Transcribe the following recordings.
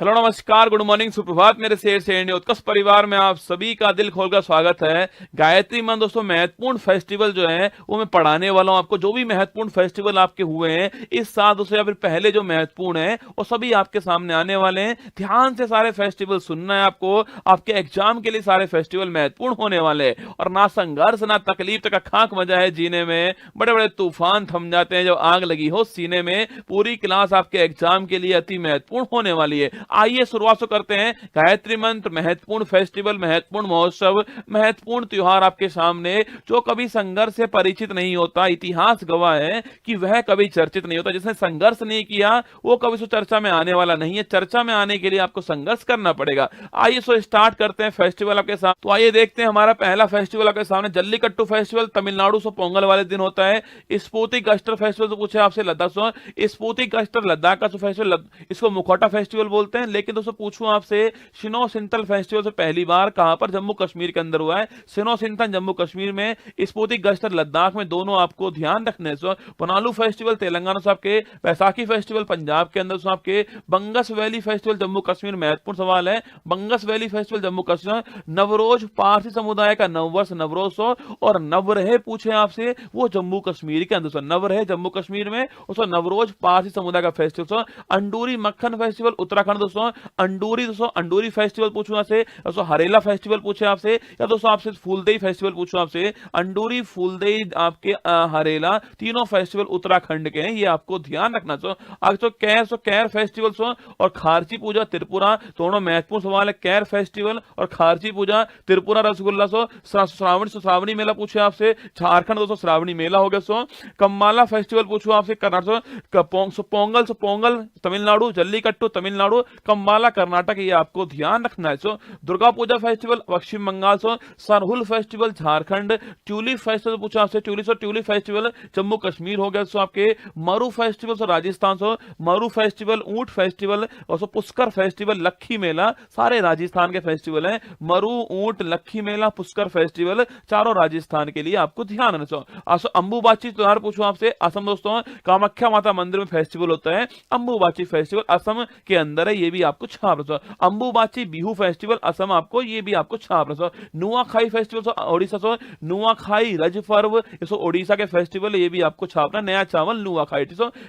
Hello नमस्कार good morning सुप्रभात मेरे शेर से उत्कर्ष परिवार में आप सभी का दिल खोलकर स्वागत है। गायत्री मंत्र दोस्तों महत्वपूर्ण फेस्टिवल जो है वो मैं पढ़ाने वाला हूं आपको। जो भी महत्वपूर्ण फेस्टिवल आपके हुए हैं इस साल दोस्तों या फिर पहले जो महत्वपूर्ण है वो सभी आपके सामने आने वाले हैं। ध्यान से सारे फेस्टिवल सुनना है आपको। आपके एग्जाम के लिए सारे फेस्टिवल महत्वपूर्ण होने वाले हैं और ना संघर्ष ना तकलीफ तक खाक मजा है जीने में। बड़े बड़े तूफान थम जाते हैं जब आग लगी हो सीने में। पूरी क्लास आपके एग्जाम के लिए अति महत्वपूर्ण होने वाली है। आइए शुरुआत करते हैं। गायत्री मंत्र महत्वपूर्ण फेस्टिवल, महत्वपूर्ण महोत्सव, महत्वपूर्ण त्योहार आपके सामने। जो कभी संघर्ष से परिचित नहीं होता, इतिहास गवाह है कि वह कभी चर्चित नहीं होता। जिसने संघर्ष नहीं किया वो कभी सो चर्चा में आने वाला नहीं है। चर्चा में आने के लिए आपको संघर्ष करना पड़ेगा। आइए सो स्टार्ट करते हैं फेस्टिवल आपके साथ। तो आइए देखते हैं हमारा पहला फेस्टिवल आपके सामने जल्लीकट्टू फेस्टिवल। तमिलनाडु से पोंगल वाले दिन होता है। स्पूतिक अस्टर फेस्टिवल तो पूछे आपसे लद्दाख से। स्पूतिक अस्टर लद्दाख का फेस्टिवल, इसको मुखौटा फेस्टिवल बोलते हैं। लेकिन दोस्तों पूछूं आपसे, शिनोसिंथल फेस्टिवल से पहली बार कहां पर जम्मू कश्मीर के अंदर हुआ है? शिनोसिंथल जम्मू कश्मीर में, स्पूतिक गस्टर लद्दाख में। दोनों आपको ध्यान रखने से। पोनालू फेस्टिवल तेलंगाना से आपके, बैसाखी फेस्टिवल पंजाब के अंदर से आपके, बंगस वैली फेस्टिवल जम्मू कश्मीर। महत्वपूर्ण सवाल है, बंगस वैली फेस्टिवल जम्मू कश्मीर। नवरोज पारसी समुदाय का नववर्ष नवरोज और नवरह पूछे आपसे वो जम्मू कश्मीर के अंदर। नवरह जम्मू कश्मीर में, उसको नवरोज पारसी समुदाय का फेस्टिवल। अंडूरी मक्खन फेस्टिवल उत्तराखंड दोस्तों। अंडूरी दोस्तों, अंडूरी फेस्टिवल पूछूं आपसे, दोस्तों हरेला फेस्टिवल पूछे आपसे, या दोस्तों आपसे फूलदेई फेस्टिवल पूछूं आपसे। अंडूरी, फूलदेई, आपके हरेला, तीनों फेस्टिवल उत्तराखंड के हैं। ये आपको ध्यान रखना। आगे तो कैर फेस्टिवल और खारची पूजा त्रिपुरा, दोनों महत्वपूर्ण सवाल है। कैर फेस्टिवल और खारची पूजा त्रिपुरा। रसगुल्ला श्रावणी मेला पूछे आपसे, झारखंड दोस्तों श्रावणी मेला हो गया। कम्माला फेस्टिवल पूछूं आपसे, कर्नाटक। पोंगल तमिलनाडु, जल्लीकट्टू तमिलनाडु, कम्माला कर्नाटक। ये आपको ध्यान रखना है। Durga Puja festival Paschim Bangal. Sarhul festival Jharkhand. Tulip festival पूछा आपसे, ट्यूलिप फेस्टिवल जम्मू कश्मीर हो गया। आपके मरु फेस्टिवल राजस्थान। मरु फेस्टिवल, ऊंट फेस्टिवल और पुष्कर फेस्टिवल, लक्खी मेला, सारे राजस्थान के फेस्टिवल हैं। मरु, ऊंट, लक्खी मेला, पुष्कर फेस्टिवल, चारों राजस्थान के लिए आपको ध्यान रखना। अंबुबाची त्योहार पूछूं आपसे, असम दोस्तों कामाख्या माता मंदिर में फेस्टिवल होता है। अंबुबाची फेस्टिवल असम के अंदर है, ये भी आपको छाप रहा। अंबुबाची बिहू फेस्टिवल असम आपको, ये भी आपको छाप रहा। नुआखाई फेस्टिवल ओडिशा। नुआखाई रज पर्व ओडिशा के फेस्टिवल, ये भी आपको छापना। नया चावल नुआखाई।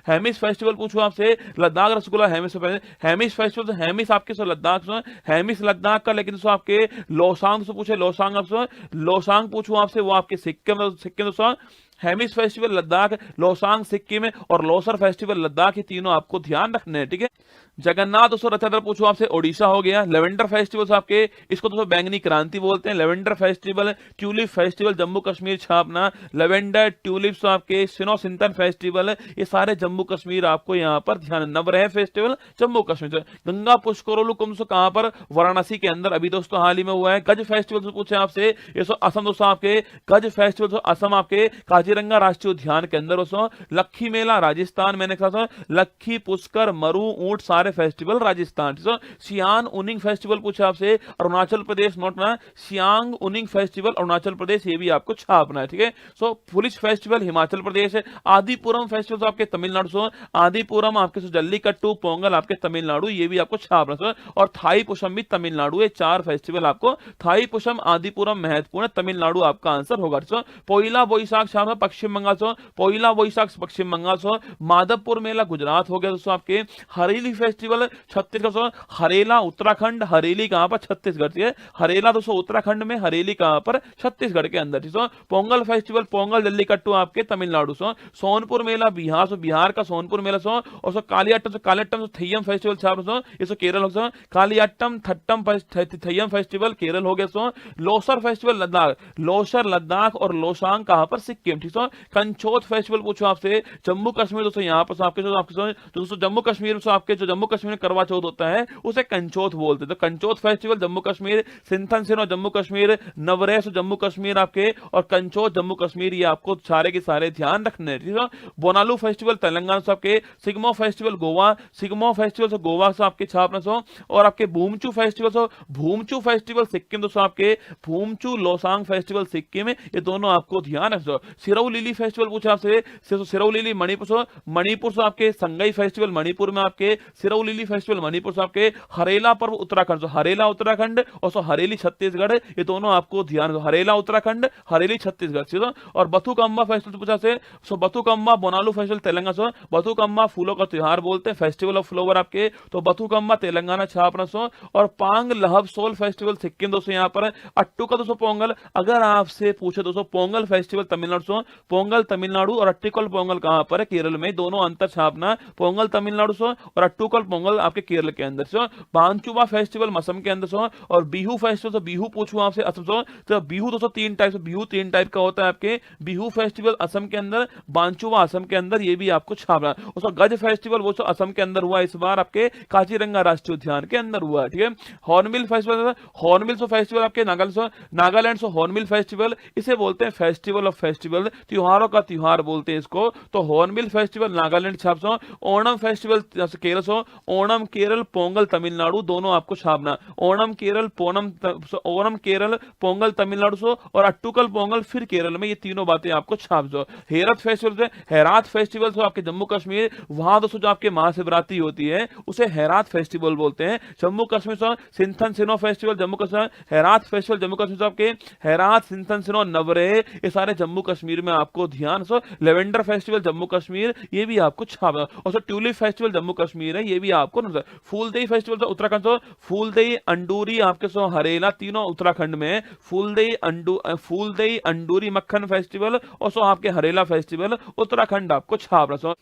हेमिस फेस्टिवल पूछूं आपसे, लद्दाख रसगुल्ला हेमिस फेस्टिवल। हेमिस आपके लद्दाख, हेमिस लद्दाख का। लेकिन आपके लोसांग से पूछे, लोसांग पूछूं आपसे, वो आपके सिक्किम। हेमिस फेस्टिवल लद्दाख, लोसांग सिक्किम और लोसर फेस्टिवल लद्दाख, ये तीनों आपको ध्यान रखने हैं। ठीक है। जगन्नाथ दोस्तों रथ यात्रा पूछो आपसे, ओडिशा हो गया। लेवेंडर फेस्टिवल आपके, इसको दोस्तों बैंगनी क्रांति बोलते हैं। Lavender festival, tulip festival Jammu Kashmir छापना। लेवेंडर, ट्यूलिप्स आपके, सिनोसिंथन फेस्टिवल, ये सारे जम्मू कश्मीर आपको यहाँ पर ध्यान। नवरह फेस्टिवल जम्मू कश्मीर। गंगा पुष्करोलु कुंभ कहां पर? वाराणसी के अंदर, अभी दोस्तों हाल ही में हुआ है। गज फेस्टिवल पूछे आपसे, ये असम दोस्तों आपके, गज फेस्टिवल असम आपके, काजीरंगा राष्ट्रीय उद्यान के अंदर। लक्खी मेला राजस्थान, मैंने कहा लक्खी, पुष्कर, मरु, ऊंट, सारे फेस्टिवल राजस्थान। सियांग उनिंग फेस्टिवल पूछा आपसे, अरुणाचल प्रदेश नोट ना, सियांग उनिंग फेस्टिवल अरुणाचल प्रदेश, ये भी आपको छापना है। ठीक है। Police festival Himachal Pradesh. Adipuram festival आपके तमिलनाडु। आदिपुरम आपके जल्लीकट्टू पोंगल आपके तमिलनाडु, ये भी आपको छापना। और थाई पुषम भी तमिलनाडु। ये चार फेस्टिवल आपको, थाई पुषम, आदिपुरम महत्वपूर्ण, तमिलनाडु आपका आंसर होगा। पोइला बोईसाख छापना पश्चिम बंगाल। पोइला बोईसाख पश्चिम बंगाल। माधवपुर मेला गुजरात हो गया दोस्तों आपके। हरेली फेस्टिवल छत्तीसगढ़। हरेला उत्तराखंड, हरेली कहां पर? छत्तीसगढ़ से। हरेला दोस्तों उत्तराखंड में, हरेली कहां पर? छत्तीसगढ़ के अंदर। पोंगल फेस्टिवल, पोंगल जल्लीकट्टू आपके तमिलनाडु। सोनपुर मेला बिहार, बिहार का सोनपुर मेला। और कालियाट्टम थैयम फेस्टिवल छाप, ये केरल हो। कालियाट्टम थट्टम थैयम फेस्टिवल केरल हो गया। लोसर फेस्टिवल लद्दाख, लोसर लद्दाख और लोसांग कहां पर? सिक्किम। ठीक है। कंचोत फेस्टिवल पूछो आपसे, जम्मू कश्मीर दोस्तों, यहाँ पर आपके दोस्तों जम्मू कश्मीर में आपके, जो जम्मू कश्मीर में करवा चौथ होता है उसे कंचोत बोलते हैं। तो कंचोत फेस्टिवल जम्मू कश्मीर, सिंथन सिनो जम्मू कश्मीर, नवरेश जम्मू कश्मीर आपके, और कंचोत जम्मू कश्मीर, ये आपको सारे के सारे ध्यान रखने हैं। बोनालू फेस्टिवल तेलंगाना से आपके, सिग्मो फेस्टिवल गोवा, सिग्मो फेस्टिवल से गोवा से आपके छापना। और आपके भूमचू फेस्टिवल, भूमचू फेस्टिवल सिक्किम दोस्तों आपके, भूमचू लोसांग फेस्टिवल सिक्किम, ये दोनों आपको ध्यान रखो। सिरोलिली फेस्टिवल पूछा आपसे, सिरोलिली मणिपुर से, मणिपुर से आपके संगई फेस्टिवल मणिपुर में आपके, सिरोलिली फेस्टिवल मणिपुर से आपके, हरेला पर्व उत्तराखंड, हरेला उत्तराखंड और हरेली छत्तीसगढ़, ये दोनों आपको ध्यान, हरेला उत्तराखंड, हरेली छत्तीसगढ़, ठीक है। और बथुकम्मा फेस्टिवल पूछा से, बथुकम्मा बोनालू फेस्टिवल तेलंगाना से, बथुकम्मा फूलों का त्योहार बोलते हैं, फेस्टिवल ऑफ फ्लावर आपके, तो बथुकम्मा तेलंगाना छापना सो, और पांग लहब सोल फेस्टिवल सिक्किम दोस्तों यहाँ पर, अट्टू का दोस्तों पोंगल। अगर आपसे पूछे दोस्तों पोंगल फेस्टिवल तमिलनाडु से, पोंगल तमिलनाडु और अट्टिकल पोंगल कहां पर है, केरल में, दोनों अंतर छापना, पोंगल तमिलनाडु से और अट्टूकल पोंगल आपके केरल के अंदर से। बांचुवा फेस्टिवल असम के अंदर से, और बिहू फेस्टिवल, तो बिहू पूछू आपसे असम से, तो बिहू दोस्तों तीन टाइप से, बिहू तीन टाइप का होता है आपके, बिहू फेस्टिवल असम के अंदर, बांचुवा असम के अंदर, ये भी आपको छापना। उसका गज फेस्टिवल वो तो असम के अंदर हुआ, इस बार आपके काजीरंगा राष्ट्रीय उद्यान के अंदर हुआ, ठीक है। हॉर्नबिल फेस्टिवल, हॉर्नबिल फेस्टिवल आपके नागालैंड से हॉर्नबिल फेस्टिवल, इसे बोलते हैं फेस्टिवल ऑफ फेस्टिवल, त्योहारों का त्योहार बोलते हैं इसको। तो हॉर्नबिल फेस्टिवल नागालैंड छाप सो, ओणम फेस्टिवल केरल सो, ओणम केरल पोंगल तमिलनाडु, दोनों आपको छापना, ओणम केरल ओणम केरल पोंगल तमिलनाडु सो, और अट्टुकल पोंगल फिर केरल में, ये तीनों बातें आपको छाप दो। हेरत फेस्टिवल, हेरात फेस्टिवल तो आपके जम्मू कश्मीर, वहां दोस्तों जो आपके महाशिवरात्रि होती है उसे हेरात फेस्टिवल बोलते हैं। जम्मू कश्मीर से सिंथन सिनो फेस्टिवल जम्मू कश्मीर, हेरात फेस्टिवल जम्मू कश्मीर से आपके, हेरात सिंथन सिनो नवरे, ये सारे जम्मू कश्मीर में आपको ध्यान सो। लेवेंडर फेस्टिवल जम्मू कश्मीर, ये भी आपको छापना, और ट्यूलिप फेस्टिवल जम्मू कश्मीर है, ये भी आपको। फूलदेई फेस्टिवल तो उत्तराखंड से, फूलदेई अंडूरी आपके सो हरेला, तीनों उत्तराखंड में, फूलदेई अंडूरी मक्खन फेस्टिवल और सो आपके हरेला फेस्टिवल उत्तराखंड आपको छाप रहा।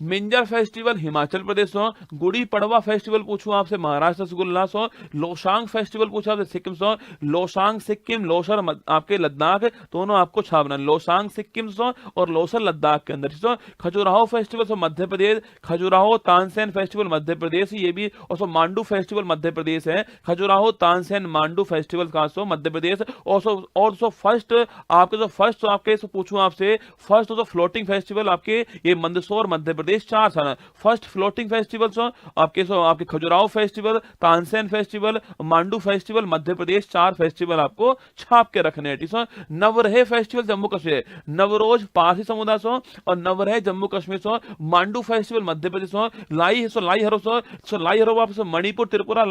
मिंजर फेस्टिवल हिमाचल प्रदेश हो, गुड़ी पड़वा फेस्टिवल पूछूं आपसे महाराष्ट्र रसगुल्ला सो, लोसांग फेस्टिवल पूछा आपसे सिक्किम सो, लोसांग सिक्किम, लोसर आपके लद्दाख, दोनों आपको छापना, लोसांग सिक्किम सो और लोसर लद्दाख के अंदर सो। Khajuraho festival so Madhya Pradesh, Khajuraho Tansen festival Madhya प्रदेश, ये भी, और सो मांडू फेस्टिवल मध्य प्रदेश है, खजुराहो तानसेन मांडू फेस्टिवल कहां सो मध्य प्रदेश। और सो फर्स्ट आपके जो फर्स्ट आपके पूछूं आपसे, फर्स्ट तो फ्लोटिंग फेस्टिवल आपके ये मंदसौर मध्य प्रदेश, चार साल फर्स्ट फ्लोटिंग फेस्टिवल आपके Khajuraho festival, Tansen festival, Mandu festival Madhya Pradesh, चार फेस्टिवल आपको छाप के रखने हैं। नवरह फेस्टिवल जम्मू कश्मीर, नवरोज पारसी समुदाय सो, और नवरह जम्मू कश्मीर सो, मांडू फेस्टिवल मध्य प्रदेश सो, लाई हरो मणिपुर त्रिपुरा,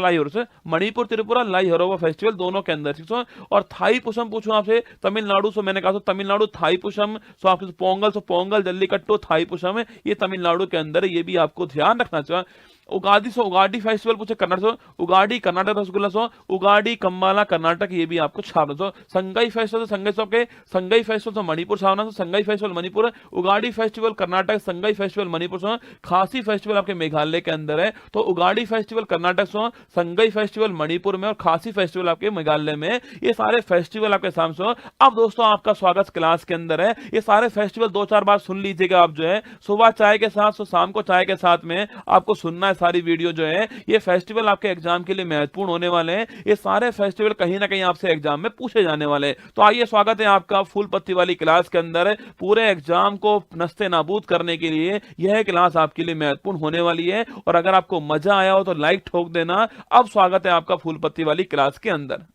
मणिपुर त्रिपुरा लाई हरोवा फेस्टिवल दोनों के अंदर। और थाई पुषम पूछूं आपसे तमिलनाडु से, मैंने कहा तमिलनाडु थाई पुषम सो आपके पोंगल जल्लीकट्टू थाई पुषम, ये तमिलनाडु के अंदर, ये भी आपको ध्यान रखना चाहिए। उगादी सो, उगाडी फेस्टिवल पूछे कर्नाटक सो, उगाडी कर्नाटक रसगुल्ला सो, उगाडी कम्बाला कर्नाटक, ये भी आपको छापना सो। संगई फेस्टिवल, संगई सो के, संगई फेस्टिवल तो मणिपुर छापना सो, Sangai festival Manipur, Ugadi festival Karnataka, Sangai festival Manipur सो, खासी फेस्टिवल आपके मेघालय के अंदर है, तो उगाडी फेस्टिवल कर्नाटक सो, संगई फेस्टिवल मणिपुर में और खासी फेस्टिवल आपके मेघालय में, ये सारे फेस्टिवल आपके सामने सो। अब दोस्तों आपका स्वागत क्लास के अंदर है, ये सारे फेस्टिवल दो चार बार सुन लीजिएगा आप, जो है सुबह चाय के साथ, शाम को चाय के साथ में आपको सुनना है सारी वीडियो जो है। ये फेस्टिवल आपके एग्जाम के लिए महत्वपूर्ण होने वाले हैं, ये सारे फेस्टिवल कहीं ना कहीं आपसे एग्जाम में पूछे जाने वाले हैं। तो आइए, स्वागत है आपका फूल पत्ती वाली क्लास के अंदर। पूरे एग्जाम को नस्ते नाबूद करने के लिए यह क्लास आपके लिए महत्वपूर्ण होने वाली है, और अगर आपको मजा आया हो तो लाइक ठोक देना। अब स्वागत है आपका फूल पत्ती वाली क्लास के अंदर।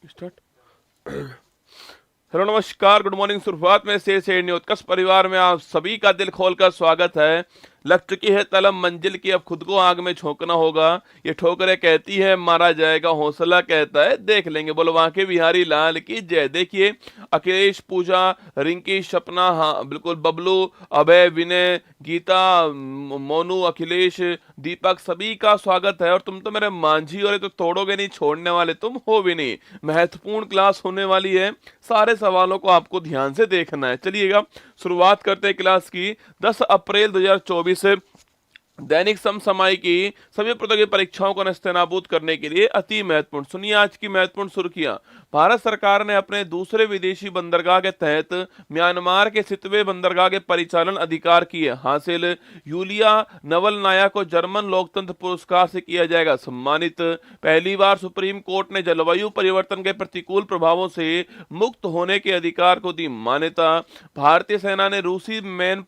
स्टार्ट। हेलो नमस्कार, गुड मॉर्निंग, सुप्रभात। मैं शेर उत्कर्ष परिवार में आप सभी का दिल खोलकर स्वागत है। लग चुकी है तलब मंजिल की, अब खुद को आग में झोंकना होगा। ये ठोकरें कहती है मारा जाएगा, हौसला कहता है देख लेंगे। बोलो बांके बिहारी लाल की जय। देखिए अखिलेश, पूजा, रिंकी, सपना, हाँ बिल्कुल, बबलू, अभय, विनय, गीता, मोनू, अखिलेश, दीपक, सभी का स्वागत है। और तुम तो मेरे मांझी और ये तो तोड़ोगे नहीं, छोड़ने वाले तुम हो भी नहीं। महत्वपूर्ण क्लास होने वाली है, सारे सवालों को आपको ध्यान से देखना है। चलिएगा शुरुआत करते हैं क्लास की। 10 अप्रैल 2024 से दैनिक समसामयिक की सभी प्रतियोगी परीक्षाओं को नेस्तनाबूद करने के लिए अति महत्वपूर्ण, सुनिए आज की महत्वपूर्ण सुर्खियां। भारत सरकार ने अपने दूसरे विदेशी बंदरगाह के तहत म्यांमार के सितवे बंदरगाह के परिचालन अधिकार किए हासिल। यूलिया नवलनाया को जर्मन लोकतंत्र पुरस्कार से किया जाएगा सम्मानित। पहली बार सुप्रीम कोर्ट ने जलवायु परिवर्तन के प्रतिकूल प्रभावों से मुक्त होने के अधिकार को दी मान्यता। भारतीय सेना ने रूसी man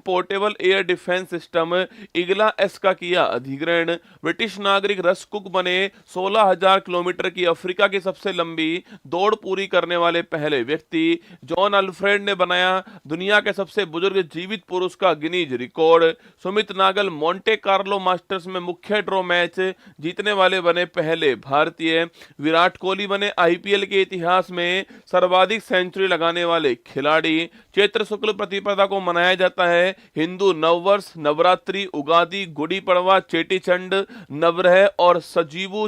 portable air defence system Igla S का किया अधिग्रहण। ब्रिटिश नागरिक रस कुक बने 16,000 किलोमीटर की अफ्रीका की सबसे लंबी दौड़ पूरी करने वाले पहले व्यक्ति। जॉन अल्फ्रेड ने बनाया दुनिया के सबसे बुजुर्ग जीवित पुरुष का Guinness record. Sumit Nagal Monte Carlo Masters में मुख्य ड्रॉ मैच जीतने वाले बने पहले भारतीय। विराट कोहली बने आईपीएल के इतिहास में सर्वाधिक सेंचुरी लगाने वाले खिलाड़ी। चैत्र शुक्ल प्रतिपदा को मनाया जाता है हिंदू नववर्ष, नवरात्रि, उगादि, गुड़ी पड़वा, चेटीचंड, नवरह और सजीवू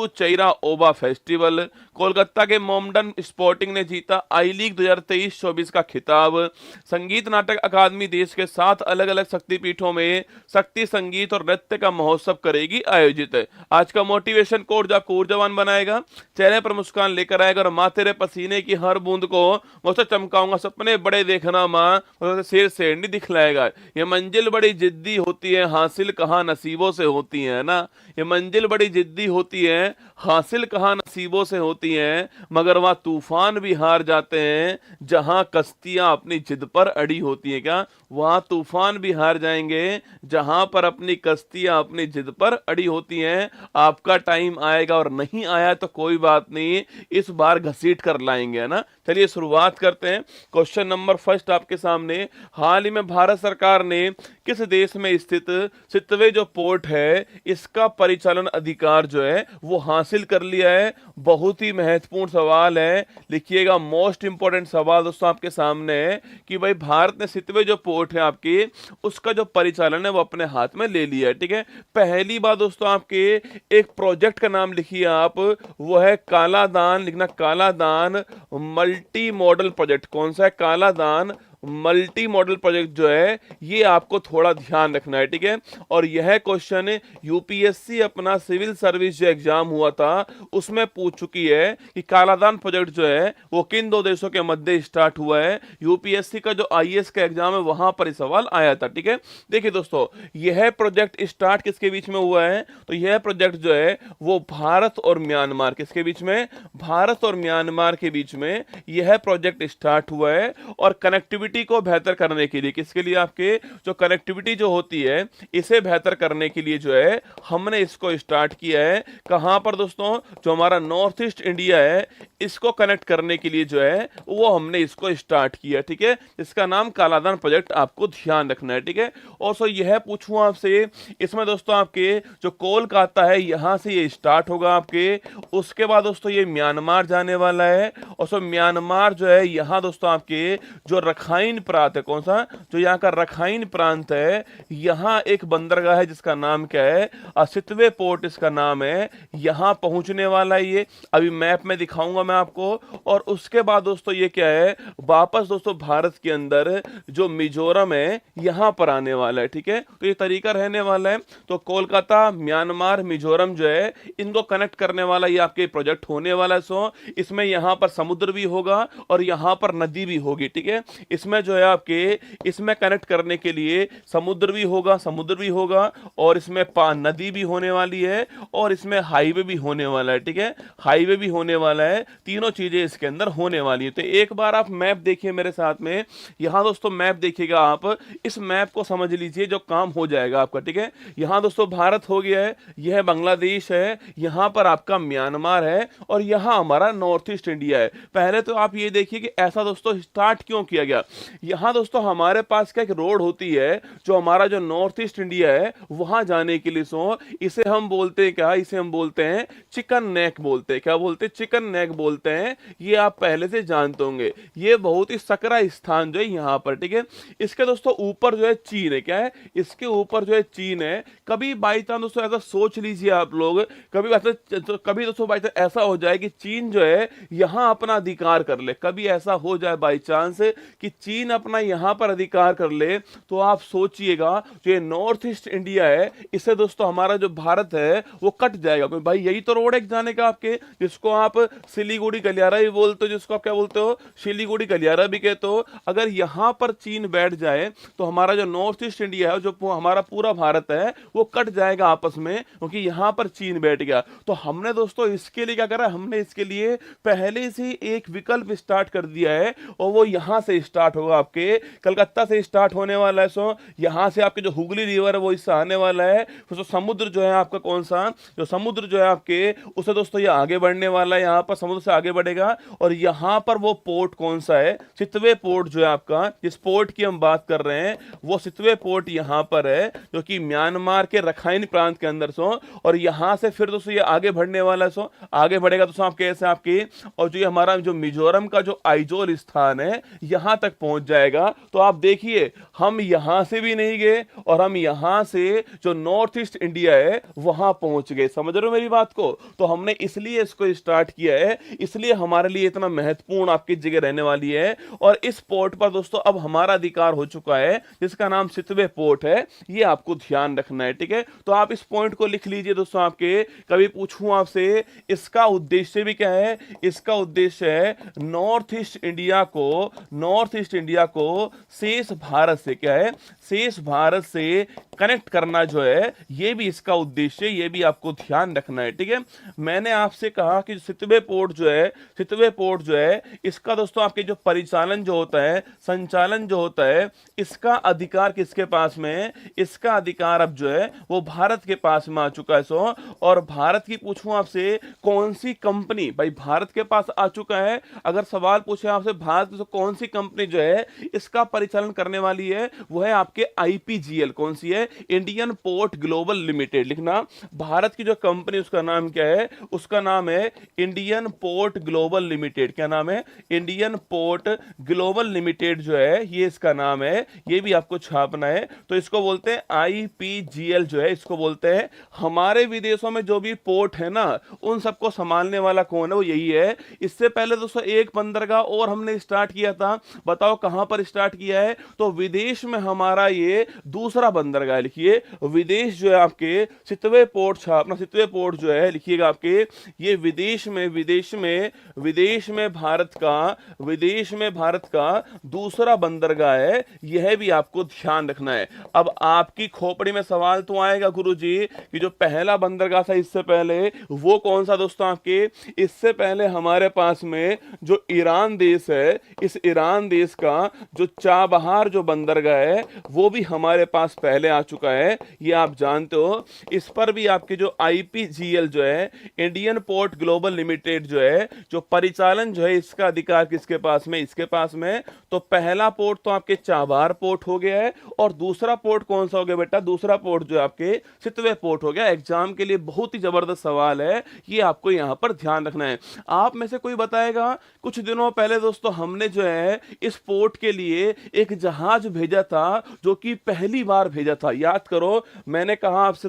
चैरा ओबा फेस्टिवल। कोलकाता के मोमडन स्पोर्टिंग ने जीता आई लीग 2023-24 का खिताब। संगीत नाटक अकादमी देश के 7 अलग अलग शक्तिपीठों में शक्ति संगीत और नृत्य का महोत्सव करेगी आयोजित। आज का मोटिवेशन कोड जो आपको ऊर्जावान बनाएगा, चेहरे पर मुस्कान लेकर आएगा और माँ तेरे पसीने की हर बूंद को मुझसे चमकाऊंगा, सपने बड़े देखना माँ, शेर शेरनी दिखलाएगा। ये मंजिल बड़ी जिद्दी होती है, हासिल कहाँ नसीबों से होती है ना। ये मंजिल बड़ी जिद्दी होती है, हासिल कहाँ नसीबों से होती हैं, मगर वह तूफान भी हार जाते हैं जहां कश्तियां अपनी जिद पर अड़ी होती हैं। क्या वहां तूफान भी हार जाएंगे जहां पर अपनी कश्तियां अपनी जिद पर अड़ी होती हैं। आपका टाइम आएगा और नहीं आया तो कोई बात नहीं, इस बार घसीट कर लाएंगे, है ना। चलिए शुरुआत करते हैं। क्वेश्चन नंबर फर्स्ट आपके सामने, हाल ही में भारत सरकार ने किस देश में स्थित सितवे जो पोर्ट है इसका परिचालन अधिकार जो है वो हासिल कर लिया है। बहुत ही महत्वपूर्ण सवाल है, लिखिएगा। मोस्ट इंपॉर्टेंट सवाल दोस्तों आपके सामने है कि भाई भारत ने सितवे जो पोर्ट है आपके उसका जो परिचालन है वो अपने हाथ में ले लिया है, ठीक है। पहली बात दोस्तों आपके एक प्रोजेक्ट का नाम लिखिए आप, वो है कालादान, लिखना कालादान मल्टी मॉडल प्रोजेक्ट। कौन सा है? कालादान मल्टी मॉडल प्रोजेक्ट जो है ये आपको थोड़ा ध्यान रखना है, ठीक है। और यह क्वेश्चन यूपीएससी अपना सिविल सर्विस जो एग्जाम हुआ था उसमें पूछ चुकी है कि कालादान प्रोजेक्ट जो है वो किन दो देशों के मध्य स्टार्ट हुआ है। यूपीएससी का जो आईएएस का एग्जाम है वहां पर सवाल आया था, ठीक है। देखिए दोस्तों, यह प्रोजेक्ट स्टार्ट किसके बीच में हुआ है? तो यह प्रोजेक्ट जो है वो भारत और म्यांमार, किसके बीच में? भारत और म्यांमार के बीच में यह प्रोजेक्ट स्टार्ट हुआ है। और कनेक्टिविटी को बेहतर करने के लिए, किसके लिए? आपके जो कनेक्टिविटी जो होती है इसे बेहतर करने के लिए जो है हमने इसको स्टार्ट किया है। कहां पर दोस्तों? जो हमारा नॉर्थ ईस्ट इंडिया है इसको कनेक्ट करने के लिए जो है वो हमने इसको स्टार्ट किया, ठीक है। इसका नाम कालादान प्रोजेक्ट, आपको ध्यान रखना है, ठीक है। और सो यह पूछूं आपसे, इसमें दोस्तों आपके जो कोलकाता है यहां से ये स्टार्ट होगा आपके, उसके बाद दोस्तों ये म्यांमार जाने वाला है। और सो म्यांमार जो है यहां दोस्तों आपके जो रखाइन प्रांत है, कौन सा? जो यहाँ का रखाइन प्रांत है, यहाँ एक बंदरगाह है जिसका नाम क्या है? सितवे पोर्ट इसका नाम है। यहां पहुंचने वाला है ये, अभी मैप में दिखाऊंगा मैं आपको। और उसके बाद दोस्तों ये क्या है? वापस दोस्तों भारत के अंदर जो मिजोरम है यहां पर आने वाला है, ठीक है। तो ये तरीका रहने वाला है। तो कोलकाता, म्यांमार, मिजोरम जो है इनको कनेक्ट करने वाला ये आपके प्रोजेक्ट होने वाला है। सो इसमें यहां पर समुद्र भी होगा और यहां पर नदी भी होगी, ठीक है। इसमें जो है आपके इसमें कनेक्ट करने के लिए समुद्र भी होगा और इसमें नदी भी होने वाली है और इसमें हाईवे भी होने वाला है, ठीक है। हाईवे भी होने वाला है, तीनों चीजें इसके अंदर होने वाली है। तो एक बार आप मैप देखिए मेरे साथ में, यहां दोस्तों मैप देखिएगा आप, इस मैप को समझ लीजिए जो काम हो जाएगा आपका, ठीक है। यहां दोस्तों भारत हो गया है, यह बांग्लादेश है, यहां पर आपका म्यांमार है और यहां हमारा नॉर्थ ईस्ट इंडिया है। पहले तो आप ये देखिए कि ऐसा दोस्तों स्टार्ट क्यों किया गया। यहाँ दोस्तों हमारे पास क्या एक रोड होती है जो हमारा जो नॉर्थ ईस्ट इंडिया है वहां जाने के लिए इसे हम बोलते हैं क्या, इसे हम बोलते हैं चिकन नेक बोलते हैं। क्या बोलते हैं? चिकन नेक बोलते हैं। ये आप पहले से जानते होंगे। ये बहुत ही सकरा स्थान जो है यहाँ पर, ठीक है। इसके दोस्तों ऊपर जो है चीन है। क्या है? इसके ऊपर जो है चीन है। कभी बाई चांस दोस्तों ऐसा सोच लीजिए आप लोग, कभी दोस्तों बाई चांस ऐसा हो जाए कि चीन जो है यहाँ अपना अधिकार कर ले, कभी ऐसा हो जाए बाई चांस कि चीन अपना यहाँ पर अधिकार कर ले, तो आप सोचिएगा जो ये नॉर्थ ईस्ट इंडिया है इससे दोस्तों हमारा जो भारत है वो कट जाएगा। क्योंकि भाई यही तो रोड है जाने का आपके, जिसको आप सिलीगुड़ी गलियारा भी बोलते हो, जिसको आप क्या बोलते हो, सिलीगुड़ी गलियारा भी कहते हो। अगर यहाँ पर चीन बैठ जाए तो हमारा जो नॉर्थ ईस्ट इंडिया है, जो हमारा पूरा भारत है, वो कट जाएगा आपस में, क्योंकि यहाँ पर चीन बैठ गया। तो हमने दोस्तों इसके लिए क्या करा, हमने इसके लिए पहले से एक विकल्प स्टार्ट कर दिया है, और वो यहां से स्टार्ट होगा, आपके कलकत्ता से स्टार्ट होने वाला है। यहां से आपके जो हुगली रिवर है वो इससे आने वाला है। फिर समुद्र जो है आपका कौन सा, जो समुद्र जो है आपके, उससे दोस्तों ये आगे बढ़ने वाला है, यहां पर समुद्र से आगे बढ़ेगा। और यहां पर वो पोर्ट कौन सा है, सितवे पोर्ट जो है आपका, जिस पोर्ट की हम बात कर रहे हैं वो सितवे पोर्ट यहां पर है, जो कि म्यांमार के रखाइन प्रांत के अंदर और यहां से फिर दोस्तों ये आगे बढ़ने वाला है। आगे बढ़ेगा दोस्तों आपके ऐसे आपके, और जो ये हमारा जो मिजोरम का जो आइजोल स्थान है यहां तक पहुंच जाएगा। तो आप देखिए हम यहां से भी नहीं गए और हम यहां से जो नॉर्थ ईस्ट इंडिया है वहां पहुंच गए। समझ रहे हो मेरी बात को? तो हमने इसलिए इसको स्टार्ट किया है, इसलिए हमारे लिए इतना महत्वपूर्ण आपकी जगह रहने वाली है। और इस पोर्ट पर दोस्तों अब हमारा अधिकार हो चुका है, जिसका नाम सितवे पोर्ट है। ये आपको ध्यान रखना है, ठीक है। तो आप इस पॉइंट को लिख लीजिए दोस्तों। आपके कभी पूछूं आपसे, इसका उद्देश्य भी क्या है? इसका उद्देश्य है नॉर्थ ईस्ट इंडिया को शेष भारत से, क्या है, शेष भारत से कनेक्ट करना जो है, ये भी इसका उद्देश्य है। ये भी आपको ध्यान रखना है, ठीक है। मैंने आपसे कहा कि सितवे पोर्ट जो है इसका दोस्तों आपके जो परिचालन जो होता है, संचालन जो होता है, इसका अधिकार किसके पास में है? इसका अधिकार अब जो है वो भारत के पास में आ चुका है। और भारत की पूछूं आपसे कौन सी कंपनी, भाई भारत के पास आ चुका है। अगर सवाल पूछे आपसे भारत में कौन सी कंपनी जो है इसका परिचालन करने वाली है, वो है आपके आईपीजीएल। कौन सी है? Indian port global limited. लिखना, भारत की जो कंपनी उसका नाम क्या है? उसका नाम है इंडियन पोर्ट ग्लोबल लिमिटेड। क्या नाम है? इंडियन पोर्ट ग्लोबल लिमिटेड जो है ये इसका नाम है। ये भी आपको छापना है। तो इसको बोलते हैं आईपीजीएल जो है, इसको बोलते हैं। हमारे विदेशों में जो भी पोर्ट है ना, उन सबको संभालने वाला कौन है? वो यही है। इससे पहले दोस्तों एक बंदरगाह और हमने स्टार्ट किया था। बताओ कहां पर स्टार्ट किया है? तो विदेश में हमारा ये दूसरा बंदरगाह। लिखिए, विदेश जो है आपके सितवे पोर्ट छापना। सितवे पोर्ट जो है लिखिएगा आपके, ये विदेश में भारत का दूसरा बंदरगाह है। यह भी आपको ध्यान रखना है। अब आपकी खोपड़ी में सवाल तो आएगा गुरुजी कि जो पहला बंदरगाह था इससे पहले, वो कौन सा दोस्तों आपके? इससे पहले हमारे पास में जो ईरान देश है, इस ईरान देश का जो चाबहार जो बंदरगाह है वो भी हमारे पास पहले आ चुका है। ये आप जानते हो। इस पर भी आपके जो आईपीजीएल जो है, इंडियन पोर्ट ग्लोबल लिमिटेड जो है, जो परिचालन जो है इसका अधिकार किसके पास में? इसके पास में। तो पहला पोर्ट तो आपके चाबहार पोर्ट हो गया है, और दूसरा पोर्ट कौन सा हो गया बेटा? दूसरा पोर्ट जो है आपके सितवे पोर्ट हो गया। एग्जाम के लिए बहुत ही जबरदस्त सवाल है, ये आपको यहां पर ध्यान रखना है। आप में से कोई बताएगा, कुछ दिनों पहले दोस्तों हमने जो है इस पोर्ट के लिए एक जहाज भेजा था, जो कि पहली बार भेजा था। याद करो, मैंने कहा आपसे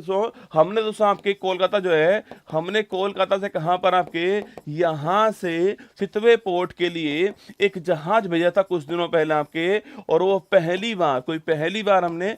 हमने दोस्तों आपके कोलकाता जो है, हमने कोलकाता से कहां पर आपके यहां से सितवे पोर्ट के लिए एक जहाज भेजा था कुछ दिनों पहले आपके। और वो पहली बार हमने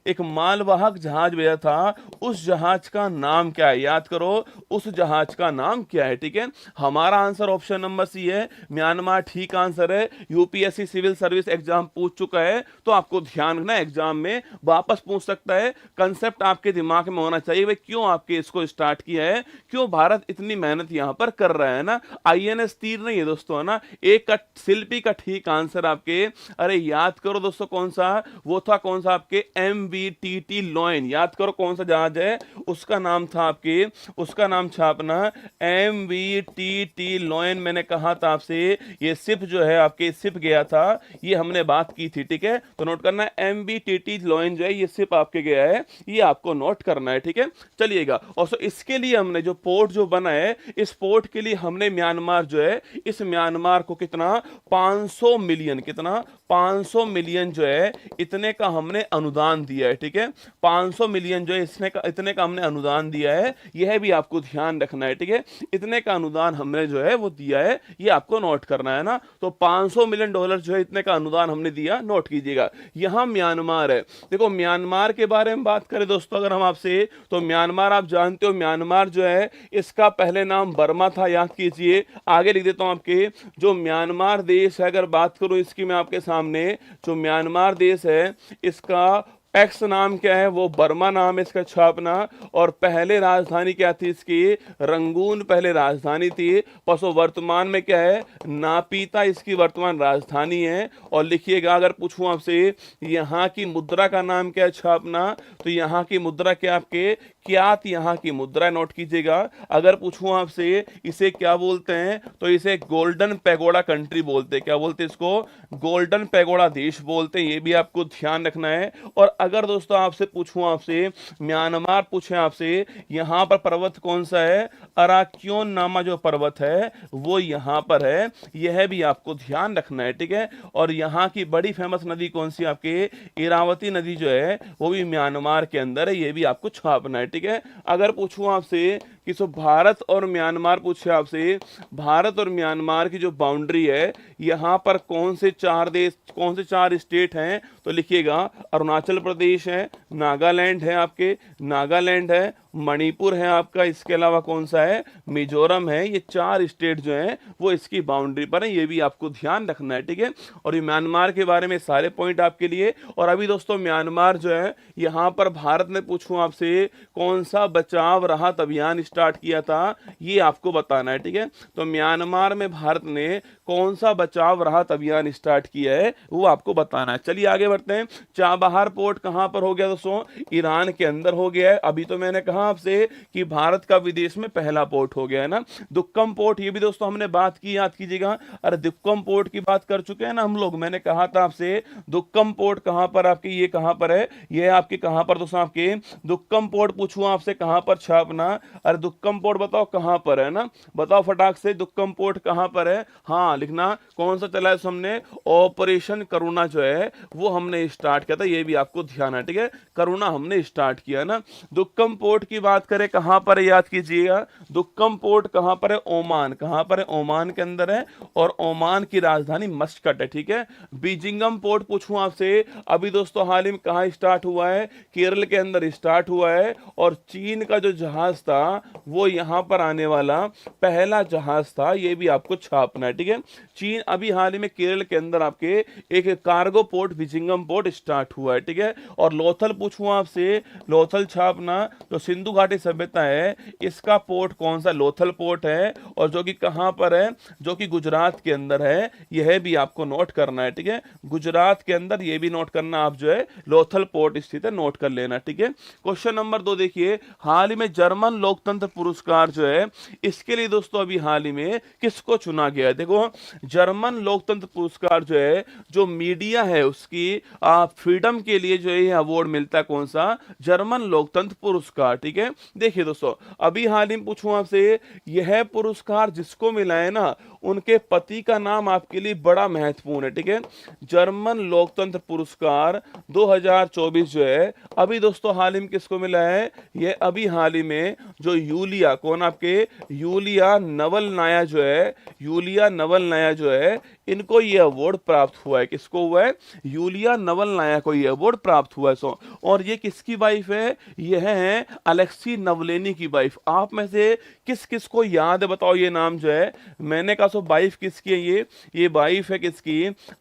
एक मालवाहक जहाज भेजा था। उस जहाज का नाम क्या है? याद करो, उस जहाज का नाम क्या है? ठीक है, हमारा आंसर ऑप्शन नंबर सी है, म्यांमार। ठीक आंसर है। यूपीएससी सिविल सर्विस एग्जाम पूछ चुका है, तो आपको ध्यान रखना एग्जाम में वापस पूछ सकता है। कंसेप्ट आपके दिमाग में होना चाहिए भाई, क्यों आपके इसको स्टार्ट किया है, क्यों भारत इतनी मेहनत यहां पर कर रहा है ना। आईएनएस तीर नहीं है दोस्तों, है ना। एक का शिल्पी का ठीक आंसर आपके, अरे याद करो दोस्तों कौन सा, वो था कौन सा आपके MVTT लॉयन, याद करो कौन सा जहाज है, उसका नाम था आपके, उसका नाम छापना MVTT लॉयन। मैंने कहा था आपसे ये शिप जो है आपके, शिप गया था, ये हमने बात की थी, ठीक है। तो नोट करना है MVTT लॉयन जो है ये शिप आपके गया है, ये आपको नोट करना है, ठीक है। चलिएगा, और सो इसके लिए हमने जो पोर्ट जो बना है, इस पोर्ट के लिए हमने म्यांमार जो है, इस म्यांमार को कितना 500 मिलियन, कितना 500 मिलियन जो है इतने का हमने अनुदान दिया है, ठीक है। 500 मिलियन जो है इसने का, इतने का हमने अनुदान दिया है, यह भी आपको ध्यान रखना है, ठीक है। इतने का अनुदान हमने जो है वो दिया है, ये आपको नोट करना है ना। तो 500 मिलियन डॉलर जो है इतने का अनुदान हमने दिया, नोट कीजिएगा। यहां म्यांमार है, देखो म्यांमार के बारे में बात करें दोस्तों अगर हम आपसे, तो म्यांमार आप जानते हो, म्यांमार जो है इसका पहले नाम बर्मा था, याद कीजिए। आगे लिख देता हूं आपके, जो म्यांमार देश है अगर बात करूं इसकी मैं आपके सामने, जो म्यांमार देश है इसका एक्स नाम क्या है, वो बर्मा नाम है इसका छापना। और पहले राजधानी क्या थी इसकी, रंगून पहले राजधानी थी, परसों वर्तमान में क्या है, नापीता इसकी वर्तमान राजधानी है। और लिखिएगा अगर पूछूं आपसे यहाँ की मुद्रा का नाम क्या है छापना, तो यहाँ की मुद्रा क्या आपके, क्या यहाँ की मुद्रा, नोट कीजिएगा। अगर पूछूं आपसे इसे क्या बोलते हैं, तो इसे गोल्डन पैगोडा कंट्री बोलते हैं, क्या बोलते हैं इसको, गोल्डन पैगोडा देश बोलते हैं, ये भी आपको ध्यान रखना है। और अगर दोस्तों आपसे पूछूं आपसे, म्यांमार पूछे आपसे यहां पर पर्वत कौन सा है, अराक्योन नामा जो पर्वत है वो यहां पर है, यह भी आपको ध्यान रखना है, ठीक है। और यहां की बड़ी फेमस नदी कौन सी आपके, इरावती नदी जो है वो भी म्यांमार के अंदर है, ये भी आपको छापना है, ठीक है। अगर पूछूं आपसे कि सो भारत और म्यांमार पूछे आपसे, भारत और म्यांमार की जो बाउंड्री है यहां पर कौन से चार देश, कौन से चार स्टेट हैं, तो लिखिएगा अरुणाचल प्रदेश है, नागालैंड है आपके, नागालैंड है, मणिपुर है आपका, इसके अलावा कौन सा है, मिजोरम है। ये चार स्टेट जो हैं वो इसकी बाउंड्री पर है, ये भी आपको ध्यान रखना है, ठीक है। और ये म्यांमार के बारे में सारे पॉइंट आपके लिए। और अभी दोस्तों म्यांमार जो है यहां पर भारत ने पूछूं आपसे कौन सा बचाव राहत अभियान स्टार्ट किया था, ये आपको बताना है, ठीक है। तो म्यांमार में भारत ने कौन सा बचाव राहत अभियान स्टार्ट किया है वो आपको बताना है। चलिए आगे बढ़ते हैं। चाबहार पोर्ट कहां पर हो गया दोस्तों, ईरान के अंदर हो गया है। अभी तो मैंने कहा आपसे कि भारत का विदेश में पहला पोर्ट हो गया है ना। दुक्कम पोर्ट, ये भी दोस्तों हमने बात की, याद कीजिएगा। अरे दुक्कम पोर्ट की बात कर चुके हैं ना हम लोग, मैंने कहा था आपसे दुक्कम पोर्ट कहां पर आपकी, ये कहां पर है, ये आपके कहां पर दोस्तों, आपके दुक्कम पोर्ट पूछूं आपसे कहां पर छापना, अरे दुक्कम पोर्ट बताओ कहां पर है ना, बताओ फटाक से दुक्कम पोर्ट कहां पर है। हाँ लिखना, कौन सा चला है हमने, ऑपरेशन करुणा जो है वो हमने स्टार्ट किया था, ये भी आपको ध्यान है, ठीक है। करुणा हमने स्टार्ट किया ना। दुक्कम पोर्ट की बात करें कहां पर है, याद कीजिएगा। दुक्कम पोर्ट कहां पर है, ओमान, कहां पर है, ओमान के अंदर है। और ओमान की राजधानी मस्कट है, ठीक है। बीजिंगम पोर्ट पूछूं आपसे, अभी दोस्तों हाल ही में कहां स्टार्ट हुआ है, केरल के अंदर स्टार्ट हुआ है। और चीन का जो जहाज था वो यहां पर आने वाला पहला जहाज था, ये भी आपको छापना है, ठीक है। चीन अभी हाल ही में केरल के अंदर आपके एक कार्गो पोर्ट विजिंगम पोर्ट स्टार्ट हुआ है, ठीक है। और लोथल पूछूं आपसे, लोथल छापना, तो सिंधु घाटी सभ्यता है इसका पोर्ट कौन सा, लोथल पोर्ट है। और जो कि कहां पर है, जो कि गुजरात के अंदर है, यह भी आपको नोट करना है, ठीक है। गुजरात के अंदर ये भी नोट करना आप जो है, लोथल पोर्ट स्थित है, नोट कर लेना, ठीक है। क्वेश्चन नंबर 2 देखिए, हाल ही में जर्मन लोकतंत्र पुरस्कार जो है इसके लिए दोस्तों अभी हाल ही में किसको चुना गया है। देखो जर्मन लोकतंत्र पुरस्कार जो है, जो मीडिया है उसकी फ्रीडम के लिए जो है अवार्ड मिलता है, कौन सा, जर्मन लोकतंत्र पुरस्कार, ठीक है। देखिए दोस्तों अभी हाल ही में पूछूं आपसे, यह पुरस्कार जिसको मिला है ना उनके पति का नाम आपके लिए बड़ा महत्वपूर्ण है, ठीक है। जर्मन लोकतंत्र पुरस्कार 2024 जो है अभी दोस्तों हाल ही में किसको मिला है, ये अभी हाल ही में जो यूलिया, कौन आपके, यूलिया नवलनाया जो है, यूलिया नवलनाया जो है, इनको ये अवार्ड प्राप्त हुआ है। किसको हुआ है, यूलिया नवलनाया को ये अवार्ड प्राप्त हुआ है। और ये किसकी वाइफ है, यह है अलेक्सी नवलेनी की वाइफ। आप में से किस किस को याद है बताओ ये नाम जो है। मैंने कहा सो वाइफ किसकी है ये वाइफ है किसकी,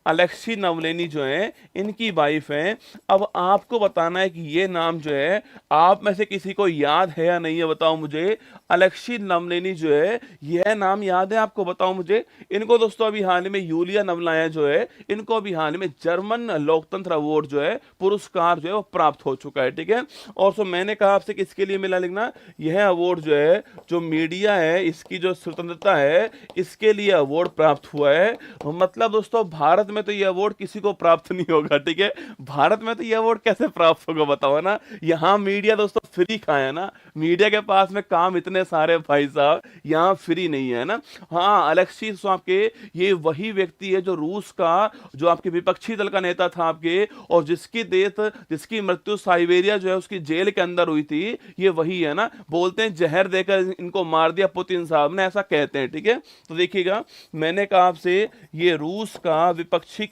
अलेक्सी नवलेनी जो है इनकी वाइफ है। अब आपको बताना है कि ये नाम जो है आप में से किसी को याद है या नहीं है, बताओ मुझे। अलेक्सी नवलेनी जो है यह नाम याद है आपको, बताओ मुझे। इनको दोस्तों अभी हाल ही में यूलिया नवलाया जो है इनको अभी हाल ही में जर्मन लोकतंत्र अवार्ड जो है पुरस्कार जो है वो प्राप्त हो चुका है, ठीक है। और सो मैंने कहा आपसे किसके लिए मिला, लिखना यह अवार्ड जो है जो मीडिया है इसकी जो स्वतंत्रता है इसके लिए अवार्ड प्राप्त हुआ है। मतलब दोस्तों भारत में तो यह अवार्ड किसी को प्राप्त नहीं होगा, ठीक है। भारत में तो यह अवार्ड कैसे प्राप्त होगा बताओ ना। यहाँ मीडिया दोस्तों फ्री खाया ना, मीडिया के पास में काम इतने सारे भाई साहब, यहाँ फ्री नहीं है ना। हाँ अलेक्सी आपके ये वही व्यक्ति है जो रूस का जो आपके विपक्षी दल का नेता था आपके, और जिसकी मृत्यु साइबेरिया जो है उसकी जेल के अंदर हुई थी, ये वही है ना। बोलते हैं जहर देकर इनको मार दिया पुतिन साहब ने, ऐसा कहते हैं, ठीक है। तो देखिएगा मैंने कहा आपसे ये रूस का विपक्षी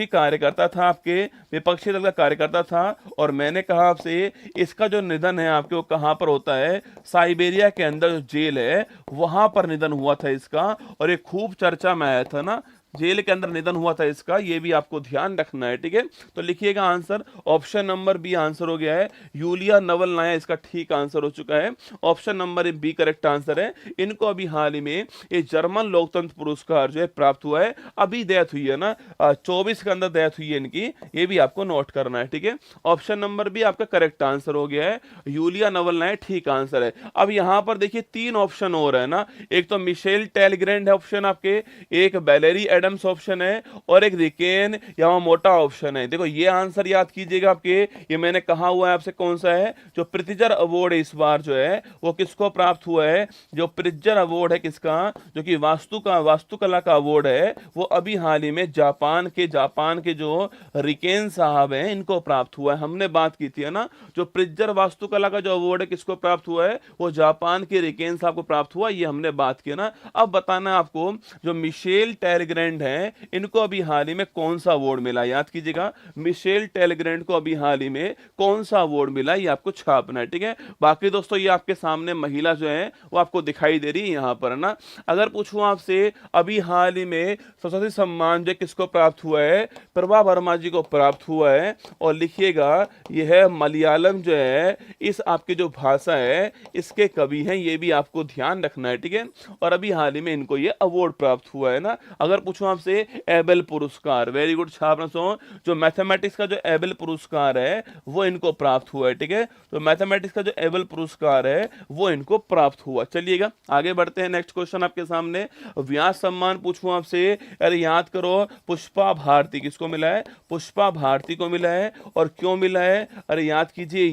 कार्यकर्ता था, आपके विपक्षी दल का कार्यकर्ता था। और मैंने कहा आपसे इसका जो निधन है आपके वो कहां पर होता है, साइबेरिया के अंदर जो जेल है वहां पर निधन हुआ था इसका। और ये खूब चर्चा में आया था ना, जेल के अंदर निधन हुआ था इसका, ये भी आपको ध्यान रखना है, ठीक है। तो लिखिएगा answer, option number B answer हो गया है, यूलिया नवलनाया इसका ठीक आंसर हो चुका है। Option number B correct answer है। इनको अभी हाल ही में ये जर्मन लोकतंत्र पुरस्कार जो है प्राप्त हुआ है। अभी डेथ हुई है ना, 24 के अंदर डेथ हुई है इनकी, ये भी आपको नोट करना है, ठीक है। ऑप्शन नंबर बी आपका करेक्ट आंसर हो गया है, यूलिया नवलनाया ठीक आंसर है। अब यहां पर देखिए 3 ऑप्शन और है ना, एक तो मिशेल टेलग्रैंड है ऑप्शन आपके, एक वैलेरी एडम्स ऑप्शन है, और एक रिकेन यामामोटा ऑप्शन है। देखो ये आंसर याद कीजिएगा आपके, ये मैंने कहा हुआ है आपसे कौन सा है, जो प्रित्जर अवार्ड इस बार जो है वो किसको प्राप्त हुआ है, जो प्रित्जर अवार्ड है किसका, जो कि वास्तुकला का अवार्ड है, वो अभी हाल ही में जापान के जो रिकेन साहब हैं इनको प्राप्त हुआ है। हमने बात की थी है ना, जो प्रित्जर वास्तुकला का जो अवार्ड है किसको प्राप्त हुआ है, वो जापान के रिकेन साहब को प्राप्त हुआ, ये हमने बात की ना। अब बताना आपको जो मिशेल टेलग्रैंड है इनको अभी हाल ही में कौन सा अवार्ड मिला, याद कीजिएगा मिशेल टेलग्रैंड को अभी हाल ही में कौन सा अवार्ड मिला, ये आपको छापना है, ठीक है। बाकी दोस्तों ये आपके सामने महिला जो है वो आपको दिखाई दे रही है यहां पर ना। अगर पूछूं आपसे अभी हाल ही में सरस्वती सम्मान जो किसको प्राप्त हुआ है, प्रभा वर्मा जी को प्राप्त हुआ है। और लिखिएगा यह मलयालम जो है इस आपकी जो भाषा है इसके कवि हैं, ये भी आपको ध्यान रखना है, ठीक है। और अभी हाल ही में इनको ये अवार्ड प्राप्त हुआ है ना। अगर पूछूं आपसे एबेल पुरस्कार, वेरी गुड छापना सो, जो मैथमेटिक्स का जो एबेल पुरस्कार है वो इनको प्राप्त हुआ है, ठीक है। तो मैथमेटिक्स का जो एबेल पुरस्कार है वो इनको प्राप्त हुआ। चलिएगा आगे बढ़ते हैं, नेक्स्ट क्वेश्चन आपके सामने। व्यास सम्मान पूछूं आपसे, अरे याद करो पुष्पा भारती किसको मिला है, पुष्पा भारती को मिला है। और क्यों मिला है, अरे याद कीजिए,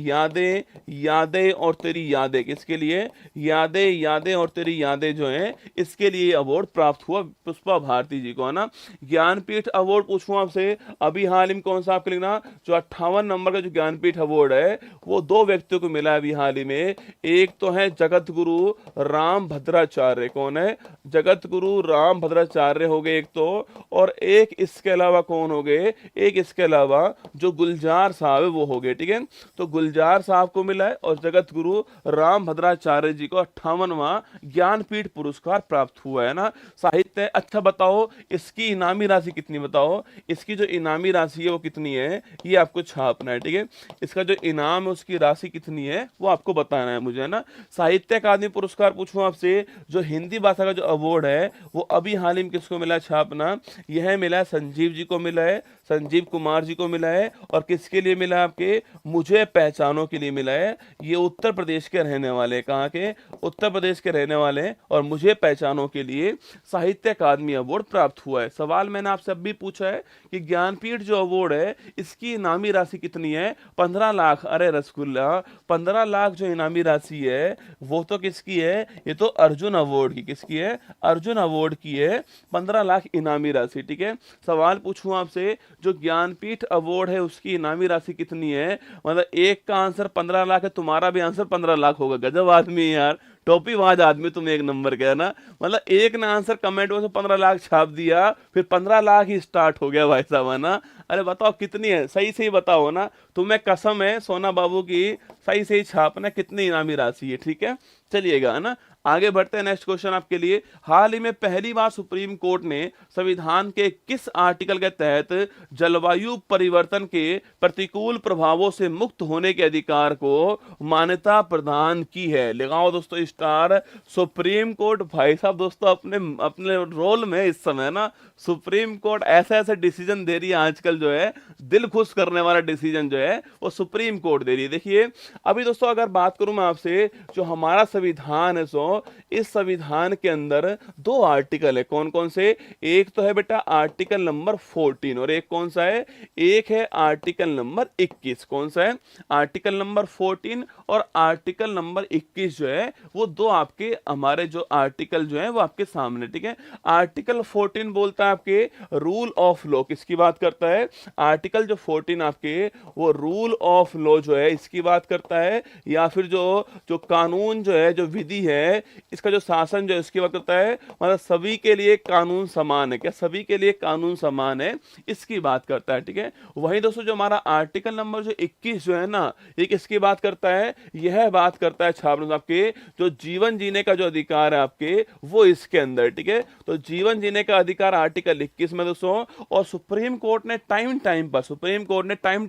यादें और तेरी यादें, किसके लिए, यादें और तेरी यादें जो है इसके लिए अवार्ड प्राप्त हुआ पुष्पा भारती जी को, है ना। ज्ञानपीठ अवार्ड पूछूं आपसे, अभी हाल ही में कौन सा आपको लिखना, जो 58 नंबर का जो ज्ञानपीठ अवार्ड है वो 2 व्यक्तियों को मिला है अभी हाल ही में। एक तो है जगत गुरु राम भद्राचार्य, कौन है, जगत गुरु राम भद्राचार्य हो गए एक तो, और एक इसके अलावा कौन हो गए, एक इसके अलावा जो गुलजार साहब है वो हो गए, ठीक है। तो गुलजार साहब को मिला है और जगत गुरु राम भद्राचार्य जी को 58वां ज्ञानपीठ पुरस्कार प्राप्त हुआ है ना। साहित्य, अच्छा बताओ इसकी इनामी राशि कितनी, बताओ इसकी जो इनामी राशि है वो कितनी है, ये आपको छापना है, ठीक है। इसका जो इनाम है उसकी राशि कितनी है वो आपको बताना है मुझे, है ना। साहित्य अकादमी पुरस्कार पूछूं आपसे, जो हिंदी भाषा का जो अवार्ड है वो अभी हाल ही में किसको मिला, छापना, यह मिला है संजीव जी को मिला है, संजीव कुमार जी को मिला है। और किसके लिए मिला, आपके मुझे पहचानों के लिए मिला है। ये उत्तर प्रदेश के रहने वाले, कहाँ के, उत्तर प्रदेश के रहने वाले हैं, और मुझे पहचानों के लिए साहित्य अकादमी अवार्ड प्राप्त हुआ है। सवाल मैंने आपसे अब भी पूछा है कि ज्ञानपीठ जो अवार्ड है इसकी इनामी राशि कितनी है, 15 लाख। अरे रसगुल्ला, 15 लाख जो इनामी राशि है वो तो किसकी है, ये तो अर्जुन अवार्ड की, किसकी है, अर्जुन अवार्ड की है, 15 लाख इनामी राशि, ठीक है। सवाल पूछूं आपसे, जो ज्ञानपीठ अवार्ड है उसकी इनामी राशि कितनी है, मतलब एक का आंसर 15 लाख है, तुम्हारा भी आंसर 15 लाख होगा, गजब आदमी है यार, टोपीबाज आदमी तुम एक नंबर के, है ना। मतलब एक ने आंसर कमेंट में से 15 लाख छाप दिया, फिर 15 लाख ही स्टार्ट हो गया भाई साहब, है ना। अरे बताओ कितनी है, सही सही बताओ ना, तुम्हें कसम है सोना बाबू की, सही सही छापना कितनी इनामी राशि है, ठीक है। चलिएगा, है ना, आगे बढ़ते हैं। नेक्स्ट क्वेश्चन आपके लिए, हाल ही में पहली बार सुप्रीम कोर्ट ने संविधान के किस आर्टिकल के तहत जलवायु परिवर्तन के प्रतिकूल प्रभावों से मुक्त होने के अधिकार को मान्यता प्रदान की है? लगाओ दोस्तों स्टार। सुप्रीम कोर्ट भाई साहब दोस्तों अपने अपने रोल में इस समय ना, सुप्रीम कोर्ट ऐसे ऐसे डिसीजन दे रही है आजकल, जो है दिल खुश करने वाला डिसीजन जो है वो सुप्रीम कोर्ट दे रही है। देखिए अभी दोस्तों अगर बात करूं मैं आपसे, जो हमारा संविधान है सो इस संविधान के अंदर दो आर्टिकल है, कौन कौन से? एक तो है बेटा आर्टिकल नंबर 14 और एक कौन सा है? एक है आर्टिकल नंबर 21। कौन सा है? आर्टिकल नंबर 14 और आर्टिकल नंबर 21 जो है वो दो आपके हमारे जो आर्टिकल जो है वो आपके सामने, ठीक है। आर्टिकल 14 बोलता है आपके रूल ऑफ लॉ, किसकी बात करता है? आर्टिकल जो 14 आपके वो रूल ऑफ लॉ जो है इसकी बात करता है, या फिर जो जो कानून जो है, जो विधि है, इसका जो शासन जो है इसकी बात करता है। मतलब सभी के लिए कानून समान है, क्या सभी के लिए कानून समान है, इसकी बात करता है, ठीक है। वहीं दोस्तों जो हमारा आर्टिकल नंबर जो 21 जो है ना, ये किसकी बात करता है? यह बात करता है छात्र आपके जो जीवन जीने का जो अधिकार है आपके वो इसके अंदर, ठीक है। तो जीवन जीने का अधिकार आर्टिकल 21 में दोस्तों, और सुप्रीम कोर्ट ने टाइम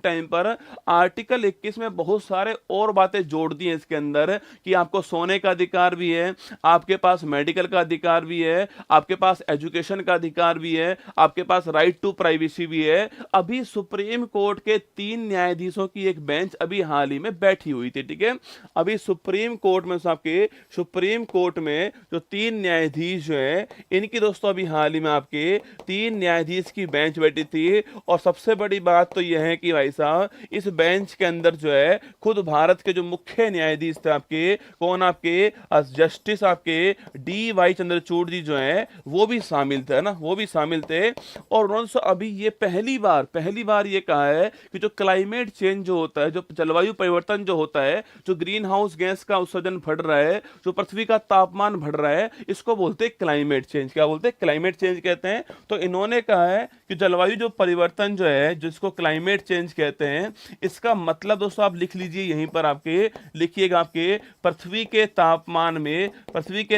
टाइम पर आर्टिकल 21 में बहुत सारे और बातें जोड़ दी हैं इसके अंदर, कि आपको सोने का अधिकार भी है, आपके पास मेडिकल का अधिकार भी है, आपके पास एजुकेशन का अधिकार भी है, आपके पास राइट टू प्राइवेसी भी है। अभी सुप्रीम कोर्ट के 3 न्यायाधीशों की एक बेंच अभी हाल ही में बैठी हुई थी, ठीक है। अभी सुप्रीम कोर्ट में आपके सुप्रीम कोर्ट में जो 3 न्यायाधीश जो है, इनकी दोस्तों अभी हाल ही में आपके 3 न्यायाधीश की बेंच बैठी थी। और सबसे बड़ी बात तो यह है कि भाई साहब इस बेंच के अंदर जो है खुद भारत के जो मुख्य न्यायाधीश थे आपके, कौन? आपके जस्टिस आपके डी.वाई. चंद्रचूड़ जी जो है वो भी शामिल थे, ना, वो भी शामिल थे। और उन्होंने अभी ये पहली बार ये कहा है कि जो क्लाइमेट चेंज जो होता है, जो जलवायु परिवर्तन जो होता है, जो ग्रीन हाउस गैस का उत्सर्जन बढ़ रहा है, जो पृथ्वी का तापमान बढ़ रहा है, इसको बोलते हैं क्लाइमेट चेंज। क्या बोलते हैं? क्लाइमेट चेंज कहते हैं। तो इन्होंने कहा है कि जलवायु जो परिवर्तन जो है, जिसको क्लाइमेट चेंज कहते हैं, इसका मतलब दोस्तों आप लिख लीजिए, यहीं पर आपके लिखिएगा, आपके पृथ्वी के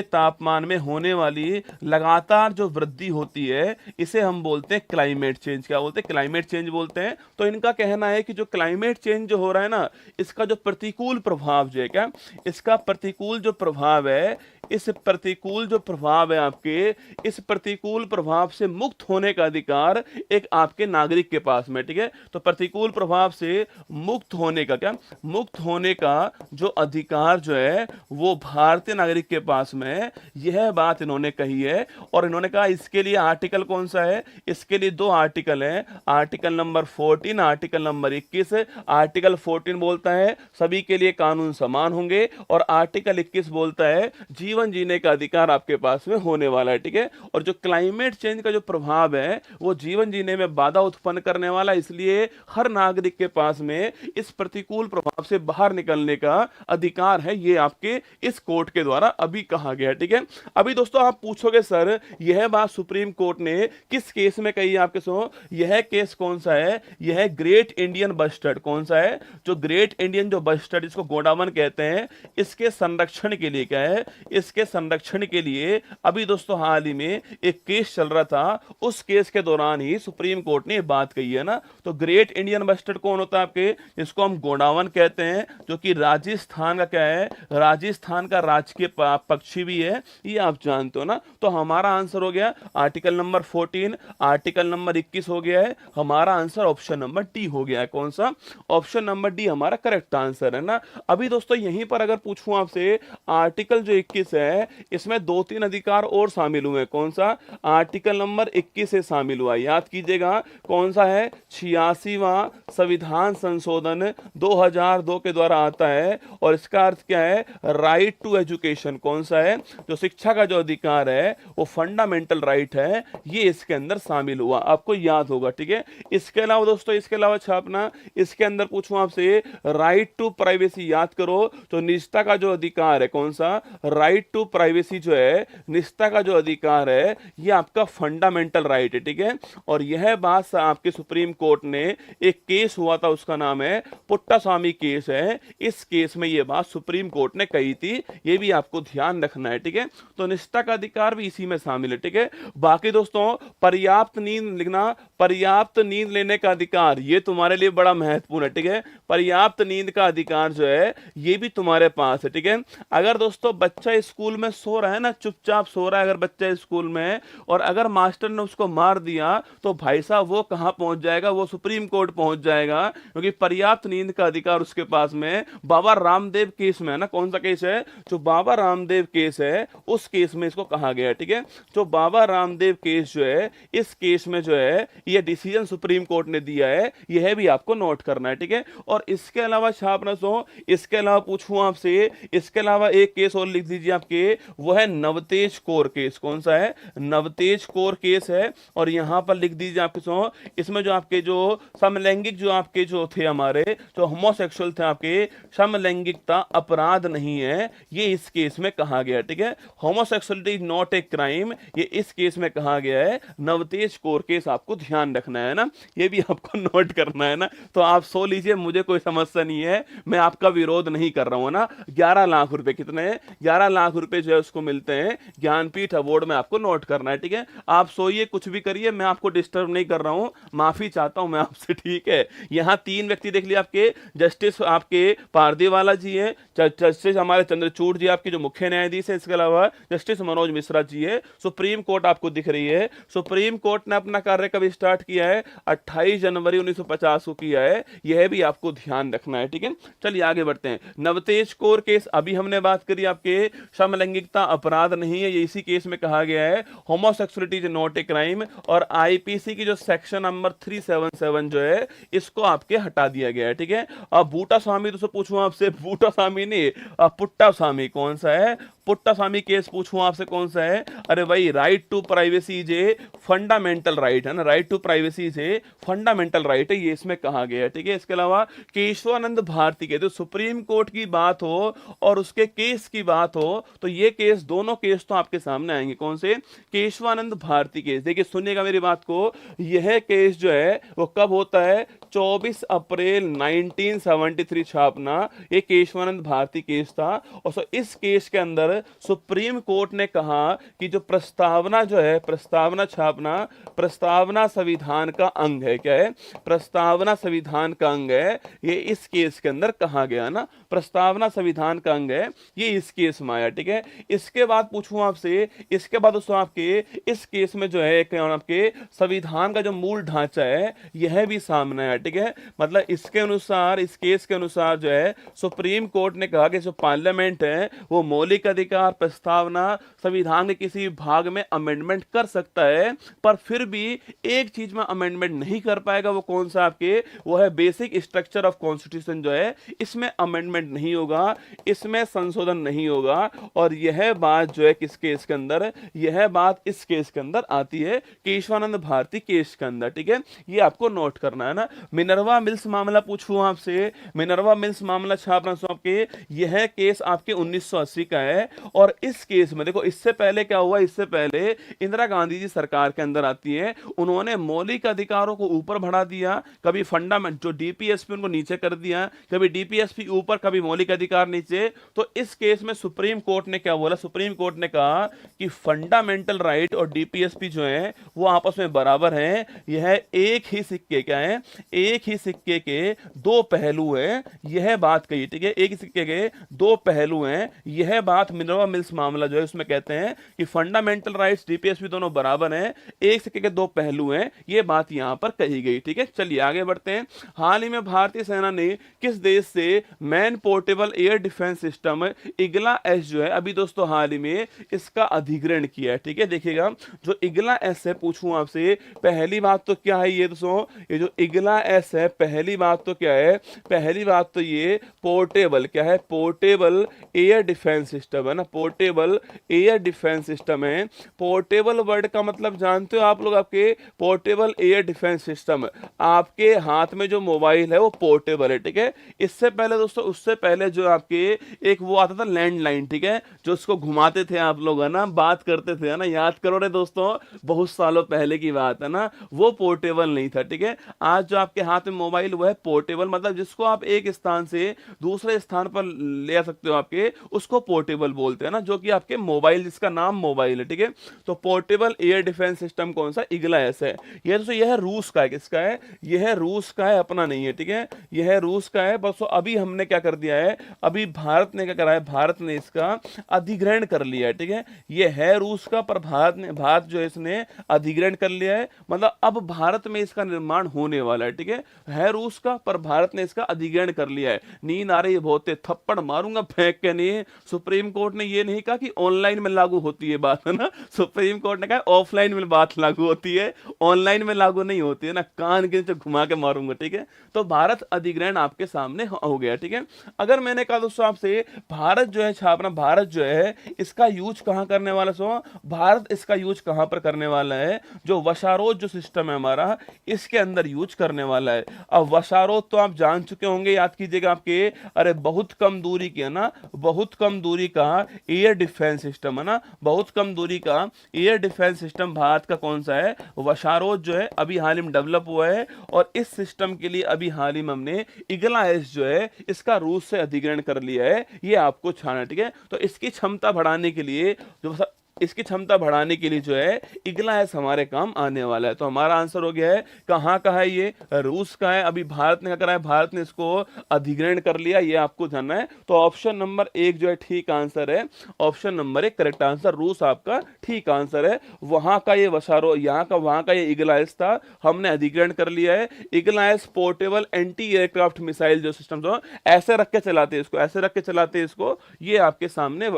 तापमान में होने वाली लगातार जो वृद्धि होती है, इसे हम बोलते हैं क्लाइमेट चेंज। क्या बोलते हैं? क्लाइमेट चेंज बोलते हैं। तो इनका कहना है कि जो क्लाइमेट चेंज जो हो रहा है ना, इसका जो प्रतिकूल प्रभाव जो है, क्या इसका प्रतिकूल जो प्रभाव है, इस प्रतिकूल जो प्रभाव है आपके, इस प्रतिकूल प्रभाव से मुक्त होने का अधिकार एक आपके नागरिक के पास में, ठीक है। तो प्रतिकूल प्रभाव से मुक्त होने का, क्या मुक्त होने का जो अधिकार जो है वो भारतीय नागरिक के पास में है, यह बात इन्होंने कही है। और इन्होंने कहा इसके लिए आर्टिकल कौन सा है? इसके लिए दो आर्टिकल हैं, article number 14, article number 21। Article 14 बोलता है सभी के लिए कानून समान होंगे, और आर्टिकल 21 बोलता है जीवन जीने का अधिकार आपके पास में होने वाला है, ठीक है। और जो क्लाइमेट चेंज का जो प्रभाव है वो जीवन जीने में बाधा उत्पन्न करने वाला, इसलिए हर नागरिक के पास में इस प्रतिकूल प्रभाव से बाहर निकलने का अधिकार है, ये आपके इस कोर्ट के द्वारा अभी कहा गया, ठीक है। अभी दोस्तों आप पूछोगे सर यह बात सुप्रीम कोर्ट ने किस केस में कही है आपके सो? यह केस कौन सा है? यह ग्रेट इंडियन बस्टर्ड। कौन सा है? जो ग्रेट इंडियन जो बस्टर्ड, जिसको गोंडावन कहते हैं, इसके संरक्षण के लिए क्या है? इसके संरक्षण के लिए अभी दोस्तों हाल ही में एक केस चल रहा था, उस केस के दौरान ही सुप्रीम कोर्ट ने बात कही है ना। तो ग्रेट इंडियन बस्टर्ड कौन होता है आपके? जिसको हम गोंडावन कहते हैं, जो कि राजस्थान का क्या है? राजस्थान का राजकीय पक्षी भी है, ये आप जानते हो ना। तो हमारा आंसर हो गया आर्टिकल नंबर 14, आर्टिकल नंबर 21 हो गया है। हमारा आंसर ऑप्शन नंबर डी हो गया है। कौन सा? ऑप्शन नंबर डी हमारा करेक्ट आंसर है ना। अभी दोस्तों यहीं पर अगर पूछूं आपसे, आर्टिकल जो 21 है इसमें 2-3 अधिकार और शामिल हुए। कौन सा? आर्टिकल नंबर 21 से शामिल हुआ, याद कीजिएगा कौन सा है? 86वां संविधान संशोधन 2002 के द्वारा आता है, और इसका अर्थ क्या है? Right to education. एजुकेशन कौन सा है, जो शिक्षा का जो अधिकार है वो फंडामेंटल राइट है, ये इसके अंदर शामिल हुआ, आपको याद होगा। ठीक है, इसके अलावा दोस्तों, इसके अलावा छापना, इसके अंदर पूछूं आपसे राइट टू प्राइवेसी, याद करो तो निजता का जो अधिकार है कौन सा, राइट टू प्राइवेसी जो है, निजता का जो अधिकार है, ये आपका फंडामेंटल राइट है। ठीक है, और यह बात आपके सुप्रीम कोर्ट ने, एक केस हुआ था उसका नाम है पुट्टास्वामी केस है, इस केस में यह बात सुप्रीम कोर्ट ने कही थी, ये भी आपको ध्यान रखना है। ठीक है, तो निजता का अधिकार भी इसी में शामिल है। ठीक है, बाकी दोस्तों पर्याप्त नींद लिखना, पर्याप्त नींद लेने का अधिकार, ये तुम्हारे लिए बड़ा महत्वपूर्ण है। ठीक है, पर्याप्त नींद का अधिकार जो है ये भी तुम्हारे पास है। ठीक है, अगर दोस्तों बच्चा स्कूल में सो रहा है ना, चुपचाप सो रहा है अगर बच्चा स्कूल में, और अगर मास्टर ने उसको मार दिया तो भाई साहब वो कहां पहुंच जाएगा, वो सुप्रीम कोर्ट पहुंच जाएगा, क्योंकि पर्याप्त नींद का अधिकार उसके पास में बाबा रामदेव केस में है ना। कौन सा केस है, जो बाबा रामदेव केस है उस केस में इसको कहा गया है। ठीक है, जो बाबा रामदेव केस जो है, इस केस में जो है ये डिसीजन सुप्रीम कोर्ट ने दिया है, यह भी आपको नोट करना है। ठीक है, और इसके अलावा छापना सो, इसके अलावा पूछूं आपसे, इसके अलावा एक केस और लिख दीजिए आपके, वो है नवतेज कौर केस। कौन सा है, नवतेज कौर केस है, और यहां पर लिख दीजिए आपके सो, इसमें जो आपके जो समलैंगिक जो आपके जो थे हमारे जो होमोसेक्सुअल थे आपके, समलैंगिकता अपराध नहीं है, ये इस केस में कहा गया। ठीक है, homosexuality is not a crime, ये इस केस में कहा गया है। नवतेज कौर केस आपको ध्यान रखना है ना, ये भी आपको नोट करना है ना। तो आप सो लीजिए, मुझे कोई समस्या नहीं है, मैं आपका विरोध नहीं कर रहा हूं ना। 11 लाख रुपए कितने हैं, 11 लाख रुपए जो है उसको मिलते हैं ज्ञानपीठ अवार्ड में, आपको नोट करना है। ठीक है, आप सोइए, कुछ भी करिए, मैं आपको डिस्टर्ब नहीं कर रहा हूं, माफी चाहता हूं मैं आपसे। ठीक है, यहां 3 व्यक्ति देख लिया आपके, जस्टिस आपके पारदीवाला जी है, जस्टिस हमारे चंद्रचूड़ जी आपके जो मुख्य न्यायाधीश है, इसके अलावा जस्टिस मनोज मिश्रा जी है। सुप्रीम कोर्ट आपको दिख रही है, सुप्रीम कोर्ट ने अपना कार्य कब स्टार्ट किया है, 28 जनवरी 1950 को किया है, यह भी आपको ध्यान रखना है। ठीक है, चलिए आगे बढ़ते हैं। नवतेज कौर केस अभी हमने बात करी, आपके समलैंगिकता अपराध नहीं है, ये इसी केस में कहा गया है, homosexuality is not a crime, और आईपीसी की जो सेक्शन नंबर 377 जो है इसको आपके हटा दिया गया है। ठीक है, अब बूटा स्वामी तो पूछूं आपसे, बूटा स्वामी नहीं, पुट्टा स्वामी कौन सा है, पुट्टास्वामी केस पूछूं आपसे कौन सा है, अरे भाई राइट टू प्राइवेसी जे फंडामेंटल राइट है ना, राइट टू प्राइवेसी से फंडामेंटल राइट है, ये इसमें कहा गया है। ठीक है, इसके अलावा केशवानंद भारती के, तो सुप्रीम कोर्ट की बात हो और उसके केस की बात हो, तो ये केस, दोनों केस तो आपके सामने आएंगे। कौन से, केशवानंद भारती केस। देखिए सुनिएगा मेरी बात को, यह केस जो है वो कब होता है, 24 अप्रैल 1973 छापना, ये केशवानंद भारती केस था। और इस केस के अंदर सुप्रीम कोर्ट ने कहा कि जो प्रस्तावना जो है, प्रस्तावना छापना, प्रस्तावना संविधान का अंग है। क्या है, प्रस्तावना संविधान का अंग है, ये इस केस के अंदर कहा गया ना, प्रस्तावना संविधान का अंग है, ये इस केस में आया। ठीक है, इसके बाद पूछूं आपसे, इसके बाद दोस्तों आपके इस केस में जो है आपके संविधान का जो मूल ढांचा है यह भी सामने आया। ठीक है, मतलब इसके अनुसार, इस केस के अनुसार जो है सुप्रीम कोर्ट ने कहा कि जो पार्लियामेंट है वो मौलिक अधिकार प्रस्तावना संविधान के किसी भाग में अमेंडमेंट कर सकता है, पर फिर भी एक चीज में अमेंडमेंट नहीं कर पाएगा, वो कौन सा आपके, वो है बेसिक स्ट्रक्चर ऑफ कॉन्स्टिट्यूशन जो है, इसमें अमेंडमेंट नहीं होगा, इसमें संशोधन नहीं होगा। और यह बात जो है किस केस के अंदर, यह बात इस केस के अंदर आती है, केशवानंद भारती केस के अंदर। ठीक है, ये आपको नोट करना है ना। मिनर्वा मिल्स मामला पूछूं आपसे, मिनर्वा मिल्स मामला छापना सो आपके, यह केस आपके 1980 का है। और इस केस में देखो, इससे पहले क्या हुआ, इससे पहले इंदिरा गांधी जी सरकार के अंदर आती है, उन्होंने मौलिक अधिकारों को ऊपर बढ़ा दिया, कभी फंडामेंट जो डीपीएसपी उनको नीचे कर दिया, कभी डीपीएसपी ऊपर, कभी मौलिक अधिकार नीचे। तो इस केस में सुप्रीम कोर्ट ने क्या बोला, सुप्रीम कोर्ट ने कहा कि फंडामेंटल राइट और डीपीएसपी जो है वो आपस में बराबर हैं, यह एक ही सिक्के, क्या है, एक ही सिक्के के दो पहलू हैं, यह बात कही। ठीक है, एक ही सिक्के के दो पहलू हैं, यह बात मिनर्वा मिल्स मामला जो है उसमें कहते हैं कि फंडामेंटल राइट्स डीपीएसपी दोनों बराबर हैं, एक सिक्के के दो पहलू हैं, यह बात यहां पर कही गई। ठीक है, चलिए आगे बढ़ते हैं। हाल ही में भारतीय सेना ने किस देश से man portable air defence system Igla S जो है, अभी दोस्तों हाल ही में इसका अधिग्रहण किया है। ठीक है, देखिएगा जो इग्ला एस है, पूछूं आपसे, पहली बात तो क्या है ये दोस्तों, ये जो इग्ला एस है, पहली बात तो क्या है, पहली बात तो ये पोर्टेबल, क्या है, पोर्टेबल एयर डिफेंस सिस्टम है ना, पोर्टेबल एयर डिफेंस सिस्टम है। पोर्टेबल वर्ड का मतलब जानते हो आप लोग, आपके पोर्टेबल एयर डिफेंस सिस्टम, आपके हाथ में जो मोबाइल है वो पोर्टेबल है, ठीक है। इससे पहले दोस्तों, उससे पहले जो आपके एक वो आता था लैंडलाइन, ठीक है, जो उसको घुमाते थे आप लोग, है ना, बात करते थे, है ना, याद करो रे दोस्तों, बहुत सालों पहले की बात है ना, वो पोर्टेबल नहीं था, ठीक है। आज जो आपके हाथ में मोबाइल वो है पोर्टेबल, मतलब जिसको आप एक स्थान से दूसरे स्थान पर ले सकते हो आपके, उसको पोर्टेबल बोलते हैं ना, जो कि आपके मोबाइल, जिसका नाम मोबाइल है, ठीक है। तो पोर्टेबल एयर डिफेंस सिस्टम कौन सा, ईगला एस है। यह दोस्तों यह है रूस का है, किसका है, यह है रूस का है, अपना नहीं है, ठीक है, यह है रूस का है। बस अभी हमने क्या कर दिया है, अभी भारत ने क्या करा है, भारत ने इसका अधिग्रहण कर लिया है, ठीक है। यह है रूस का, पर भारत जो है इसने अधिग्रहण कर लिया है, मतलब अब भारत में इसका निर्माण होने वाला है, ठीक है रूस का, पर भारत ने इसका अधिग्रहण कर लिया है। नींद आ रही है बहुत, थप्पड़ मारूंगा फेंक के, नहीं, सुप्रीम कोर्ट ने ये नहीं कहा कि ऑनलाइन में लागू होती है बात, है ना, सुप्रीम कोर्ट ने कहा ऑफलाइन में बात लागू होती है, ऑनलाइन में लागू नहीं होती है ना, कान के नीचे घुमा के मारूंगा, ठीक है। तो भारत अधिग्रहण आपके सामने हो गया, ठीक है। अगर मैंने कहा दोस्तों आपसे, भारत जो है छापना, भारत जो है इसका यूज कहां करने वाला, सो भारत इसका यूज कहां पर करने वाला है, जो वशारोध जो सिस्टम है हमारा, इसके अंदर यूज करने वाला है। अब वशारोध तो आप जान चुके होंगे, याद कीजिएगा आपके, अरे बहुत कम दूरी की, है ना, बहुत कम दूरी का एयर डिफेंस सिस्टम, है ना, बहुत कम दूरी का एयर डिफेंस सिस्टम भारत का कौन सा है, वशारोध जो है, अभी हाल ही में डेवलप हुआ है। और इस सिस्टम के लिए अभी हाल ही में हमने ईगला एस जो है इसका रूस से अधिग्रहण कर लिया है, ये आपको छाना, ठीक है। तो इसकी क्षमता बढ़ाने के लिए, जो इसकी क्षमता बढ़ाने के लिए जो है ईगला एस हमारे काम आने वाला है। तो हमारा आंसर हो गया है, कहां का है ये, रूस का है। अभी भारत ने क्या करा है, भारत ने इसको अधिग्रहण कर लिया, ये आपको जानना है। तो ऑप्शन नंबर 1 जो है ठीक आंसर है, ऑप्शन नंबर 1 करेक्ट आंसर, रूस आपका ठीक आंसर है। वहां का ये वशारो, यहाँ का वहां का ये ईगला एस था, हमने अधिग्रहण कर लिया है। Igla S portable anti aircraft missile जो सिस्टम, जो ऐसे रख के चलाते हैं इसको, ऐसे रख के चलाते हैं इसको, ये आपके सामने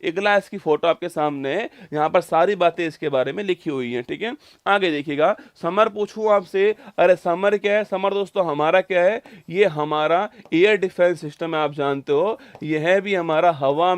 ईगला एस की फोटो आपके सामने, यहां पर सारी बातें इसके बारे में लिखी हुई हैं, ठीक है। आगे देखिएगा, समर पूछूं आपसे, अरे समर क्या है, समर दोस्तों हमारा क्या है, ये हमारा एयर डिफेंस सिस्टम है, आप जानते हो, यह भी हमारा हवा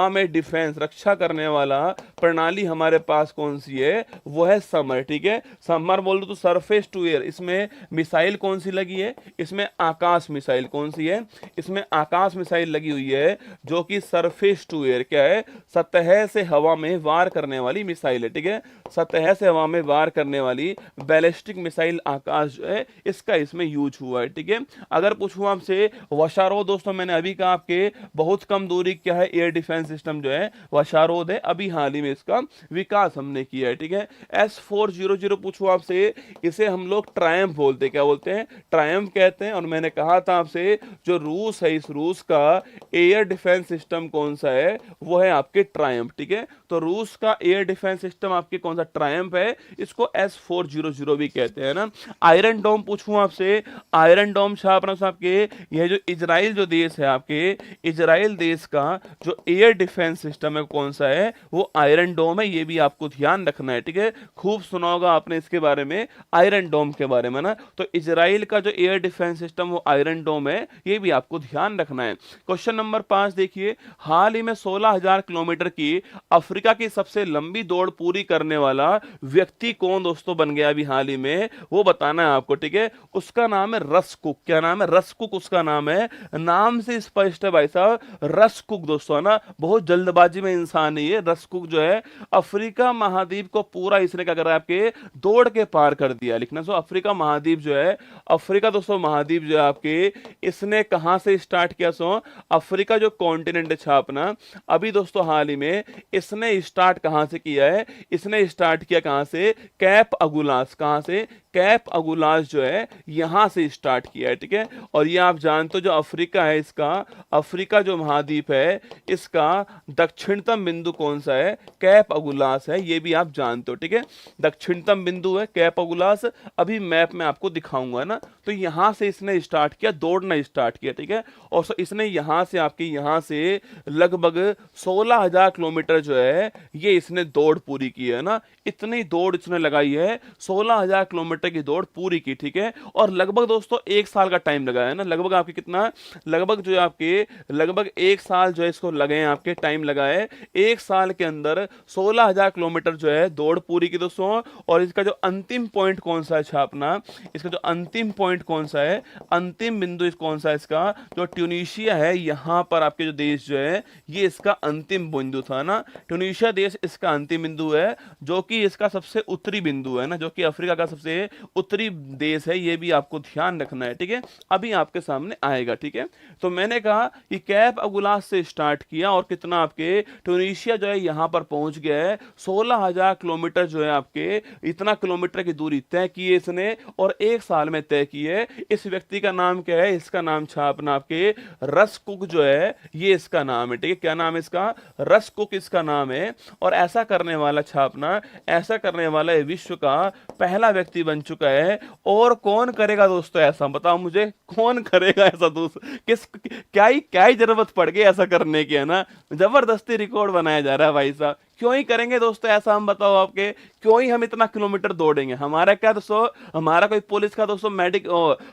में डिफेंस रक्षा करने वाला प्रणाली हमारे पास कौन सी है, वो है समर, ठीक है। समर बोल दो तो सरफेस टू एयर, इसमें मिसाइल कौन सी लगी है, इसमें आकाश मिसाइल कौन सी है, इसमें आकाश मिसाइल लगी हुई है, जो कि सरफेस टू एयर क्या है, सतह से हवा में वार करने वाली मिसाइल है, ठीक है, सतह से हवा में वार करने वाली बैलिस्टिक मिसाइल आकाश जो है इसका इसमें यूज हुआ है, ठीक है। अगर पूछूं आपसे वशारोध, दोस्तों मैंने अभी कहा आपके बहुत कम दूरी क्या है, एयर डिफेंस सिस्टम जो है वशारोध है, अभी हाल ही में इसका विकास हमने किया है, ठीक है। S400 पूछूं आपसे, इसे हम लोग ट्रायम्फ बोलते हैं, क्या बोलते हैं, ट्रायम्फ कहते हैं। और मैंने कहा था आपसे, जो रूस है, इस रूस का एयर डिफेंस सिस्टम कौन सा है, वो है आपके ट्रायम्फ, ठीक है। तो रूस का एयर डिफेंस सिस्टम आपके कौन सा, ट्रायम्फ है, इसको S400 भी कहते हैं ना। आयरन डोम पूछूं आपसे, आयरन डोम छापना आपके, यह जो इजराइल जो देश है आपके, इजराइल देश का जो एयर डिफेंस सिस्टम है कौन सा है, वो आयरन डोम है, ये भी आपको ध्यान रखना है, ठीक है। खूब सुना होगा आपने इसके बारे में, आयरन डोम के बारे में ना। तो इजराइल का जो एयर डिफेंस सिस्टम वो आयरन डोम है, ये भी आपको ध्यान रखना है। क्वेश्चन नंबर 5 देखिए, हाल ही में 16,000 किलोमीटर की अफ्रीका की सबसे लंबी दौड़ पूरी करने वाला व्यक्ति कौन दोस्तों बन गया अभी हाल ही में, वो बताना है आपको, ठीक है। उसका नाम है रस कुक, क्या नाम है, रस कुक उसका नाम है, नाम से स्पष्ट है भाई साहब, रस कुक दोस्तों, है ना, बहुत जल्दबाजी में इंसान है ये रस कुक जो है। अफ्रीका महाद्वीप को पूरा इसने क्या करा आपके, दौड़ के पार कर दिया, लिखना। सो अफ्रीका महाद्वीप जो है, अफ्रीका दोस्तों महाद्वीप जो है आपके, इसने कहां से स्टार्ट किया, सो अफ्रीका जो कॉन्टिनेंट है छापना, अभी दोस्तों हाल ही में इसने स्टार्ट कहां से किया है, इसने स्टार्ट किया कहां से, कैप अगुलास, कहां से, कैप अगुलास जो है यहां से स्टार्ट किया है, ठीक है। और ये आप जानते हो जो अफ्रीका है, इसका अफ्रीका जो महाद्वीप है, इसका दक्षिणतम बिंदु कौन सा है, कैप अगुलास है, ये भी आप जानते हो, ठीक है। दक्षिणतम बिंदु है कैप अगुलास, अभी मैप में आपको दिखाऊंगा ना। तो यहां से इसने स्टार्ट किया, दौड़ना स्टार्ट किया, ठीक है। और इसने यहां से आपके, यहां से लगभग 16,000 किलोमीटर जो है ये इसने दौड़ पूरी की है ना, इतनी दौड़ इसने लगाई है, 16,000 किलोमीटर किलोमीटर की दौड़ पूरी की, ठीक है। और लगभग दोस्तों 1 साल का टाइम लगा है ना, लगभग आपके कितना, लगभग जो है आपके लगभग 1 साल जो है इसको लगे हैं, आपके टाइम लगा है। 1 साल के अंदर 16,000 किलोमीटर जो है दौड़ पूरी की दोस्तों। और इसका जो अंतिम पॉइंट कौन सा है छापना, इसका जो अंतिम पॉइंट कौन सा है, अंतिम बिंदु इस कौन सा है, इसका जो ट्यूनीशिया है, यहां पर आपके जो देश जो है ये इसका अंतिम बिंदु था ना। ट्यूनीशिया देश इसका अंतिम बिंदु है, जो कि इसका सबसे उत्तरी बिंदु है ना, जो कि अफ्रीका का सबसे उत्तरी देश है। ये भी आपको ध्यान रखना है, ठीक है। अभी आपके सामने आएगा, ठीक है। तो मैंने कहा कि कैप अगुलास से स्टार्ट किया और कितना आपके ट्यूनीशिया जो है यहां पर पहुंच गया है। 16,000 किलोमीटर जो है आपके, इतना किलोमीटर की दूरी तय की है इसने और 1 साल में तय की है। इस व्यक्ति का नाम क्या है, इसका नाम छापना आपके रस कुक जो है, ये इसका नाम है, ठीक है। क्या नाम है इसका, रस कुक इसका नाम है। और ऐसा करने वाला छापना, ऐसा करने वाला विश्व का पहला व्यक्ति बन चुका है। और कौन करेगा दोस्तों ऐसा, बताओ मुझे, कौन करेगा ऐसा दोस्त, क्या ही जरूरत पड़ गई ऐसा करने की, है ना। जबरदस्ती रिकॉर्ड बनाया जा रहा है भाई साहब। क्यों ही करेंगे दोस्तों ऐसा, हम बताओ आपके, क्यों ही हम इतना किलोमीटर दौड़ेंगे। हमारा क्या दोस्तों, हमारा कोई पुलिस का दोस्तों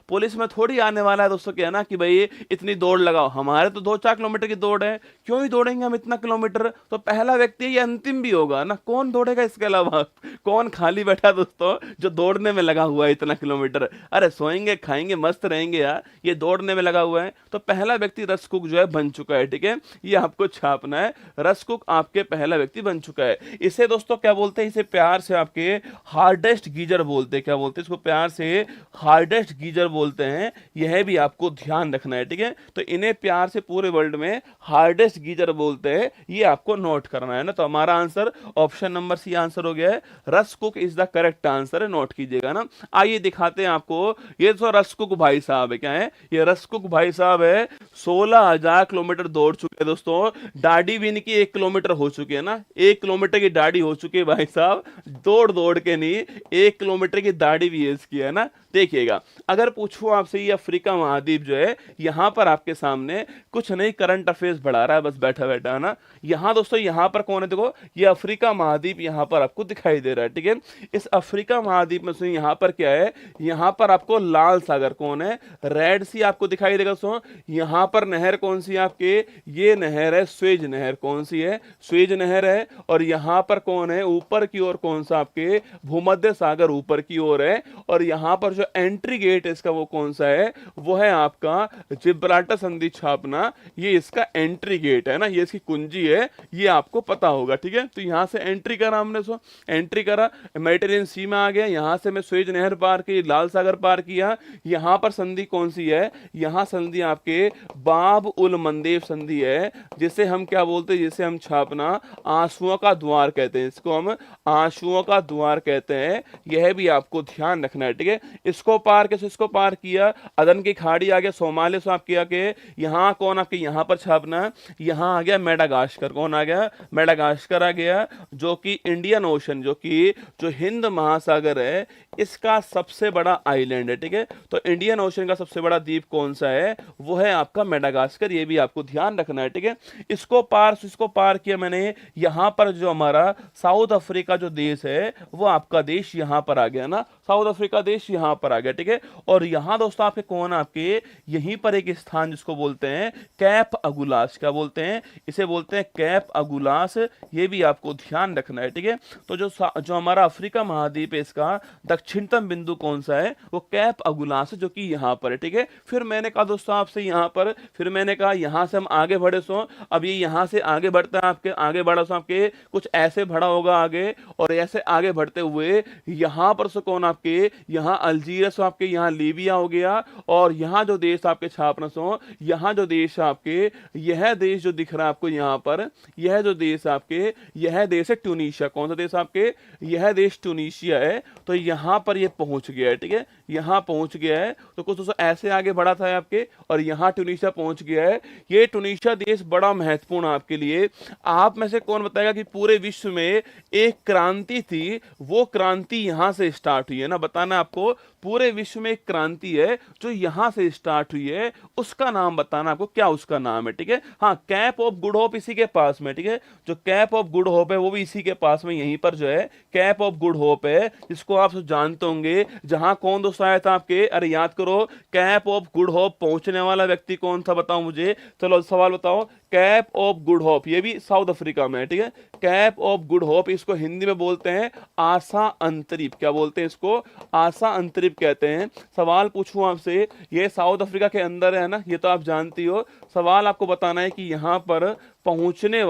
पुलिस में थोड़ी आने वाला है दोस्तों, क्या है ना कि भाई इतनी दौड़ लगाओ। हमारे तो 2-4 किलोमीटर की दौड़ है, क्यों ही दौड़ेंगे हम इतना किलोमीटर। तो पहला व्यक्ति ये अंतिम भी होगा ना, कौन दौड़ेगा इसके अलावा, कौन खाली बैठा दोस्तों जो दौड़ने में लगा हुआ है इतना किलोमीटर। अरे सोएंगे खाएंगे मस्त रहेंगे यार, ये दौड़ने में लगा हुआ है। तो पहला व्यक्ति रस कुक जो है बन चुका है, ठीक है। ये आपको छापना है, रस कुक आपके पहला व्यक्ति बन चुका है। इसे दोस्तों क्या बोलते हैं, इसे प्यार से आपके हार्डेस्ट गीजर बोलते हैं। क्या बोलते हैं इसको, प्यार से हार्डेस्ट गीजर बोलते हैं। यह भी आपको ध्यान रखना है, ठीक है। तो इन्हें प्यार से पूरे वर्ल्ड में हार्डेस्ट गीजर बोलते हैं, ये आपको नोट करना है ना। तो हमारा answer option number C answer हो गया है, Russ Cook is the correct answer है, नोट कीजिएगा ना। आइए दिखाते हैं आपको, ये तो रस कुक भाई साहब है, क्या है ये, रस कुक भाई साहब है। 16,000 किलोमीटर दौड़ चुके हैं दोस्तों। दाढ़ी भी इनकी 1 किलोमीटर हो चुकी है ना, 1 किलोमीटर की दाढ़ी हो चुकी है भाई साहब, दौड़ दौड़ के नहीं, 1 किलोमीटर की दाढ़ी भी इसकी है ना। देखिएगा, अगर पूछूं आपसे, ये अफ्रीका महाद्वीप जो है, यहां पर आपके सामने कुछ नहीं करंट अफेयर्स बढ़ा रहा है बस बैठा बैठा, है ना। यहां दोस्तों, यहां पर कौन है, देखो ये अफ्रीका महाद्वीप यहां पर आपको दिखाई दे रहा है, ठीक है। इस अफ्रीका महाद्वीप में से यहां पर क्या है, यहां पर आपको लाल सागर कौन है, रेड सी आपको दिखाई देगा दोस्तों। यहां पर नहर कौन सी है आपके, ये नहर है स्वेज नहर, कौन सी है, स्वेज नहर है। और यहां पर कौन है, ऊपर की ओर कौन सा आपके भूमध्य सागर ऊपर की ओर है। और यहां पर जो एंट्री गेट है इसका वो कौन सा है, वो है आपका जिब्राल्टर संधि छापना, ये इसका एंट्री गेट है ना, ये इसकी कुंजी है, ये आपको पता होगा, ठीक है। तो यहां से एंट्री करा हमने, सो एंट्री करा, मेडिटेरियन सी में आ गया, यहां से मैं स्वेज नहर पार की, लाल सागर पार किया। यहां पर संधि कौन सी है, यहां संधि आपके बाब उल मंदेव संधि है, जिसे हम क्या बोलते हैं, जिसे हम छापना आंसुओं का द्वार कहते हैं, इसको हम आंसुओं का द्वार कहते हैं। यह भी आपको ध्यान रखना है, ठीक है। इसको पार कैसे, इसको पार किया, अदन की खाड़ी आ गया, सोमालिया से आप किया के यहां कौन आपके यहां पर छापना, यहां आ गया मेडागास्कर, कौन आ गया, मेडागास्कर आ गया, जो कि इंडियन ओशन, जो कि जो हिंद महासागर है इसका सबसे बड़ा आइलैंड है, ठीक है। तो इंडियन ओशन का सबसे बड़ा द्वीप कौन सा है, वो है आपका मेडागास्कर, ये भी आपको ध्यान रखना है, ठीक है। इसको पार किया मैंने, यहां पर जो हमारा साउथ अफ्रीका जो देश है, वो आपका देश यहां पर आ गया ना, साउथ अफ्रीका देश यहां पर आ गया, ठीक है। और यहां दोस्तों आपके कौन, आपके यहीं पर एक स्थान जिसको बोलते हैं कैप अगुलास, क्या बोलते हैं, इसे बोलते हैं कैप अगुलास, ये भी आपको ध्यान रखना है, ठीक है। तो जो हमारा अफ्रीका महाद्वीप है, इसका दक्षिणतम बिंदु कौन सा है, वो कैप अगुलास है, जो कि यहां पर है, ठीक है। फिर मैंने कहा दोस्तों आपसे यहां पर, फिर मैंने कहा यहां से हम आगे बढ़े, सो अब ये यहां से आगे बढ़ता है, आपके आगे बढ़ा सो आपके कुछ ऐसे बढ़ा होगा आगे, और ऐसे आगे बढ़ते हुए यहां पर से कौन आपके, यहां अल्जीरिया, आपके यहां लीबिया हो गया। और यहां जो देश आपके छापना सो, यहां जो देश आपके, यह देश जो दिख रहा है आपको यहां पर, यह जो देश आपके, यह देश है ट्यूनीशिया, कौन सा देश आपके, यह देश ट्यूनीशिया है। तो यहां पर ये पहुंच गया है, ठीक है, यहां पहुंच गया है। तो कुछ दोस्तों ऐसे आगे बढ़ा था आपके, और यहां ट्यूनीशिया पहुंच गया है। ये ट्यूनीशिया देश बड़ा महत्वपूर्ण आपके लिए। आप में से कौन बताएगा कि पूरे विश्व में एक क्रांति थी, वो क्रांति यहां से स्टार्ट हुई है है ना, बताना आपको पूरे विश्व में एक क्रांति है जो यहां से स्टार्ट हुई है, उसका नाम बताना आपको, क्या उसका नाम है, ठीक है। हाँ, कैप ऑफ गुड होप इसी के पास में, ठीक है, जो कैप ऑफ गुड होप है वो भी इसी के पास में, यहीं पर जो है कैप ऑफ गुड होप है, जिसको आप जानते होंगे। जहां कौन दोस्तों आया था आपके, अरे याद करो, कैप ऑफ गुड होप पहुंचने वाला व्यक्ति कौन था, बताओ मुझे, चलो सवाल बताओ। कैप ऑफ गुड होप, ये भी साउथ अफ्रीका में है, ठीक है। कैप ऑफ गुड होप, इसको हिंदी में बोलते हैं आशा अंतरिप। क्या बोलते हैं इसको? आशा अंतरिप कहते हैं। सवाल पूछूं आपसे, ये साउथ अफ्रीका के अंदर है ना, ये तो आप जानती हो। सवाल आपको बताना है कि यहां पर पहुंचने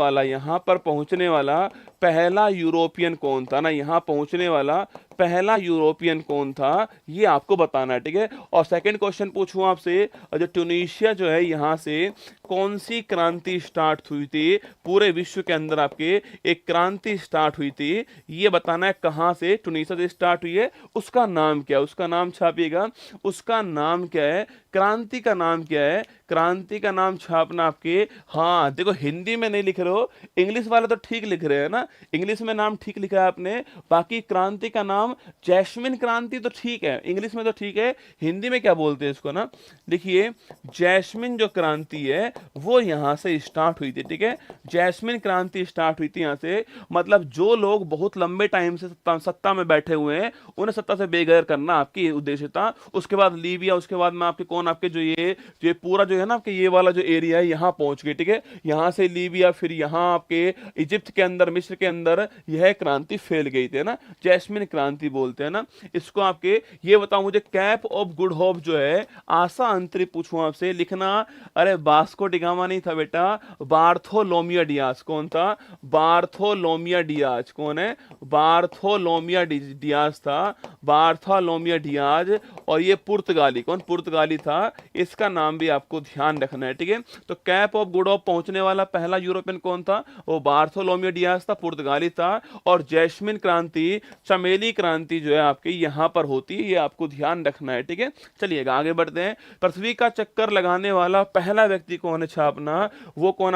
वाला पहला यूरोपियन कौन था ना, यहां पहुंचने वाला पहला यूरोपियन कौन था, ये आपको बताना है, ठीक है। और सेकंड क्वेश्चन पूछूं आपसे, जो ट्यूनीशिया जो है, यहां से कौन सी क्रांति स्टार्ट हुई थी, पूरे विश्व के अंदर आपके एक क्रांति स्टार्ट हुई थी, ये बताना है कहां से ट्यूनीशिया से स्टार्ट हुई है, उसका नाम क्या है, उसका नाम छापिएगा, उसका नाम क्या है, क्रांति का नाम क्या है, क्रांति का नाम छापना आपके। हाँ देखो, हिंदी में नहीं लिख रहे हो, इंग्लिश वाले तो ठीक लिख रहे हैं ना, इंग्लिश में नाम ठीक लिखा है आपने, बाकी क्रांति का नाम जैस्मिन क्रांति तो ठीक है, इंग्लिश में तो ठीक है, हिंदी में क्या बोलते हैं इसको ना, देखिए जैस्मिन जो क्रांति है वो यहां से स्टार्ट हुई थी, ठीक है। जैस्मिन क्रांति स्टार्ट हुई थी यहां से, मतलब जो लोग बहुत लंबे टाइम से सत्ता में बैठे हुए हैं उन्हें सत्ता से बेघर करना आपकी उद्देश्य था। उसके बाद लीबिया, उसके बाद में आपके कौन, आपके जो पूरा जो है ना आपके ये वाला जो एरिया है यहां पहुंच गए, ठीक है। यहां से लीबिया, फिर यहां आपके इजिप्ट के अंदर, मिस्र के अंदर यह क्रांति फैल गई थी ना, जैस्मिन क्रांति बोलते हैं ना इसको। आपके ये बताओ मुझे, कैप ऑफ गुड होप जो है, आशा अंतरिप पूछूं आपसे, लिखना। अरे वास्को डिगामा नहीं था बेटा, बार्थोलोमियो डियाज। कौन था? Bartolomeu Diaz. कौन है? बार्थोलोमियो डियाज था, बार्थोलोमियो डियाज। और ये पुर्तगाली, कौन पुर्तगाली था, इसका नाम भी आपको ध्यान रखना है, ठीक है। तो कैप ऑफ गुड होप पहुंचने वाला पहला यूरोपियन कौन था? वो बार्थोलोमियो डियाज था, पुर्तगाली था। और जैस्मिन क्रांति, चमेली क्रांति जो है आपके यहां पर होती है, ये आपको ध्यान रखना है, ठीक है। चलिएगा आगे बढ़ते हैं। पृथ्वी का चक्कर लगाने वाला पहला व्यक्ति कौन है छापना, वो कौन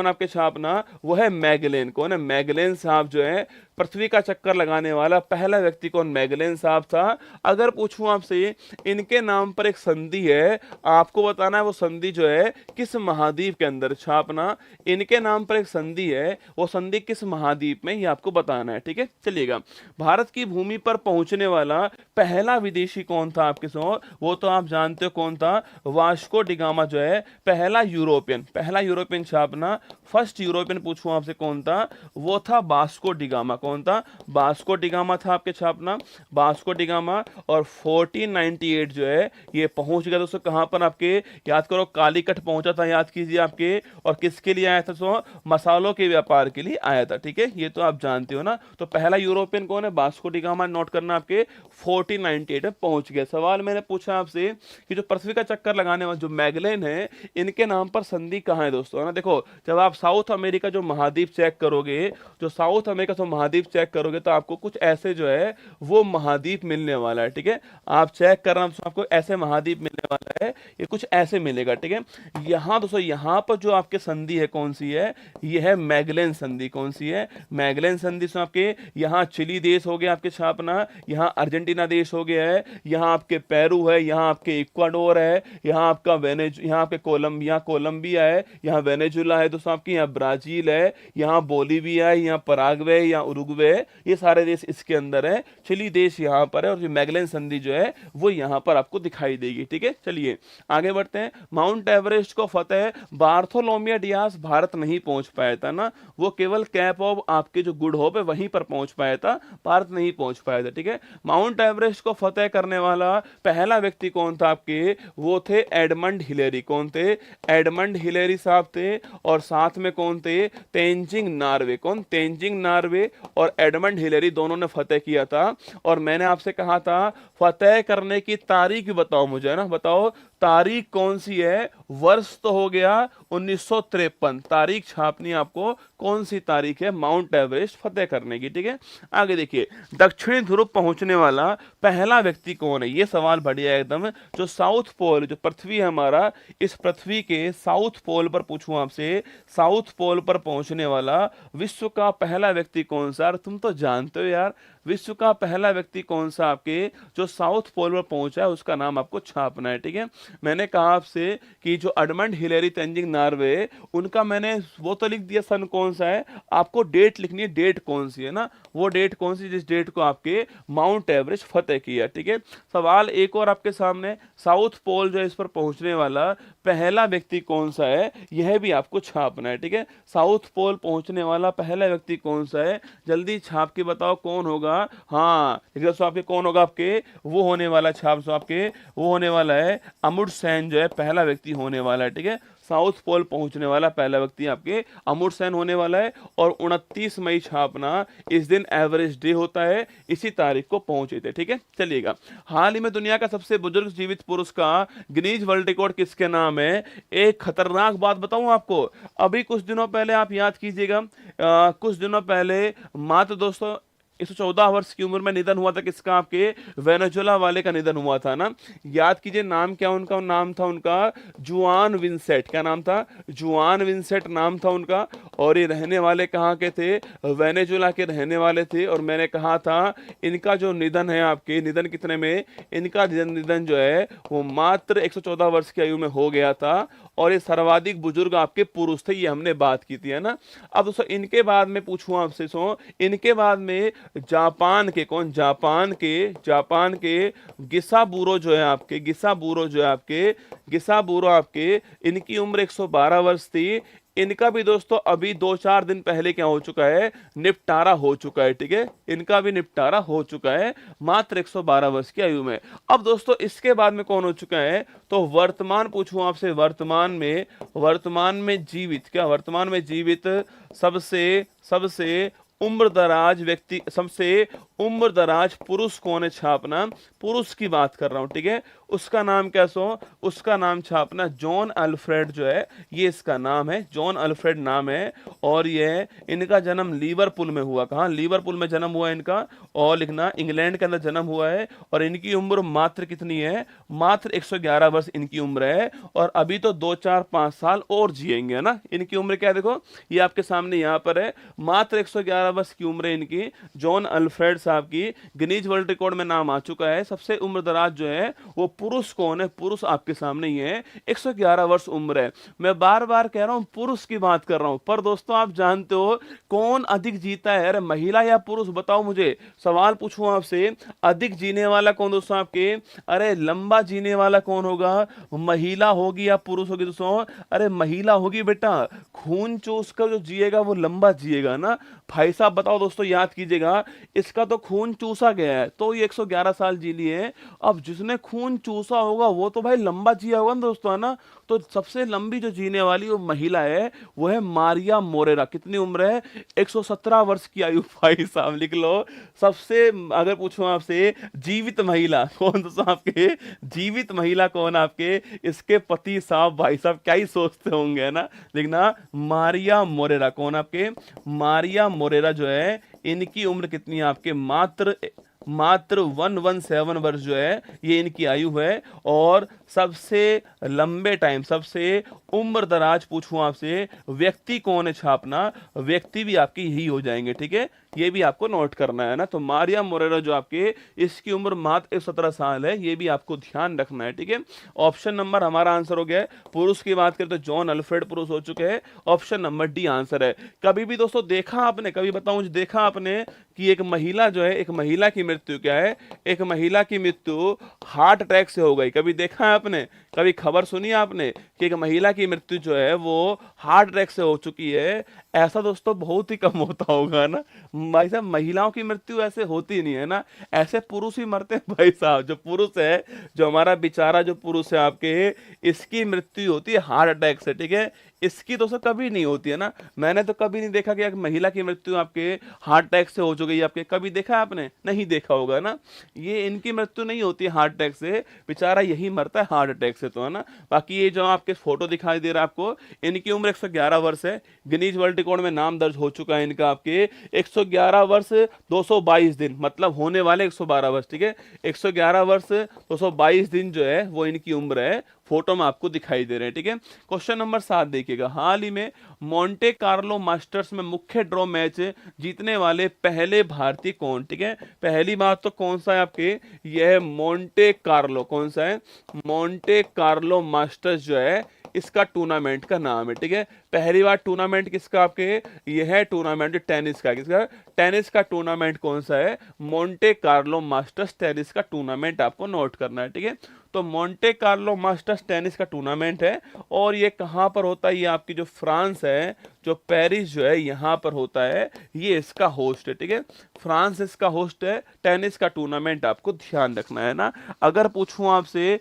आपके छापना, वो है मैगेलन। कौन है? मैगेलन साहब जो है पृथ्वी का चक्कर लगाने वाला पहला व्यक्ति कौन? मैगेलन साहब था। अगर पूछूं आपसे, इनके नाम पर एक संधि है, आपको बताना है वो संधि जो है किस महाद्वीप के अंदर, छापना। इनके नाम पर एक संधि है, वो संधि किस महाद्वीप में, ये आपको बताना है, ठीक है। चलिएगा, भारत की भूमि पर पहुंचने वाला पहला विदेशी कौन था आपके साथ, वो तो आप जानते हो कौन था, वास्को डिगामा जो है पहला यूरोपियन छापना। फर्स्ट यूरोपियन पूछूं आपसे कौन था, वो था वास्को डिगामा। कौन था? वास्को डिगामा था आपके छापना, वास्को डिगामा। और 1498 जो है ये पहुंच गया दोस्तों कहां पर आपके, याद करो, कालीकट पहुंचा था, याद कीजिए आपके। और किसके लिए आया था? सो मसालों के व्यापार के लिए आया था, ठीक है, ये तो आप जानते हो ना। तो पहला यूरोपियन कौन है? Vasco da Gama. नोट करना आपके 1498 में पहुंच गया। सवाल मैंने पूछा आपसे कि जो पृथ्वी का चक्कर लगाने वाले जो मैगेलन है, इनके नाम पर संधि कहां है दोस्तों, है ना। देखो, जब आप साउथ अमेरिका जो महाद्वीप चेक करोगे, जो साउथ अमेरिका जो महाद्वीप चेक करोगे, तो आपको कुछ ऐसे जो है वो महाद्वीप मिलने वाला है, ठीक है। आप चेक करना, आपको ऐसे महाद्वीप मिलने वाला है, ये कुछ ऐसे मिलेगा, ठीक है। यहां दोस्तों, यहां पर जो आपके संधि है कौन सी है, ये है मैगेलन संधि। कौन सी है? मैगेलन संधि से आपके यहाँ चिली देश हो गया आपके छापना, यहाँ अर्जेंटीना देश हो गया है, यहाँ आपके पेरू है, यहाँ आपके इक्वाडोर है, यहाँ आपका यहाँ आपके कोलंबिया है, यहाँ वेनेजुला है दोस्तों आपकी, यहाँ ब्राजील है, यहाँ बोलीविया है, यहाँ पराग्वे, यहाँ उरुग्वे, ये सारे देश इसके अंदर है। चिली देश यहाँ पर है, और जो मैगेलन संधि जो है वो यहाँ पर आपको दिखाई देगी, ठीक है। चलिए आगे बढ़ते हैं। माउंट एवरेस्ट को फतेह बार्थोलोमियो डियाज भारत नहीं पहुंच पाया था ना, वो केवल कैप ऑफ आपके जो गुड होप है वहीं पर पहुंच पाया था, भारत नहीं पहुंच पाया था, ठीक है। माउंट एवरेस्ट को फतेह करने वाला पहला व्यक्ति कौन था आपके, वो थे एडमंड हिलेरी। कौन थे? एडमंड हिलेरी साहब थे। और साथ में कौन थे? तेंजिंग नार्वे। कौन? तेंजिंग नार्वे और एडमंड हिलेरी दोनों ने फतेह किया था। और मैंने आपसे कहा था फतेह करने की तारीख बताओ मुझे, है ना, बताओ तारीख कौन सी है। वर्ष तो हो गया 1953, तारीख छापनी आपको, कौन सी तारीख है माउंट एवरेस्ट फतेह करने की, ठीक है। आगे देखिए, दक्षिणी ध्रुव पहुंचने वाला पहला व्यक्ति कौन है, ये सवाल बढ़िया एकदम। जो साउथ पोल, जो पृथ्वी है हमारा, इस पृथ्वी के साउथ पोल पर पूछूं आपसे, साउथ पोल पर पहुंचने वाला विश्व का पहला व्यक्ति कौन सा, यार तुम तो जानते हो यार, विश्व का पहला व्यक्ति कौन सा आपके जो साउथ पोल पर पहुंचा है उसका नाम आपको छापना है, ठीक है। मैंने कहा आपसे कि जो एडमंड हिलेरी तेंजिंग नार्वे, उनका मैंने वो तो लिख दिया सन कौन सा है, आपको डेट लिखनी है, डेट कौन सी है ना, वो डेट कौन सी जिस डेट को आपके माउंट एवरेस्ट फतेह किया, ठीक है। सवाल एक और आपके सामने, साउथ पोल जो है इस पर पहुंचने वाला पहला व्यक्ति कौन सा है, यह भी आपको छापना है, ठीक है। साउथ पोल पहुंचने वाला पहला व्यक्ति कौन सा है, जल्दी छाप के बताओ कौन होगा। हाँ एकदम सो आपके कौन होगा, आपके वो होने वाला छाप सो आपके वो होने वाला है अमुंडसेन जो है पहला व्यक्ति होने वाला है, ठीक है। साउथ पोल पहुंचने वाला पहला व्यक्ति आपके अमुंडसेन होने वाला है। और 29 मई छापना, इस दिन एवरेस्ट डे होता है, इसी तारीख को पहुंचे थे, ठीक है। चलिएगा, हाल ही में दुनिया का सबसे बुजुर्ग जीवित पुरुष का गिनीज वर्ल्ड रिकॉर्ड किसके नाम है। एक खतरनाक बात बताऊं आपको, अभी कुछ दिनों पहले आप याद कीजिएगा, कुछ दिनों पहले मात्र दोस्तों 114 वर्ष की उम्र में निधन हुआ था किसका, आपके वेनेजुएला वाले का निधन हुआ था ना। याद कीजिए नाम क्या उनका, नाम था उनका जुआन विंसेंट। क्या नाम था, जुआन विंसेंट नाम था उनका। और ये रहने वाले कहाँ के थे, वेनेजुएला के रहने वाले थे। और मैंने कहा था इनका जो निधन है, आपके निधन कितने में, इनका निधन जो है वो मात्र 114 वर्ष की आयु में हो गया था। और ये सर्वाधिक बुजुर्ग आपके पुरुष थे, ये हमने बात की थी, है ना। अब दोस्तों इनके बाद में पूछूं आपसे, इनके बाद में जापान के कौन, जापान के गिसाबुरो जो है आपके, गिसाबुरो आपके, इनकी उम्र 112 वर्ष थी। इनका भी दोस्तों अभी 2-4 दिन पहले क्या हो चुका है, निपटारा हो चुका है, ठीक है। इनका भी निपटारा हो चुका है मात्र 112 वर्ष की आयु में। अब दोस्तों इसके बाद में कौन हो चुका है, तो वर्तमान पूछूं आपसे, वर्तमान में जीवित, क्या वर्तमान में जीवित सबसे उम्रदराज व्यक्ति, सबसे उम्रदराज पुरुष कौन है छापना, पुरुष की बात कर रहा हूं, ठीक है। उसका नाम क्या उसका नाम छापना जॉन अल्फ्रेड जो है, ये इसका नाम है, जॉन अल्फ्रेड नाम है। और ये इनका जन्म लिवरपूल में हुआ, कहां, लिवरपूल में जन्म हुआ इनका। और लिखना इंग्लैंड के अंदर जन्म हुआ है। और इनकी उम्र मात्र कितनी है, मात्र 111 वर्ष इनकी उम्र है। और अभी तो 2-4-5 साल और जिएंगे ना। इनकी उम्र क्या देखो, ये आपके सामने यहाँ पर है, मात्र 111 वर्ष की उम्र है इनकी। जॉन अल्फ्रेड साहब की गिनीज वर्ल्ड रिकॉर्ड में नाम आ चुका है। सबसे उम्रदराज जो है वो पुरुष कौन है, पुरुष आपके सामने ही है, 111 वर्ष उम्र है। मैं बार बार कह रहा हूं पुरुष की बात कर रहा हूं, पर दोस्तों आप जानते हो कौन अधिक जीता है, अरे महिला या पुरुष, बताओ मुझे। सवाल पूछूं आपसे, अधिक जीने वाला कौन दोस्तों आपके, अरे लंबा जीने वाला कौन होगा, महिला होगी या पुरुष होगी दोस्तों, अरे महिला होगी बेटा। खून चूस कर जो जिएगा वो लंबा जिएगा ना। भाई साहब बताओ दोस्तों, याद कीजिएगा, इसका तो खून चूसा गया है तो ये 111 साल जी लिए। अब जिसने खून चूसा होगा वो तो भाई लंबा जिया होगा ना दोस्तों, है ना। तो सबसे लंबी जो जीने वाली वो महिला है, वो है मारिया मोरेरा। कितनी उम्र है, 117 वर्ष की आयु। भाई साहब लिख लो। सबसे अगर पूछूं आपसे जीवित महिला कौन दोस्तों आपके, जीवित महिला कौन आपके, इसके पति साहब, भाई साहब क्या ही सोचते होंगे, है ना। देखना मारिया मोरेरा, कौन आपके, मारिया मोरेरा जो है, इनकी उम्र कितनी है आपके, मात्र 117 वर्ष जो है ये इनकी आयु है। और सबसे लंबे टाइम, सबसे उम्र दराज पूछूं आपसे व्यक्ति कौन है छापना, व्यक्ति भी आपके यही हो जाएंगे, ठीक है। ये भी आपको नोट करना है ना। तो मारिया मोरेरा जो आपके, इसकी उम्र मात्र 117 साल है, ये भी आपको ध्यान रखना है, ठीक है। ऑप्शन नंबर हमारा आंसर हो गया है। पुरुष की बात करें तो जॉन अल्फ्रेड पुरुष हो चुके हैं, ऑप्शन नंबर डी आंसर है। कभी भी दोस्तों देखा आपने, कभी बताओ मुझे, देखा आपने कि एक महिला जो है, एक महिला की मृत्यु क्या है, एक महिला की मृत्यु हार्ट अटैक से हो गई, कभी देखा है आपने, कभी खबर सुनी आपने कि एक महिला की मृत्यु जो है वो हार्ट अटैक से हो चुकी है। ऐसा दोस्तों बहुत ही कम होता होगा ना भाई साहब, महिलाओं की मृत्यु ऐसे होती नहीं है ना, ऐसे पुरुष ही मरते हैं भाई साहब। जो पुरुष है, जो हमारा बेचारा जो पुरुष है आपके, इसकी मृत्यु होती है हार्ट अटैक से, ठीक है। इसकी दोस्तों कभी नहीं होती है ना। मैंने तो कभी नहीं देखा कि एक महिला की मृत्यु आपके हार्ट अटैक से हो चुकी है आपके, कभी देखा है आपने, नहीं देखा होगा ना। ये इनकी मृत्यु नहीं होती है हार्ट अटैक से, बेचारा यही मरता है हार्ट अटैक से, तो है ना। बाकी ये जो आपके फोटो दिखाई दे रहा है आपको, इनकी उम्र 111 वर्ष है, गिनीज वर्ल्ड रिकॉर्ड में नाम दर्ज हो चुका है इनका आपके 111 वर्ष 222 दिन, मतलब होने वाले 112 वर्ष, ठीक है। 111 वर्ष 222 दिन जो है वो इनकी उम्र है। फोटो में आपको दिखाई दे रहे हैं, ठीक है। क्वेश्चन नंबर 7 देखिएगा, हाल ही में मोंटे कार्लो मास्टर्स में मुख्य ड्रॉ मैच जीतने वाले पहले भारतीय कौन, ठीक है। पहली बात तो कौन सा है आपके, यह मोंटे कार्लो, कौन सा है, मोंटे कार्लो मास्टर्स जो है इसका टूर्नामेंट का नाम है, ठीक है। पहली बार टूर्नामेंट किसका आपके, यह है टूर्नामेंट टेनिस का, किसका, टेनिस का टूर्नामेंट कौन सा है, मोंटे कार्लो मास्टर्स टेनिस का टूर्नामेंट आपको नोट करना है, ठीक है। तो मोंटे कार्लो मास्टर्स टेनिस का टूर्नामेंट है और ये कहां पर होता है, ये आपकी जो फ्रांस है, जो पेरिस जो है यहां पर होता है, ये इसका होस्ट है, ठीक है। फ्रांस इसका होस्ट है, टेनिस का टूर्नामेंट आपको ध्यान रखना है ना। अगर पूछूं आपसे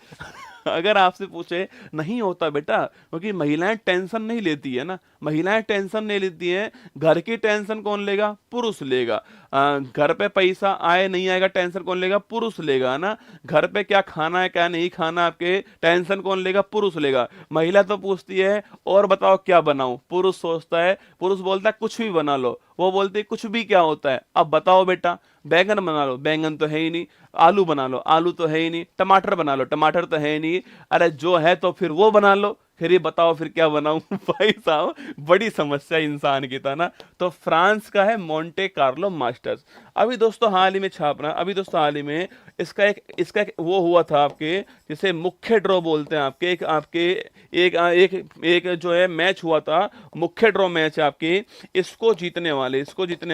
अगर आपसे पूछे, नहीं होता बेटा, क्योंकि महिलाएं टेंशन नहीं लेती है ना, महिलाएं टेंशन नहीं लेती हैं, घर की टेंशन कौन लेगा, पुरुष लेगा। घर पे पैसा आए नहीं आएगा टेंशन कौन लेगा, पुरुष लेगा ना। घर पे क्या खाना है क्या नहीं खाना, आपके टेंशन कौन लेगा, पुरुष लेगा। महिला तो पूछती है और बताओ क्या बनाऊं, पुरुष सोचता है, पुरुष बोलता है कुछ भी बना लो, वो बोलती है कुछ भी क्या होता है, अब बताओ बेटा, बैंगन बना लो, बैंगन तो है ही नहीं, आलू बना लो, आलू तो है ही नहीं, टमाटर बना लो, टमाटर तो है ही नहीं, अरे जो है तो फिर वो बना लो, फिर ये बताओ फिर क्या बनाऊं। भाई साहब बड़ी समस्या इंसान की था ना। तो फ्रांस का है मोंटे कार्लो मास्टर्स। अभी दोस्तों हाल ही में छापना, अभी दोस्तों हाल ही में इसका एक वो हुआ था आपके, जिसे मुख्य ड्रॉ बोलते हैं आपके, एक जो है मैच हुआ था, मुख्य ड्रॉ मैच आपके, इसको जीतने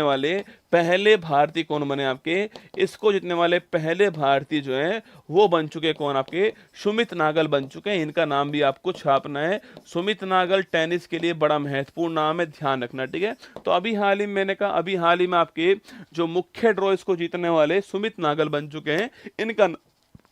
वाले पहले भारतीय कौन बने आपके, इसको जीतने वाले पहले भारतीय जो है वो बन चुके कौन, आपके सुमित नागल बन चुके हैं। इनका नाम भी आपको छापना है। सुमित नागल टेनिस के लिए बड़ा महत्वपूर्ण नाम है, ध्यान रखना, ठीक है। तो अभी हाल ही मैंने कहा, अभी हाल ही में आपके जो मुख्य ड्रॉ इसको जीतने वाले सुमित नागल बन चुके हैं, इनका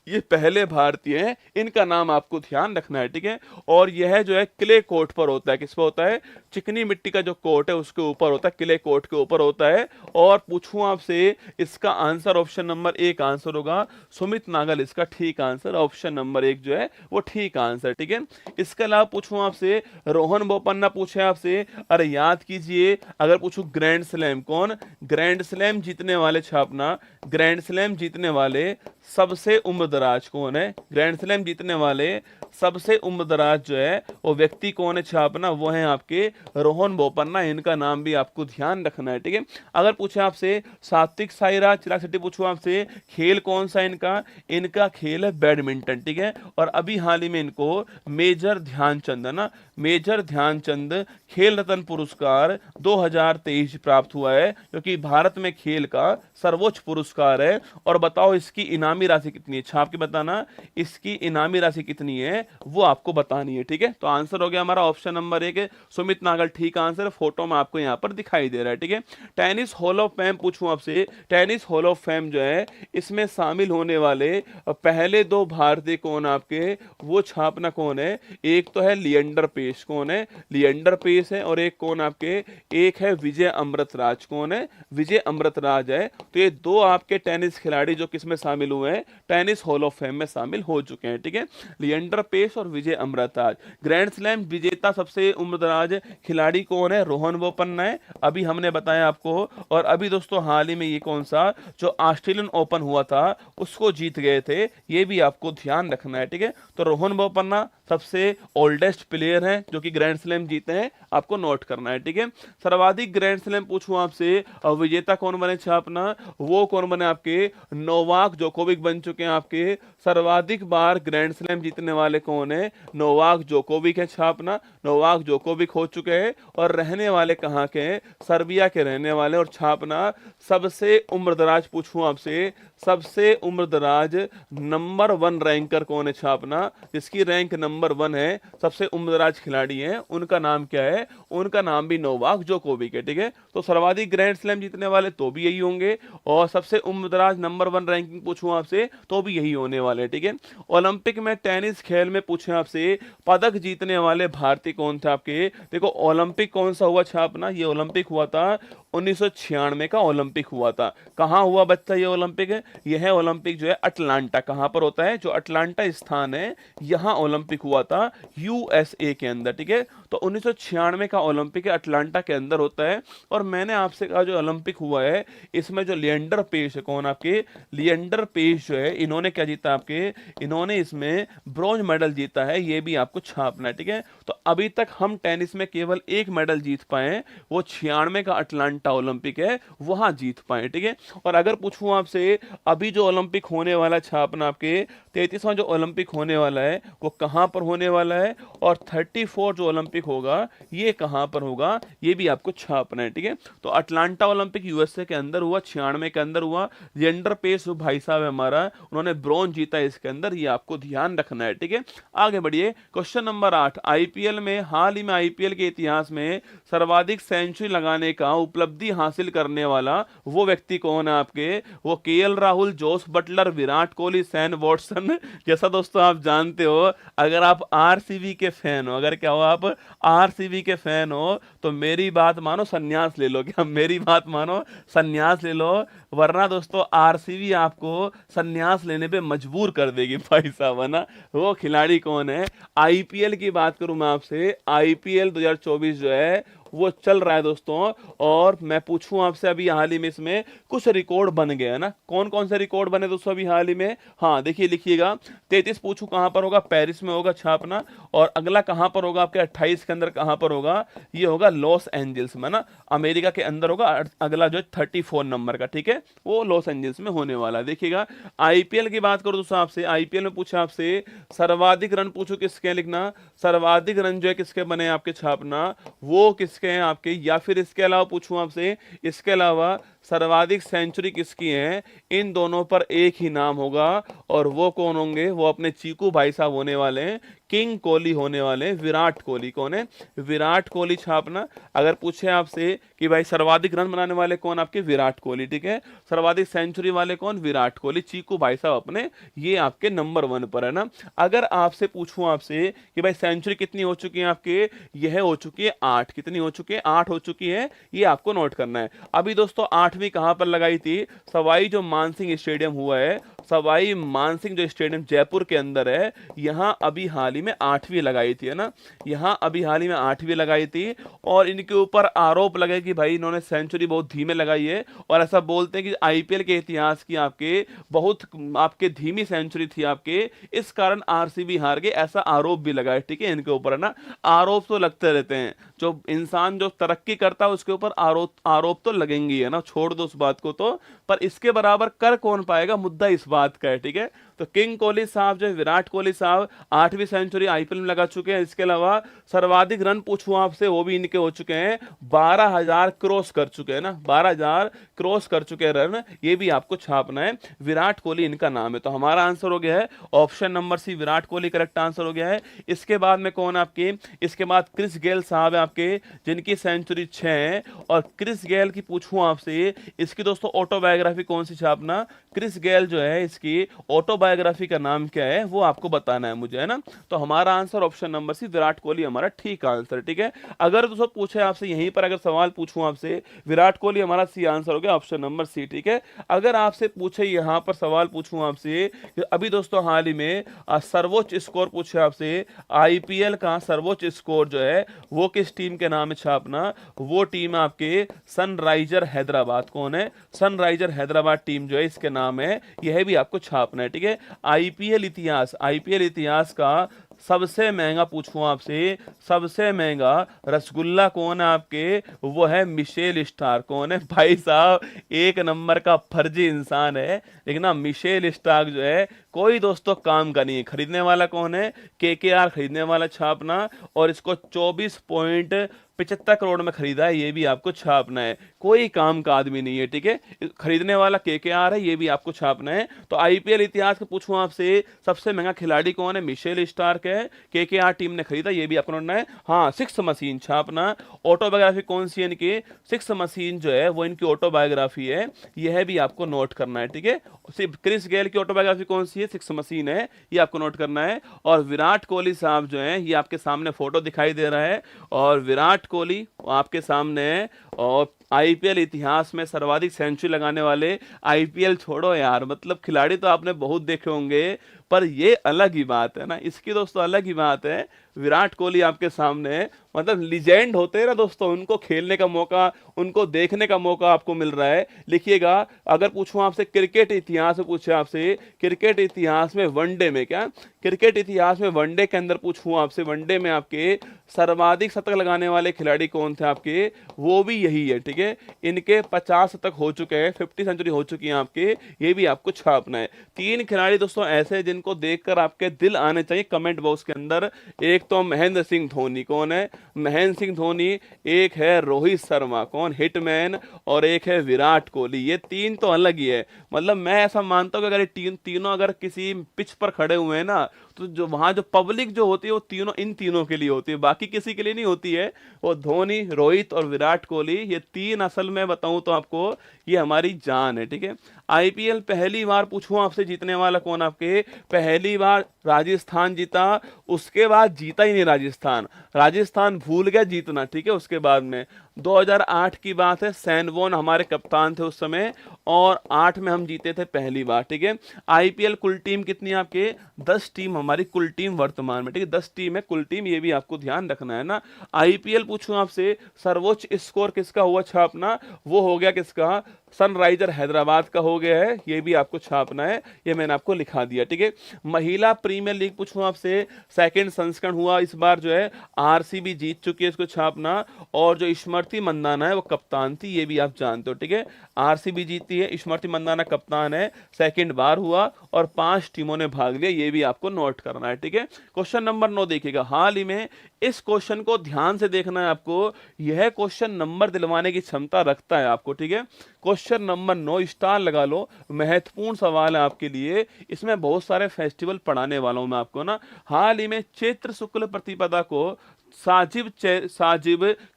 ये पहले भारतीय हैं, इनका नाम आपको ध्यान रखना है, ठीक है। और यह जो है क्ले कोर्ट पर होता है, किस पर होता है, चिकनी मिट्टी का जो कोर्ट है उसके ऊपर होता है, क्ले कोर्ट के ऊपर होता है। और पूछूं आपसे, इसका आंसर ऑप्शन नंबर 1 आंसर होगा, सुमित नागल इसका ठीक आंसर, ऑप्शन नंबर 1 जो है वो ठीक आंसर, ठीक है। इसके अलावा पूछूं आपसे, रोहन बोपन्ना पूछे आपसे, अरे याद कीजिए, अगर पूछूं ग्रैंड स्लैम, कौन ग्रैंड स्लैम जीतने वाले, छापना, ग्रैंड स्लैम जीतने वाले सबसे उम्रदराज कौन है, ग्रैंड स्लैम जीतने वाले सबसे उम्रदराज जो है वो व्यक्ति कौन है, छापना, वो है आपके रोहन बोपन्ना। इनका नाम भी आपको ध्यान रखना है, ठीक है। अगर पूछे आपसे सात्विक साईराज चिराग शेट्टी, पूछो आपसे खेल कौन सा इनका खेल है बैडमिंटन, ठीक है। और अभी हाल ही में इनको मेजर ध्यानचंद है ना, मेजर ध्यानचंद खेल रत्न पुरस्कार 2023 प्राप्त हुआ है, जो कि भारत में खेल का सर्वोच्च पुरस्कार है। और बताओ इसकी इनामी राशि कितनी है, छाप के बताना, इसकी इनामी राशि कितनी है वो आपको बतानी है, ठीक है। तो आंसर हो गया हमारा ऑप्शन नंबर 1 सुमित नागल, ठीक आंसर, फोटो में आपको यहां पर दिखाई दे रहा है, ठीक है। टेनिस हॉल ऑफ फेम पूछूं आपसे, टेनिस हॉल ऑफ फेम जो है इसमें शामिल होने वाले पहले 2 भारतीय कौन आपके, वो छापना कौन है, एक तो है लिएंडर पेस, कौन है, लिएंडर पेस है, और एक कौन आपके, एक है विजय अमृतराज, कौन है, विजय अमृतराज है। तो ये 2 आपके टेनिस खिलाड़ी जो किसमें शामिल हुए हैं, टेनिस हॉल ऑफ फेम में शामिल हो चुके हैं, ठीक है। लिएंडर पेस और विजय अमृतराज। ग्रैंड स्लैम विजेता सबसे उम्रदराज खिलाड़ी कौन है, रोहन बोपन्ना है, अभी हमने बताया आपको। और अभी दोस्तों हाल ही में ये कौन सा, जो ऑस्ट्रेलियन ओपन हुआ था उसको जीत गए थे, ये भी आपको ध्यान रखना है, ठीक है। तो रोहन बोपन्ना सबसे ओल्डेस्ट प्लेयर हैं जो कि ग्रैंड स्लैम जीते हैं, आपको नोट करना है, ठीक है। सर्वाधिक ग्रैंड स्लैम पूछूं आपसे, विजेता कौन बने, छापना, वो कौन बने आपके, नोवाक जोकोविक बन चुके हैं आपके। सर्वाधिक बार ग्रैंड स्लैम जीतने वाले कौन है, नोवाक जोकोविक है, छापना, नोवाक जोकोविक हो चुके हैं। और रहने वाले कहाँ के हैं, सर्बिया के रहने वाले। और छापना, सबसे उम्रदराज पूछूं आपसे, सबसे उम्रदराज नंबर 1 रैंकर कौन है, छापना, जिसकी रैंक नंबर 1 है, सबसे उम्रदराज खिलाड़ी हैं, उनका नाम क्या है, उनका नाम भी नोवाक जोकोविक है, ठीक है। तो सर्वाधिक ग्रैंड स्लैम जीतने वाले तो भी यही होंगे, और सबसे उम्रदराज नंबर 1 रैंकिंग पूछूं आपसे तो भी यही होने वाले, ठीक है। ओलंपिक में टेनिस खेल में पूछे आपसे, पदक जीतने वाले भारतीय कौन थे आपके, देखो ओलंपिक कौन सा हुआ, छापना, ये ओलंपिक हुआ था 1996 का ओलंपिक हुआ था। कहाँ हुआ बच्चा ये ओलंपिक है? यह ओलंपिक जो है अटलांटा, कहाँ पर होता है? जो अटलांटा स्थान है यहाँ ओलंपिक हुआ था, यूएसए के अंदर, ठीक है। तो 1996 का ओलंपिक अटलांटा के अंदर होता है। और मैंने आपसे कहा जो ओलंपिक हुआ है इसमें जो लिएंडर पेस है, कौन आपके? लिएंडर पेस जो है, इन्होंने क्या जीता आपके? इन्होंने इसमें ब्रॉन्ज मेडल जीता है, ये भी आपको छापना है, ठीक है। तो अभी तक हम टेनिस में केवल एक मेडल जीत पाए, वो 96 का अटलांटा ओलंपिक है, वहां जीत पाए, ठीक है। और अगर पूछूं आपसे अभी जो ओलंपिक होने वाला छापना, आपके 33वां जो ओलंपिक होने वाला है वो कहां पर होने वाला है, और 34 जो ओलंपिक होगा ये कहां पर होगा, ये भी आपको छापना है, ठीक है। तो अटलांटा ओलंपिक यूएसए के अंदर हुआ, 96 के अंदर हुआ। जेंडर पेस भाई साहब है हमारा, उन्होंने ब्रॉन्ज जीता है इसके अंदर, ये आपको ध्यान रखना है, ठीक है। आगे बढ़िए, क्वेश्चन नंबर 8। आईपीएल में हाल ही में आईपीएल के इतिहास में सर्वाधिक सेंचुरी लगाने का उपलब्धि हासिल करने वाला वो व्यक्ति कौन है आपके? वो KL Rahul, Jos Buttler, Virat Kohli, Shane Watson. जैसा दोस्तों आप जानते हो, अगर आप आरसीबी के फैन हो, अगर क्या हो आप आरसीबी के फैन हो, तो मेरी बात मानो संन्यास ले लो। क्या मेरी बात मानो संन्यास ले लो, वरना दोस्तों आरसीबी आपको संन्यास लेने पे मजबूर कर देगी भाई साहब, है ना। वो खिलाड़ी कौन है? आईपीएल की बात करूं मैं आपसे, आईपीएल 2024 जो है वो चल रहा है दोस्तों। और मैं पूछूं आपसे, अभी हाल ही में इसमें कुछ रिकॉर्ड बन गए हैं ना, कौन कौन से रिकॉर्ड बने दोस्तों अभी हाल ही में? हाँ देखिए, लिखिएगा। 33 पूछूं कहां पर होगा? पेरिस में होगा छापना। और अगला कहां पर होगा आपके? 28 के अंदर कहां पर होगा? ये होगा लॉस एंजल्स में ना, अमेरिका के अंदर होगा। अगला जो 34 नंबर का, ठीक है, वो लॉस एंजल्स में होने वाला है। देखिएगा, आईपीएल की बात करो दोस्तों आपसे, आईपीएल में पूछा आपसे सर्वाधिक रन, पूछो किसके लिखना, सर्वाधिक रन जो है किसके बने आपके छापना, वो किसके हैं आपके। या फिर इसके अलावा पूछूं आपसे, इसके अलावा सर्वाधिक सेंचुरी किसकी है, इन दोनों पर एक ही नाम होगा, और वो कौन होंगे? वो अपने चीकू भाई साहब होने वाले हैं, किंग कोहली होने वाले हैं, विराट कोहली। कौन है? विराट कोहली छापना। अगर पूछे आपसे कि भाई सर्वाधिक रन बनाने वाले कौन? आपके विराट कोहली, ठीक है। सर्वाधिक सेंचुरी वाले कौन? विराट कोहली, चीकू भाई साहब अपने, ये आपके नंबर 1 पर है ना। अगर आपसे पूछूं आपसे कि भाई सेंचुरी कितनी हो चुकी है आपके, यह हो चुकी है 8। कितनी हो चुकी है? 8 हो चुकी है, ये आपको नोट करना है। अभी दोस्तों 8वीं कहां पर लगाई थी? सवाई जो मानसिंह स्टेडियम हुआ है, सवाई मानसिंह जो स्टेडियम जयपुर के अंदर है, यहां अभी हाल ही में 8वीं लगाई थी, है ना। यहां अभी हाल ही में 8वीं लगाई थी। और इनके ऊपर आरोप लगे कि भाई इन्होंने सेंचुरी बहुत धीमे लगाई है, और ऐसा बोलते हैं कि आईपीएल के इतिहास की आपके बहुत आपके धीमी सेंचुरी थी आपके, इस कारण आरसीबी हार गए, ऐसा आरोप भी लगा है, ठीक है, इनके ऊपर, है ना। आरोप तो लगते रहते हैं, जो इंसान जो तरक्की करता है उसके ऊपर आरोप तो लगेंगे, है ना, छोड़ दो उस बात को तो। पर इसके बराबर कर कौन पाएगा, मुद्दा इस बात का है, ठीक है। तो किंग कोहली साहब जो विराट कोहली साहब 8वीं सेंचुरी आईपीएल में लगा चुके हैं। इसके अलावा सर्वाधिक रन पूछूं आपसे, वो भी इनके हो चुके हैं, 12,000 क्रॉस कर चुके हैं ना, 12,000 क्रॉस कर चुके हैं रन, ये भी आपको छापना है। विराट कोहली इनका नाम है। तो हमारा आंसर हो गया है option number C, Virat Kohli correct answer हो गया है। इसके बाद में कौन आपके? इसके बाद क्रिस गेल साहब है आपके, जिनकी सेंचुरी 6 है। और क्रिस गेल की पूछूं आपसे, इसकी दोस्तों ऑटोबायोग्राफी कौन सी छापना? क्रिस गेल जो है, इसकी ऑटोबायोग्राफी का नाम क्या है वो आपको बताना है मुझे, है ना। तो हमारा answer option number C, Virat Kohli हमारा ठीक आंसर, ठीक है। अगर दोस्तों पूछे आपसे यहीं पर, अगर सवाल पूछूं आपसे, विराट कोहली हमारा सी आंसर हो गया, ऑप्शन नंबर सी, ठीक है। अगर आपसे पूछे यहां पर सवाल पूछूं आपसे, अभी दोस्तों हाल ही में सर्वोच्च स्कोर पूछे आपसे, आईपीएल का सर्वोच्च स्कोर जो है वो किस टीम के नाम है छापना? वो टीम आपके सनराइजर हैदराबाद। कौन है? सनराइजर हैदराबाद टीम जो है इसके नाम है, यह भी आपको छापना है, ठीक है। आईपीएल इतिहास का सबसे महंगा पूछूं आपसे, सबसे महंगा रसगुल्ला कौन है आपके? वो है मिशेल स्टार। कौन है भाई साहब? एक नंबर का फर्जी इंसान है, लेकिन ना मिशेल स्टार जो है कोई दोस्तों काम का नहीं है। खरीदने वाला कौन है? केकेआर खरीदने वाला छापना। और इसको 24.75 करोड़ में खरीदा है, ये भी आपको छापना है। कोई काम का आदमी नहीं है, ठीक है। खरीदने वाला केकेआर है, ये भी आपको छापना है। तो आईपीएल इतिहास के पूछूं आपसे, सबसे महंगा खिलाड़ी कौन है? मिशेल स्टार्क है, केकेआर टीम ने खरीदा, ये भी आपको नोटना है। हाँ, सिक्स मशीन छापना। ऑटोबायोग्राफी कौन सी है इनकी? सिक्स मशीन जो है वो इनकी ऑटोबायोग्राफी है, यह भी आपको नोट करना है, ठीक है। सिर्फ क्रिस गेल की ऑटोबायोग्राफी कौन सी है? सिक्स मशीन है, ये आपको नोट करना है। और विराट कोहली साहब जो है, ये आपके सामने फोटो दिखाई दे रहा है, और विराट कोहली आपके सामने है, और आईपीएल इतिहास में सर्वाधिक सेंचुरी लगाने वाले, आईपीएल छोड़ो यार, मतलब खिलाड़ी तो आपने बहुत देखे होंगे, पर ये अलग ही बात है ना, इसकी दोस्तों अलग ही बात है। विराट कोहली आपके सामने है, मतलब लीजेंड होते हैं ना दोस्तों, उनको खेलने का मौका, उनको देखने का मौका आपको मिल रहा है। लिखिएगा, अगर पूछूं आपसे क्रिकेट इतिहास में, पूछे आपसे क्रिकेट इतिहास में वनडे में, क्या क्रिकेट इतिहास में वनडे के अंदर पूछूं आपसे, वनडे में आपके सर्वाधिक शतक लगाने वाले खिलाड़ी कौन थे आपके, वो भी यही है, ठीक है। इनके 50 शतक हो चुके हैं, 50 सेंचुरी हो चुकी है आपके, ये भी आपको छापना है। 3 खिलाड़ी दोस्तों ऐसे हैं जिनको देखकर आपके दिल आने चाहिए कमेंट बॉक्स के अंदर। एक तो महेंद्र सिंह धोनी, कौन है, महेंद्र सिंह धोनी, एक है रोहित शर्मा, कौन, हिटमैन, और एक है विराट कोहली। ये 3 तो अलग ही है, मतलब मैं ऐसा मानता हूं कि अगर तीनों अगर किसी पिच पर खड़े हुए हैं ना, तो जो वहां जो पब्लिक जो होती है वो तीनों इन तीनों के लिए होती है, बाकी किसी के लिए नहीं होती है। वो धोनी, रोहित और विराट कोहली, ये 3 असल में बताऊं तो आपको ये हमारी जान है, ठीक है। आईपीएल पहली बार पूछूं आपसे जीतने वाला कौन आपके, पहली बार राजस्थान जीता, उसके बाद जीता ही नहीं राजस्थान, राजस्थान भूल गया जीतना, ठीक है। उसके बाद में 2008 की बात है, सैन वॉन हमारे कप्तान थे उस समय, और 8 में हम जीते थे पहली बार, ठीक है। आईपीएल कुल टीम कितनी आपके, 10 टीम हमारी कुल टीम वर्तमान में, ठीक है, 10 टीम है कुल टीम, ये भी आपको ध्यान रखना है ना। आईपीएल पूछूं आपसे सर्वोच्च स्कोर किसका हुआ छापना, वो हो गया किसका, सनराइजर हैदराबाद का हो गया है, ये भी आपको छापना है, ये मैंने आपको लिखा दिया, ठीक है। महिला प्रीमियर लीग पूछूं आपसे, सेकंड संस्करण हुआ, इस बार जो है आरसीबी जीत चुकी है, इसको छापना। और जो स्मृति मंदाना है वो कप्तान थी, ये भी आप जानते हो, ठीक है। आरसीबी जीती है, स्मृति मंदाना कप्तान है, सेकंड बार हुआ, और 5 टीमों ने भाग लिया, ये भी आपको नोट करना है, ठीक है। क्वेश्चन नंबर 9 देखिएगा, हाल ही में, इस क्वेश्चन को ध्यान से देखना है आपको, यह क्वेश्चन नंबर दिलवाने की क्षमता रखता है आपको, ठीक है। क्वेश्चन नंबर 9 स्टार लगा लो, महत्वपूर्ण सवाल है आपके लिए, इसमें बहुत सारे फेस्टिवल पढ़ाने वाला हूं मैं आपको ना। हाल ही में चैत्र शुक्ल प्रतिपदा को साजिब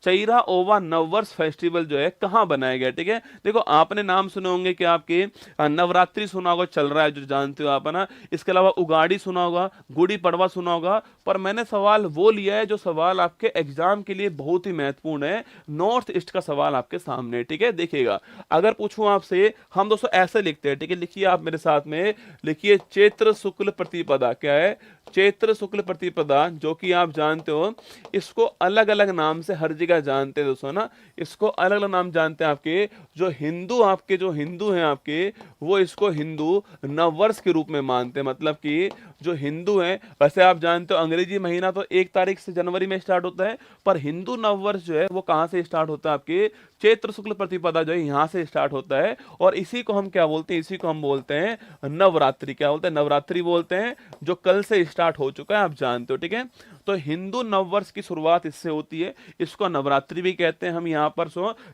चैरा ओवा नववर्ष फेस्टिवल जो है कहां बनाया गया, ठीक है। देखो आपने नाम सुने होंगे कि आपके नवरात्रि सुना होगा, चल रहा है जो जानते हो आप, है ना। इसके अलावा उगाड़ी सुना होगा, गुड़ी पड़वा सुना होगा, पर मैंने सवाल वो लिया है जो सवाल आपके एग्जाम के लिए बहुत ही महत्वपूर्ण है, नॉर्थ ईस्ट का सवाल आपके सामने, ठीक है। देखिएगा, अगर पूछूं आपसे, हम दोस्तों ऐसे लिखते हैं, ठीक है, लिखिए आप मेरे साथ में, लिखिए चैत्र शुक्ल प्रतिपदा, क्या है, चैत्र शुक्ल प्रतिपदा, जो कि आप जानते हो, इसको अलग अलग नाम से हर जगह जानते हैं दोस्तों ना, इसको अलग अलग नाम जानते हैं आपके जो हिंदू हैं आपके, वो इसको हिंदू नववर्ष के रूप में मानते हैं। मतलब कि जो हिंदू हैं, वैसे आप जानते हो अंग्रेजी महीना तो 1 तारीख से जनवरी में स्टार्ट होता है, पर हिंदू नववर्ष जो है वो कहां से स्टार्ट होता है आपके, चैत्र शुक्ल प्रतिपदा जो है यहां से स्टार्ट होता है, और इसी को हम क्या बोलते हैं, इसी को हम बोलते हैं नवरात्रि, क्या बोलते हैं, नवरात्रि बोलते हैं, जो कल से स्टार्ट हो चुका है, आप जानते हो, ठीक है। तो हिंदू नववर्ष की शुरुआत इससे होती है, इसको नवरात्रि भी कहते हैं। हम यहाँ पर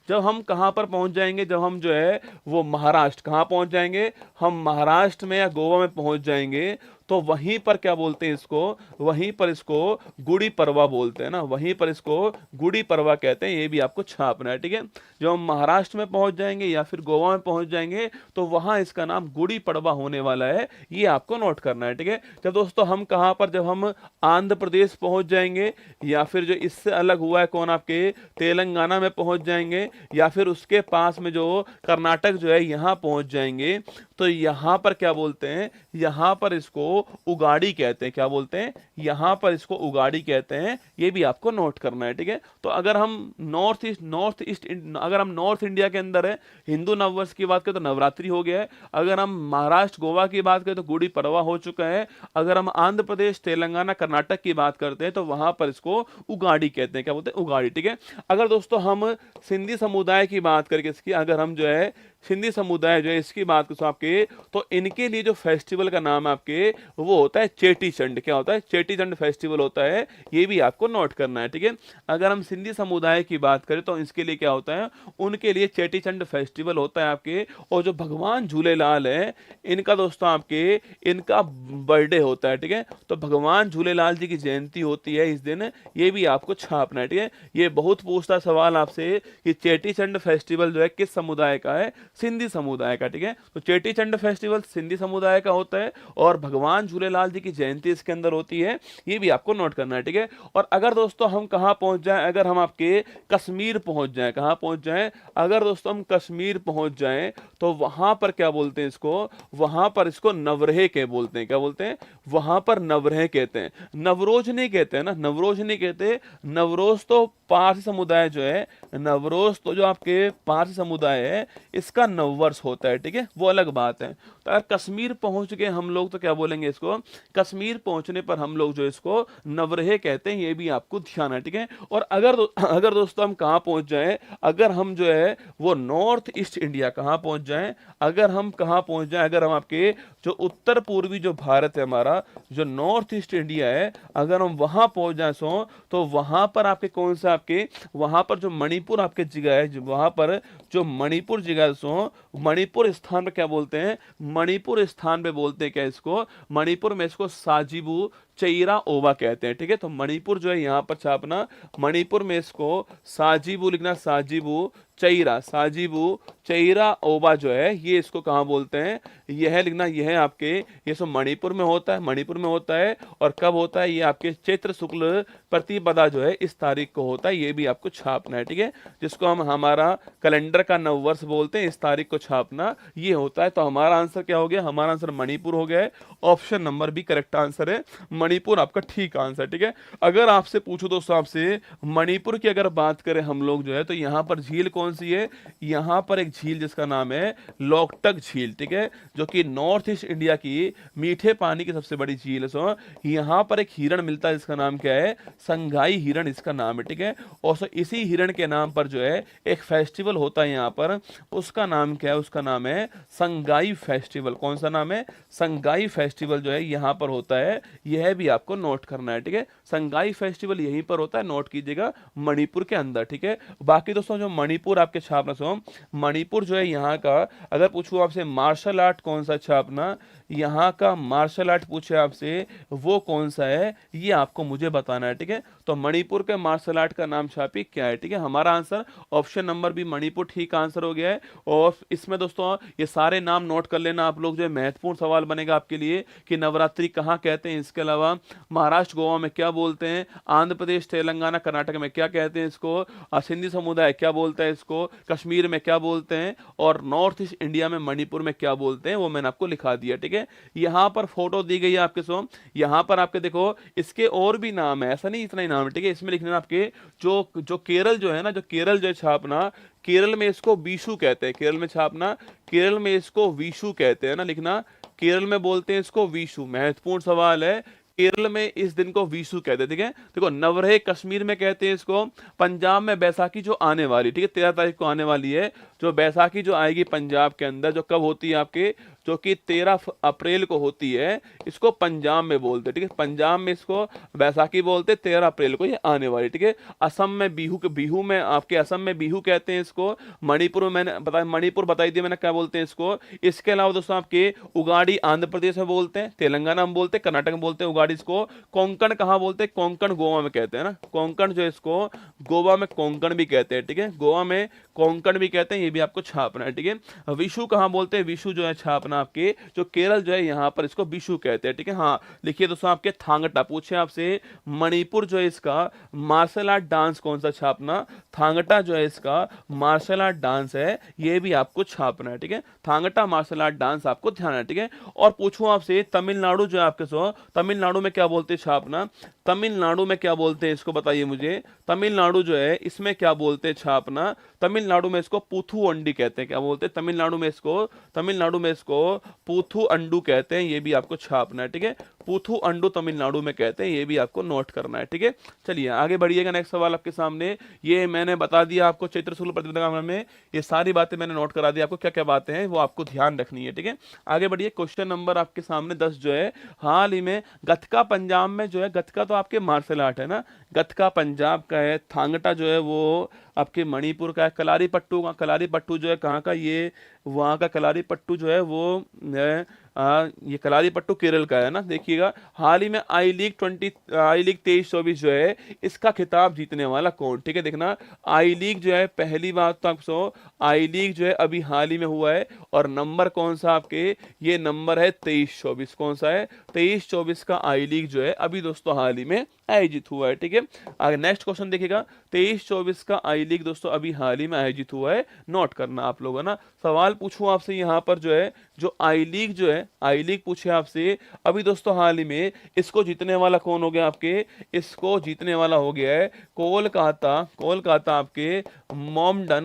जब हम कहाँ पर पहुंच जाएंगे, जब हम जो है वो महाराष्ट्र, कहाँ पहुंच जाएंगे, हम महाराष्ट्र में या गोवा में पहुंच जाएंगे, तो वहीं पर क्या बोलते हैं इसको, वहीं पर इसको गुड़ी पड़वा बोलते हैं ना, वहीं पर इसको गुड़ी पड़वा कहते हैं, ये भी आपको छापना है, ठीक है। जब हम महाराष्ट्र में पहुंच जाएंगे या फिर गोवा में पहुंच जाएंगे, तो वहां इसका नाम गुड़ी पड़वा होने वाला है, ये आपको नोट करना है, ठीक है। जब दोस्तों हम कहां पर, जब हम आंध्र प्रदेश पहुंच जाएंगे, या फिर जो इससे अलग हुआ है कौन आपके, तेलंगाना में पहुंच जाएंगे, या फिर उसके पास में जो कर्नाटक जो है यहां पहुंच जाएंगे, तो यहां पर क्या बोलते हैं, यहां पर इसको उगाड़ी कहते हैं, क्या बोलते हैं, यहां पर इसको उगाड़ी कहते हैं, ये भी आपको नोट करना है, ठीक है। तो अगर हम नॉर्थ ईस्ट अगर हम नॉर्थ इंडिया के अंदर है, हिंदू नववर्ष की बात करें तो नवरात्रि हो गया है, अगर हम महाराष्ट्र गोवा की बात करें तो गुड़ी पड़वा हो चुका है, अगर हम आंध्र प्रदेश तेलंगाना कर्नाटक की बात करते हैं तो वहां पर इसको उगाड़ी कहते हैं, क्या बोलते हैं, उगाड़ी, ठीक है। अगर दोस्तों हम सिंधी समुदाय की बात करके इसकी, अगर हम जो है सिंधी समुदाय जो है इसकी बात करें आपके, तो इनके लिए जो फेस्टिवल का नाम है आपके, वो होता है चेटी चंड, क्या होता है, चेटी चंड फेस्टिवल होता है, ये भी आपको नोट करना है, ठीक है। अगर हम सिंधी समुदाय की बात करें तो इसके लिए क्या होता है, उनके लिए चेटी चंड फेस्टिवल होता है आपके, और जो भगवान झूलेलाल है, इनका दोस्तों आपके, इनका बर्थडे होता है, ठीक है। तो भगवान झूलेलाल जी की जयंती होती है इस दिन, ये भी आपको छापना है, ठीक है। ये बहुत पूछता सवाल आपसे कि चेटी चंड फेस्टिवल जो है किस समुदाय का है, सिंधी समुदाय का, ठीक है। तो चेटी चंड फेस्टिवल सिंधी समुदाय का होता है और भगवान झूलेलाल जी की जयंती इसके अंदर होती है, ये भी आपको नोट करना है, ठीक है। और अगर दोस्तों हम कहाँ पहुंच जाएं, अगर हम आपके कश्मीर पहुंच जाएं, कहाँ पहुंच जाएं, अगर दोस्तों हम कश्मीर पहुंच जाएं तो वहां पर क्या बोलते हैं इसको, वहां पर इसको नवरेह के बोलते हैं, क्या बोलते हैं, वहां पर नवरेह कहते हैं, नवरोज नहीं कहते हैं ना, नवरोज नहीं कहते। नवरोज तो पारसी समुदाय जो है, नवरोज तो जो आपके पारसी समुदाय है इसका नववर्ष होता है, ठीक है, वो अलग बात है। तो अगर कश्मीर पहुंच गए हम लोग तो क्या बोलेंगे इसको, कश्मीर पहुंचने पर हम लोग जो इसको नवरेह कहते हैं, ये भी आपको ध्यान है, ठीक है। और अगर दोस्तों हम कहाँ पहुंच जाएं, अगर हम जो है वो नॉर्थ ईस्ट इंडिया कहाँ पहुंच जाएं, अगर हम कहाँ पहुंच जाएं, अगर हम आपके जो उत्तर पूर्वी जो भारत है हमारा, जो नॉर्थ ईस्ट इंडिया है, अगर हम वहां पहुंच जाए सो, तो वहां पर आपके कौन सा आपके, वहां पर जो मणिपुर आपके जगह है, वहां पर जो मणिपुर जगह है सो, मणिपुर स्थान पे क्या बोलते हैं, मणिपुर स्थान पे बोलते हैं क्या इसको, मणिपुर में इसको साजिबू चैरा ओबा कहते हैं, ठीक है। तो मणिपुर जो है यहाँ पर छापना, मणिपुर में इसको साजिबू लिखना, साजिबू चैरा, साजिबू चैरा ओबा जो है ये इसको कहाँ बोलते हैं, यह लिखना, यह आपके ये सब मणिपुर में होता है, मणिपुर में होता है। और कब होता है, ये आपके चैत्र शुक्ल प्रतिपदा जो है इस तारीख को होता है, ये भी आपको छापना है, ठीक है। जिसको हम हमारा कैलेंडर का नववर्ष बोलते हैं, इस तारीख को छापना ये होता है। तो हमारा आंसर क्या हो गया, हमारा आंसर मणिपुर हो गया है। Option number B correct answer है, मणिपुर आपका ठीक आंसर, ठीक है। अगर आपसे पूछो दोस्तों, आपसे मणिपुर की अगर बात करें हम लोग जो है, तो यहाँ पर झील कौन सी है, यहाँ पर एक झील जिसका नाम है लोकटक झील, ठीक है, जो कि नॉर्थ ईस्ट इंडिया की मीठे पानी की सबसे बड़ी झील है। सो यहाँ पर एक हिरण मिलता है जिसका नाम क्या है, संगाई हिरण इसका नाम है, ठीक है। और सो इसी हिरण के नाम पर जो है एक फेस्टिवल होता है यहाँ पर, उसका नाम क्या है, उसका नाम है संगाई फेस्टिवल। कौन सा नाम है, संगाई फेस्टिवल जो है यहाँ पर होता है, यह भी आपको नोट करना है, ठीक है। संगाई फेस्टिवल यहीं पर होता है, नोट कीजिएगा, मणिपुर के अंदर, ठीक है। बाकी दोस्तों जो मणिपुर आपके छापना सो, मणिपुर जो है यहाँ का, अगर पूछूं आपसे मार्शल आर्ट कौन सा छापना, यहाँ का मार्शल आर्ट पूछे आपसे वो कौन सा है, ये आपको मुझे बताना है, ठीक है। तो मणिपुर के मार्शल आर्ट का नाम छापी क्या है, ठीक है। हमारा answer option number B Manipur ठीक आंसर हो गया है। और इसमें दोस्तों ये सारे नाम नोट कर लेना आप लोग, जो है महत्वपूर्ण सवाल बनेगा आपके लिए कि नवरात्रि कहाँ कहते हैं, इसके अलावा महाराष्ट्र गोवा में क्या बोलते हैं, आंध्र प्रदेश तेलंगाना कर्नाटक में क्या कहते हैं इसको, सिंधी समुदाय क्या बोलता है इसको, कश्मीर में क्या बोलते हैं, और नॉर्थ ईस्ट इंडिया में मणिपुर में क्या बोलते हैं, वो मैंने आपको लिखा दिया, ठीक है। यहां पर फोटो दी गई है आपके सो, यहां पर आपके देखो इसके और भी नाम है, ऐसा नहीं इतना ही नाम है, ठीक है। इसमें लिखना आपके जो जो केरल जो है ना, जो केरल जो है छापना, केरल में इसको विशु कहते हैं, केरल में छापना, केरल में इसको विशु कहते हैं ना, लिखना, केरल में बोलते हैं इसको विशु। महत्वपूर्ण सवाल है, केरल में इस दिन को विशु कहते हैं, ठीक है। देखो नवरेह कश्मीर में कहते हैं इसको, पंजाब में बैसाखी जो आने वाली, ठीक है, 13 तारीख को आने वाली है, जो बैसाखी जो आएगी पंजाब के अंदर, जो कब होती है आपके, जो कि 13 अप्रैल को होती है, इसको पंजाब में बोलते हैं, ठीक है, पंजाब में इसको बैसाखी बोलते हैं, 13 अप्रैल को ये आने वाली, ठीक है। असम में बिहू के, बिहू में आपके असम में बिहू कहते हैं इसको, मणिपुर में मैंने बताया, मणिपुर बताई दी मैंने क्या बोलते हैं इसको। इसके अलावा दोस्तों आपके उगाड़ी आंध्र प्रदेश में बोलते हैं, तेलंगाना में बोलते हैं, कर्नाटक में बोलते हैं उगाड़ी इसको। कोंकण कहाँ बोलते हैं, कोंकण गोवा में कहते हैं ना, कोंकण जो इसको गोवा में कोंकण भी कहते हैं, ठीक है, गोवा में कोंकण भी कहते हैं, ये भी आपको छापना है, ठीक है। विशु कहाँ बोलते हैं, विशु जो है छापना आपके, जो केरल जो है यहाँ पर इसको विशु कहते हैं, ठीक है। हाँ लिखिए दोस्तों, आपके थांगटा पूछे आपसे, मणिपुर जो है इसका मार्शल आर्ट डांस कौन सा छापना, थांगटा जो है इसका मार्शल आर्ट डांस है, ये भी आपको छापना है, ठीक है। थांगटा मार्शल आर्ट डांस आपको ध्यान है, ठीक है। और पूछूं आपसे तमिलनाडु जो है आपके सो, तमिलनाडु में क्या बोलते हैं छापना, तमिलनाडु में क्या बोलते हैं इसको बताइए मुझे, तमिलनाडु जो है इसमें क्या बोलते हैं छापना, तमिलनाडु में इसको पुथु अंडी कहते हैं, क्या बोलते हैं तमिलनाडु में इसको, तमिलनाडु में इसको पुथु अंडू कहते हैं, ये भी आपको छापना है, ठीक है। पुथु अंडू तमिलनाडु में कहते हैं, ये भी आपको नोट करना है, ठीक है। चलिए आगे बढ़िएगा, नेक्स्ट सवाल आपके सामने, ये मैंने बता दिया आपको चैत्र शुक्ल प्रतिपदा में, ये सारी बातें मैंने नोट करा दी आपको, क्या क्या बातें हैं वो आपको ध्यान रखनी है, ठीक है। आगे बढ़िए, क्वेश्चन नंबर आपके सामने 10 जो है, हाल ही में गतका पंजाब में जो है, गतका तो आपके मार्शल आर्ट है ना, गतका पंजाब का है, थांगटा जो है वो आपके मणिपुर का है, कलारी पट्टू का, कलारी पट्टू जो है कहाँ का, ये वहाँ का कलारीपट्टू जो है वो ये कलारीपट्टू केरल का है ना। देखिएगा हाल ही में आई लीग 23-24 जो है इसका खिताब जीतने वाला कौन, ठीक है। देखना आई लीग जो है पहली बात तो आपको आई लीग जो है अभी हाल ही में हुआ है, और नंबर कौन सा आपके, ये नंबर है 23-24। कौन सा है, 23-24 का आई लीग जो है अभी दोस्तों हाल ही में आयोजित हुआ है, ठीक है। आगे नेक्स्ट क्वेश्चन देखिएगा, 23-24 का आई लीग दोस्तों अभी हाल ही में आयोजित हुआ है, नोट करना आप लोग, है ना। सवाल पूछूं आपसे यहाँ पर जो है, जो आई लीग जो है आई लीग पूछे आपसे अभी दोस्तों हाल ही में, इसको जीतने वाला कौन हो गया आपके, इसको जीतने वाला हो गया है कोलकाता आपके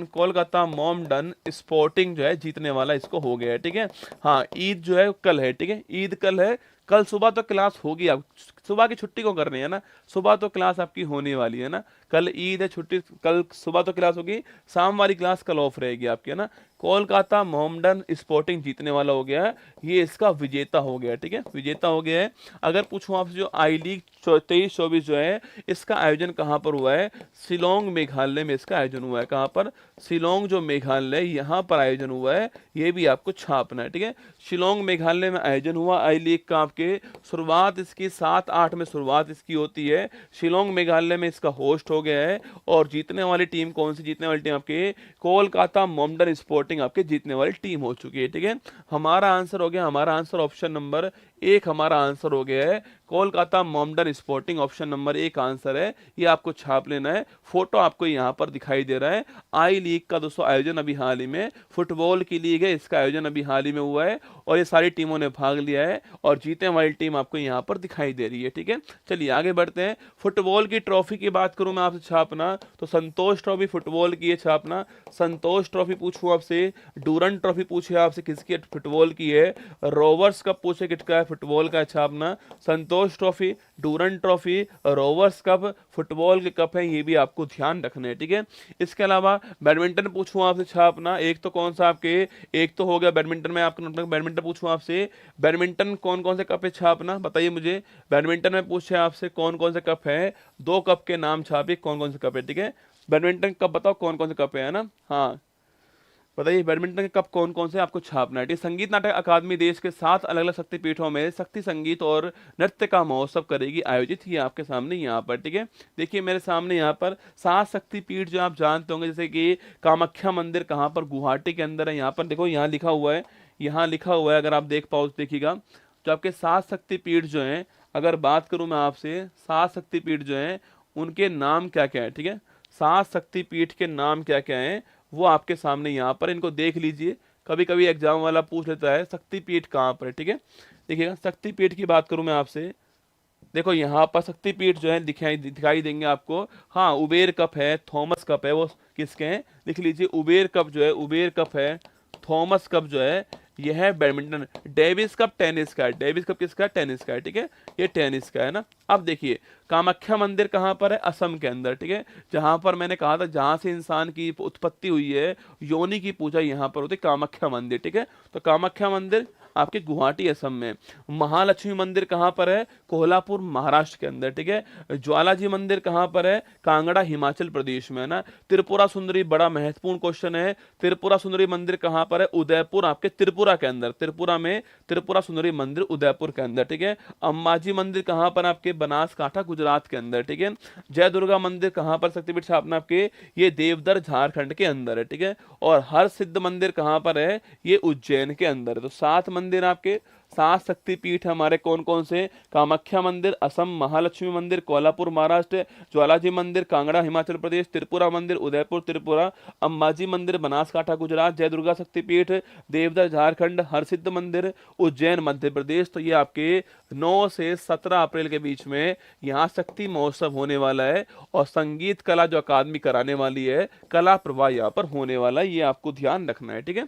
कोलकाता मॉमडन स्पोर्टिंग जो है जीतने वाला इसको हो गया है, ठीक है। हाँ ईद जो है कल है, ठीक है, ईद कल है। कल सुबह तो क्लास होगी, आप सुबह की छुट्टी को करनी है ना, सुबह तो क्लास आपकी होने वाली है ना। कल ईद है, छुट्टी, कल सुबह तो क्लास होगी, शाम वाली क्लास कल ऑफ रहेगी आपकी, है ना। कोलकाता मोहम्मडन स्पोर्टिंग जीतने वाला हो गया है, ये इसका विजेता हो गया है, ठीक है, विजेता हो गया है। अगर पूछूं आपसे जो आई लीग 23-24 जो है इसका आयोजन कहाँ पर हुआ है, शिलोंग मेघालय में इसका आयोजन हुआ है। कहाँ पर, शिलोंग जो मेघालय यहाँ पर आयोजन हुआ है, ये भी आपको छापना है, ठीक है। शिलोंग मेघालय में आयोजन हुआ आई लीग का, आपके शुरुआत इसकी 7-8 में शुरुआत इसकी होती है, शिलोंग मेघालय में इसका होस्ट हो गया है। और जीतने वाली टीम कौन सी, जीतने वाली टीम आपके कोलकाता मोहम्मडन स्पोर्टिंग आपके जीतने वाली टीम हो चुकी है, ठीक है। हमारा आंसर हो गया, हमारा आंसर ऑप्शन नंबर 1 हमारा आंसर हो गया है, Kolkata Mohammedan sporting option number 1 answer है। ये आपको छाप लेना है, फोटो आपको यहाँ पर दिखाई दे रहा है। आई लीग का दोस्तों आयोजन अभी हाल ही में, फुटबॉल की लीग है, इसका आयोजन अभी हाल ही में हुआ है, और ये सारी टीमों ने भाग लिया है, और जीतने वाली टीम आपको यहाँ पर दिखाई दे रही है, ठीक है। चलिए आगे बढ़ते हैं। फुटबॉल की ट्रॉफी की बात करूं मैं आपसे छापना, तो संतोष ट्रॉफी फुटबॉल की है छापना। संतोष ट्रॉफी पूछूं आपसे, डूरन ट्रॉफी पूछे आपसे किसकी, फुटबॉल की है। रोवर्स कप पूछे किसका है, फुटबॉल का है, छापना। Santosh trophy, Durand trophy, Rovers cup football के कप है, ये भी आपको ध्यान रखना है, ठीक है। इसके अलावा बैडमिंटन पूछूं आपसे छापना, एक तो कौन सा आपके, एक तो हो गया बैडमिंटन में आपको, बैडमिंटन पूछूं आपसे, बैडमिंटन कौन कौन से कप है छापना, बताइए मुझे। बैडमिंटन में पूछे आपसे कौन कौन से कप है, 2 कप के नाम छापिए, कौन कौन से कप है, ठीक है। बैडमिंटन कप बताओ कौन कौन से कप है ना, हाँ बताइए बैडमिंटन के कप कौन कौन से आपको छापना है, ठीक है? संगीत नाटक अकादमी देश के 7 अलग अलग शक्तिपीठों में शक्ति संगीत और नृत्य का महोत्सव करेगी आयोजित, ये आपके सामने यहाँ पर, ठीक है। देखिए मेरे सामने यहाँ पर 7 शक्तिपीठ जो आप जानते होंगे, जैसे कि कामाख्या मंदिर कहाँ पर, गुवाहाटी के अंदर है। यहाँ पर देखो, यहाँ लिखा हुआ है, यहाँ लिखा हुआ है, अगर आप देख पाओ तो देखिएगा, जो आपके 7 शक्तिपीठ जो हैं, अगर बात करूं मैं आपसे 7 शक्तिपीठ जो हैं उनके नाम क्या क्या है, ठीक है। 7 शक्तिपीठ के नाम क्या क्या हैं वो आपके सामने यहाँ पर, इनको देख लीजिए। कभी कभी एग्जाम वाला पूछ लेता है शक्तिपीठ कहाँ पर है, ठीक है। देखिएगा शक्तिपीठ की बात करूं मैं आपसे, देखो यहाँ पर शक्तिपीठ जो है दिखाई देंगे आपको। हाँ उबेर कप है, थॉमस कप है, वो किसके हैं लिख लीजिए। उबेर कप जो है, उबेर कप है, थॉमस कप जो है यह है बैडमिंटन। डेविस कप टेनिस का है, डेविस कप किसका है, टेनिस का है, ठीक है, ये टेनिस का है ना। अब देखिए कामाख्या मंदिर कहाँ पर है, असम के अंदर, ठीक है। जहां पर मैंने कहा था जहां से इंसान की उत्पत्ति हुई है, योनि की पूजा यहाँ पर होती है, कामाख्या मंदिर, ठीक है। तो कामाख्या मंदिर आपके गुवाहाटी असम में। महालक्ष्मी मंदिर कहाँ पर है, कोल्हापुर महाराष्ट्र के अंदर, ठीक है। ज्वालाजी मंदिर कहाँ पर है, कांगड़ा हिमाचल प्रदेश में, है ना। त्रिपुरा सुंदरी बड़ा महत्वपूर्ण क्वेश्चन है, त्रिपुरा सुंदरी मंदिर कहाँ पर है, उदयपुर आपके त्रिपुरा के अंदर, त्रिपुरा में त्रिपुरा सुंदरी मंदिर उदयपुर के अंदर, ठीक है। अंबाजी मंदिर कहाँ पर आपके, बनासकांठा गुजरात के अंदर, ठीक है। जय दुर्गा मंदिर कहाँ पर शक्तिपीठ छापना आपके, ये देवदर झारखंड के अंदर है, ठीक है। और हर सिद्ध मंदिर कहाँ पर है, ये उज्जैन के अंदर है। तो 7 मंदिर आपके, 7 शक्तिपीठ हमारे कौन कौन से, कामाख्या मंदिर असम, महालक्ष्मी मंदिर कोल्हापुर महाराष्ट्र, ज्वालाजी मंदिर कांगड़ा हिमाचल प्रदेश, त्रिपुरा मंदिर उदयपुर त्रिपुरा, अंबाजी मंदिर बनासकांठा गुजरात, जय दुर्गा शक्तिपीठ देवदर झारखंड, हरसिद्ध मंदिर उज्जैन मध्य प्रदेश। तो ये आपके 9 से 17 अप्रैल के बीच में यहाँ शक्ति महोत्सव होने वाला है, और संगीत कला जो अकादमी कराने वाली है, कला प्रवाह यहाँ पर होने वाला है, ये आपको ध्यान रखना है, ठीक है।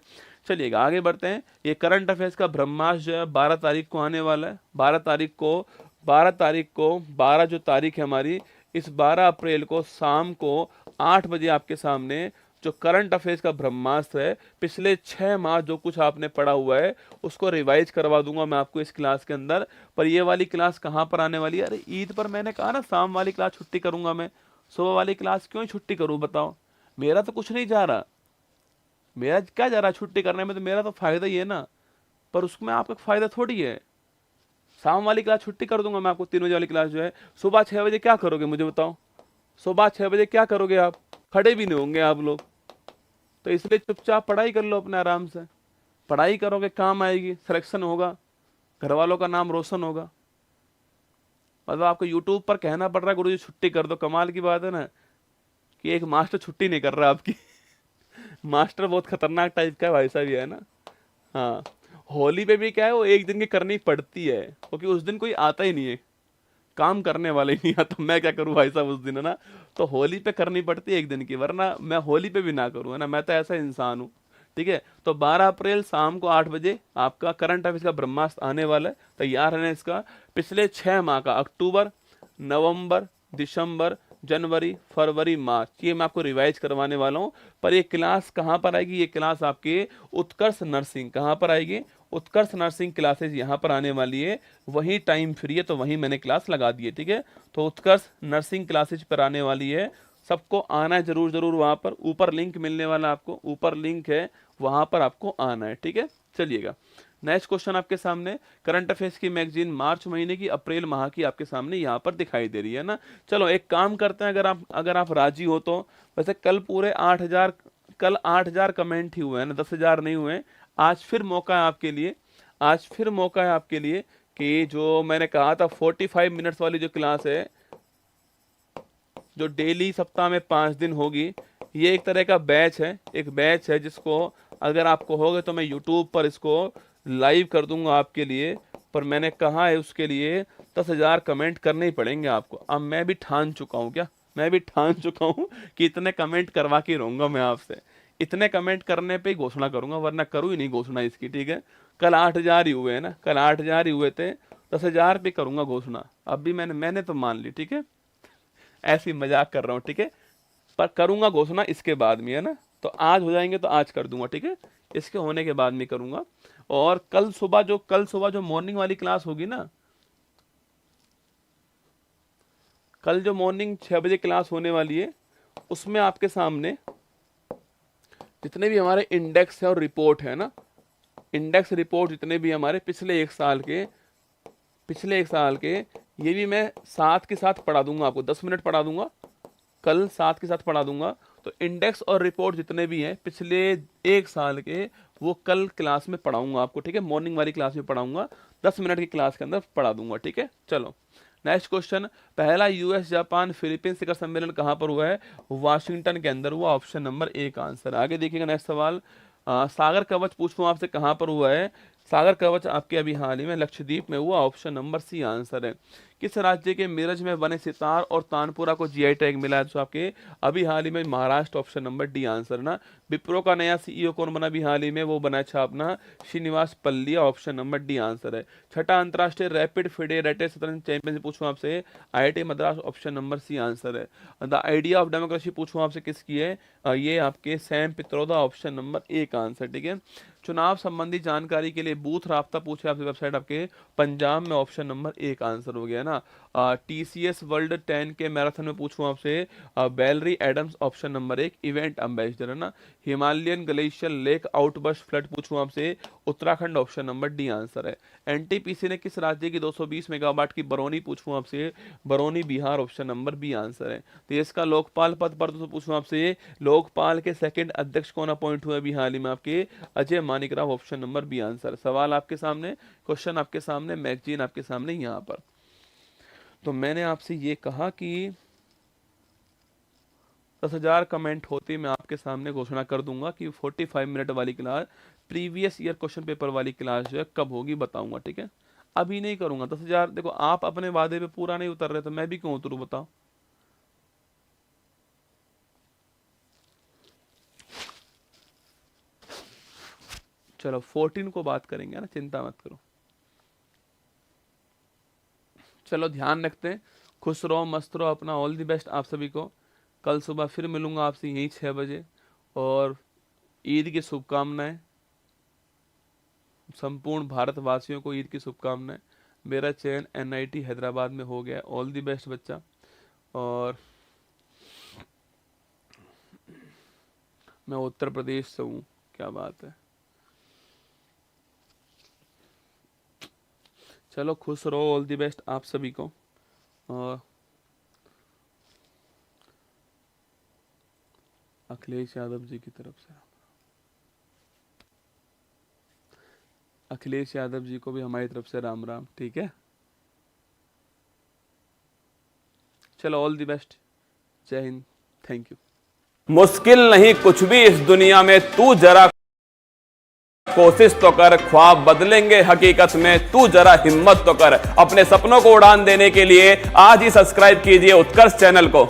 चलिएगा आगे बढ़ते हैं। ये करंट अफेयर्स का ब्रह्मास्त्र जो है 12 तारीख को आने वाला है, 12 तारीख को 12 जो तारीख है हमारी, इस 12 अप्रैल को शाम को 8 बजे आपके सामने जो करंट अफेयर्स का ब्रह्मास्त्र है, पिछले 6 माह जो कुछ आपने पढ़ा हुआ है उसको रिवाइज करवा दूंगा मैं आपको इस क्लास के अंदर। पर ये वाली क्लास कहाँ पर आने वाली है, अरे ईद पर मैंने कहा ना शाम वाली क्लास छुट्टी करूंगा मैं, सुबह वाली क्लास क्यों छुट्टी करूं बताओ, मेरा तो कुछ नहीं जा रहा, मेरा क्या जा रहा है छुट्टी करने में, तो मेरा तो फायदा ही है ना, पर उसमें आपका फायदा थोड़ी है। शाम वाली क्लास छुट्टी कर दूंगा मैं आपको, 3 बजे वाली क्लास जो है। सुबह 6 बजे क्या करोगे मुझे बताओ, सुबह 6 बजे क्या करोगे आप, खड़े भी नहीं होंगे आप लोग। तो इसलिए चुपचाप पढ़ाई कर लो अपने आराम से, पढ़ाई करोगे काम आएगी, सिलेक्शन होगा, घर वालों का नाम रोशन होगा। मतलब आपको यूट्यूब पर कहना पड़ रहा है गुरु जी छुट्टी कर दो, कमाल की बात है ना कि एक मास्टर छुट्टी नहीं कर रहा आपकी। मास्टर बहुत खतरनाक टाइप का है भाई साहब, ये है ना। हाँ, होली पे भी क्या है, वो एक दिन की करनी पड़ती है, क्योंकि उस दिन कोई आता ही नहीं है, काम करने वाले ही नहीं आता। मैं क्या करूं भाई साहब उस दिन, है ना। तो होली पे करनी पड़ती है एक दिन की, वरना मैं होली पे भी ना करूं, है ना, मैं तो ऐसा इंसान हूं। ठीक है, तो 12 अप्रैल शाम को 8 बजे आपका करंट अफेयर्स का ब्रह्मास्त्र आने वाला है, तैयार रहना इसका। पिछले 6 माह का अक्टूबर, नवंबर, दिसंबर, जनवरी, फरवरी, मार्च, ये मैं आपको रिवाइज करवाने वाला हूँ। पर ये क्लास कहाँ पर आएगी, ये क्लास आपके उत्कर्ष नर्सिंग, कहाँ पर आएगी, उत्कर्ष नर्सिंग क्लासेज यहाँ पर आने वाली है। वही टाइम फ्री है तो वहीं मैंने क्लास लगा दी है। ठीक है, तो उत्कर्ष नर्सिंग क्लासेज पर आने वाली है, सबको आना है जरूर जरूर। वहां पर ऊपर लिंक मिलने वाला, आपको ऊपर लिंक है, वहां पर आपको आना है। ठीक है, चलिएगा नेक्स्ट क्वेश्चन आपके सामने। करंट अफेयर्स की मैगजीन मार्च महीने की, अप्रैल माह की आपके सामने यहाँ पर दिखाई दे रही है ना। चलो एक काम करते हैं, अगर आप राजी हो तो। वैसे कल पूरे 8,000, कल 8,000 कमेंट ही हुए हैं ना, 10,000 नहीं हुए। आज फिर मौका है आपके लिए, आज फिर मौका है आपके लिए कि जो मैंने कहा था 45 मिनट्स वाली जो क्लास है, जो डेली सप्ताह में 5 दिन होगी, ये एक तरह का बैच है, एक बैच है जिसको अगर आपको होगे तो मैं यूट्यूब पर इसको लाइव कर दूंगा आपके लिए। पर मैंने कहा है उसके लिए 10,000 कमेंट करने ही पड़ेंगे आपको। अब मैं भी ठान चुका हूँ, क्या मैं भी ठान चुका हूँ कि इतने कमेंट करवा के रहूंगा मैं आपसे। इतने कमेंट करने पे ही घोषणा करूंगा, वरना करूँ ही नहीं घोषणा इसकी। ठीक है, कल 8,000 ही हुए हैं ना, कल 8,000 ही हुए थे, 10,000 पे करूंगा घोषणा। अब भी मैंने तो मान ली। ठीक है, ऐसी मजाक कर रहा हूँ। ठीक है, पर करूंगा घोषणा इसके बाद में, है ना। तो आज हो जाएंगे तो आज कर दूंगा। ठीक है, इसके होने के बाद में करूंगा। और कल सुबह जो मॉर्निंग वाली क्लास होगी ना, कल जो मॉर्निंग 6 बजे क्लास होने वाली है, उसमें आपके सामने जितने भी हमारे इंडेक्स है और रिपोर्ट है ना, इंडेक्स रिपोर्ट जितने भी हमारे पिछले एक साल के ये भी मैं साथ के साथ पढ़ा दूंगा आपको, 10 मिनट पढ़ा दूंगा, कल साथ के साथ पढ़ा दूंगा। तो इंडेक्स और रिपोर्ट जितने भी हैं पिछले एक साल के, वो कल क्लास में पढ़ाऊंगा आपको। ठीक है, मॉर्निंग वाली क्लास में पढ़ाऊंगा, 10 मिनट की क्लास के अंदर पढ़ा दूंगा। ठीक है, चलो नेक्स्ट क्वेश्चन। पहला यूएस जापान फिलीपींस शिखर सम्मेलन कहाँ पर हुआ है, वाशिंगटन के अंदर हुआ, ऑप्शन नंबर ए का आंसर। आगे देखिएगा नेक्स्ट सवाल। सागर कवच पूछूं आपसे कहाँ पर हुआ है, सागर कवच आपके अभी हाल ही में लक्षद्वीप में हुआ, ऑप्शन नंबर सी आंसर है। किस राज्य के मिरज में बने सितार और तानपुरा को जीआई टैग मिला है, जो आपके अभी हाल ही में Maharashtra, option number D answer ना। विप्रो का नया सीईओ कौन बना अभी हाल ही में, वो बना अच्छा अपना Srinivas Palliya, option number D answer है। छठा अंतरराष्ट्रीय रैपिड फेडरेटेड शतरंज चैंपियनशिप पूछूं आपसे, IIT Madras, option number C answer है। द आइडिया ऑफ डेमोक्रेसी पूछूं आपसे किसकी है, ये आपके Sam Pitroda, option number A का आंसर। ठीक है, चुनाव संबंधी जानकारी के लिए बूथ राब्ता पूछे आपसे, वेबसाइट आपके पंजाब में, ऑप्शन नंबर ए का आंसर हो गया ना। टीसीएस वर्ल्ड 10 के मैराथन में पूछूं आपसे, Valerie Adams, option number 1 event ambassador है ना। Himalayan glacier lake outburst flood पूछूं आपसे, Uttarakhand, option number D answer है। एनटीपीसी ने किस राज्य की 220 मेगावाट की बरौनी पूछूं आपसे, Barauni Bihar, option number B answer है। देश का लोकपाल पद पर दोस्तों पूछूं आपसे, लोकपाल के सेकंड अध्यक्ष कौन अपॉइंट हुए अभी हाल ही में, आपके Ajay Manik Rao, option number B answer. सवाल आपके सामने, क्वेश्चन आपके सामने, मैगजीन आपके सामने यहाँ पर। तो मैंने आपसे ये कहा कि 10,000 कमेंट होते मैं आपके सामने घोषणा कर दूंगा कि 45 मिनट वाली class, previous year question paper वाली क्लास जो है कब होगी बताऊंगा। ठीक है, अभी नहीं करूंगा। 10,000 देखो, आप अपने वादे पे पूरा नहीं उतर रहे तो मैं भी क्यों उतरूं बताओ। चलो 14 को बात करेंगे ना, चिंता मत करो। चलो ध्यान रखते हैं, खुश रहो मस्त रहो अपना, ऑल द बेस्ट आप सभी को। कल सुबह फिर मिलूंगा आपसे यही 6 बजे, और ईद की शुभकामनाएं, संपूर्ण भारतवासियों को ईद की शुभकामनाएं। मेरा चयन एनआईटी हैदराबाद में हो गया, ऑल द बेस्ट बच्चा। और मैं उत्तर प्रदेश से हूँ, क्या बात है। चलो खुश रहो, ऑल दी बेस्ट आप सभी को। और अखिलेश यादव जी की तरफ से, अखिलेश यादव जी को भी हमारी तरफ से राम राम, ठीक है। चलो ऑल दी बेस्ट, जय हिंद, थैंक यू। मुश्किल नहीं कुछ भी इस दुनिया में, तू जरा कोशिश तो कर, ख्वाब बदलेंगे हकीकत में, तू जरा हिम्मत तो कर। अपने सपनों को उड़ान देने के लिए आज ही सब्सक्राइब कीजिए उत्कर्ष चैनल को।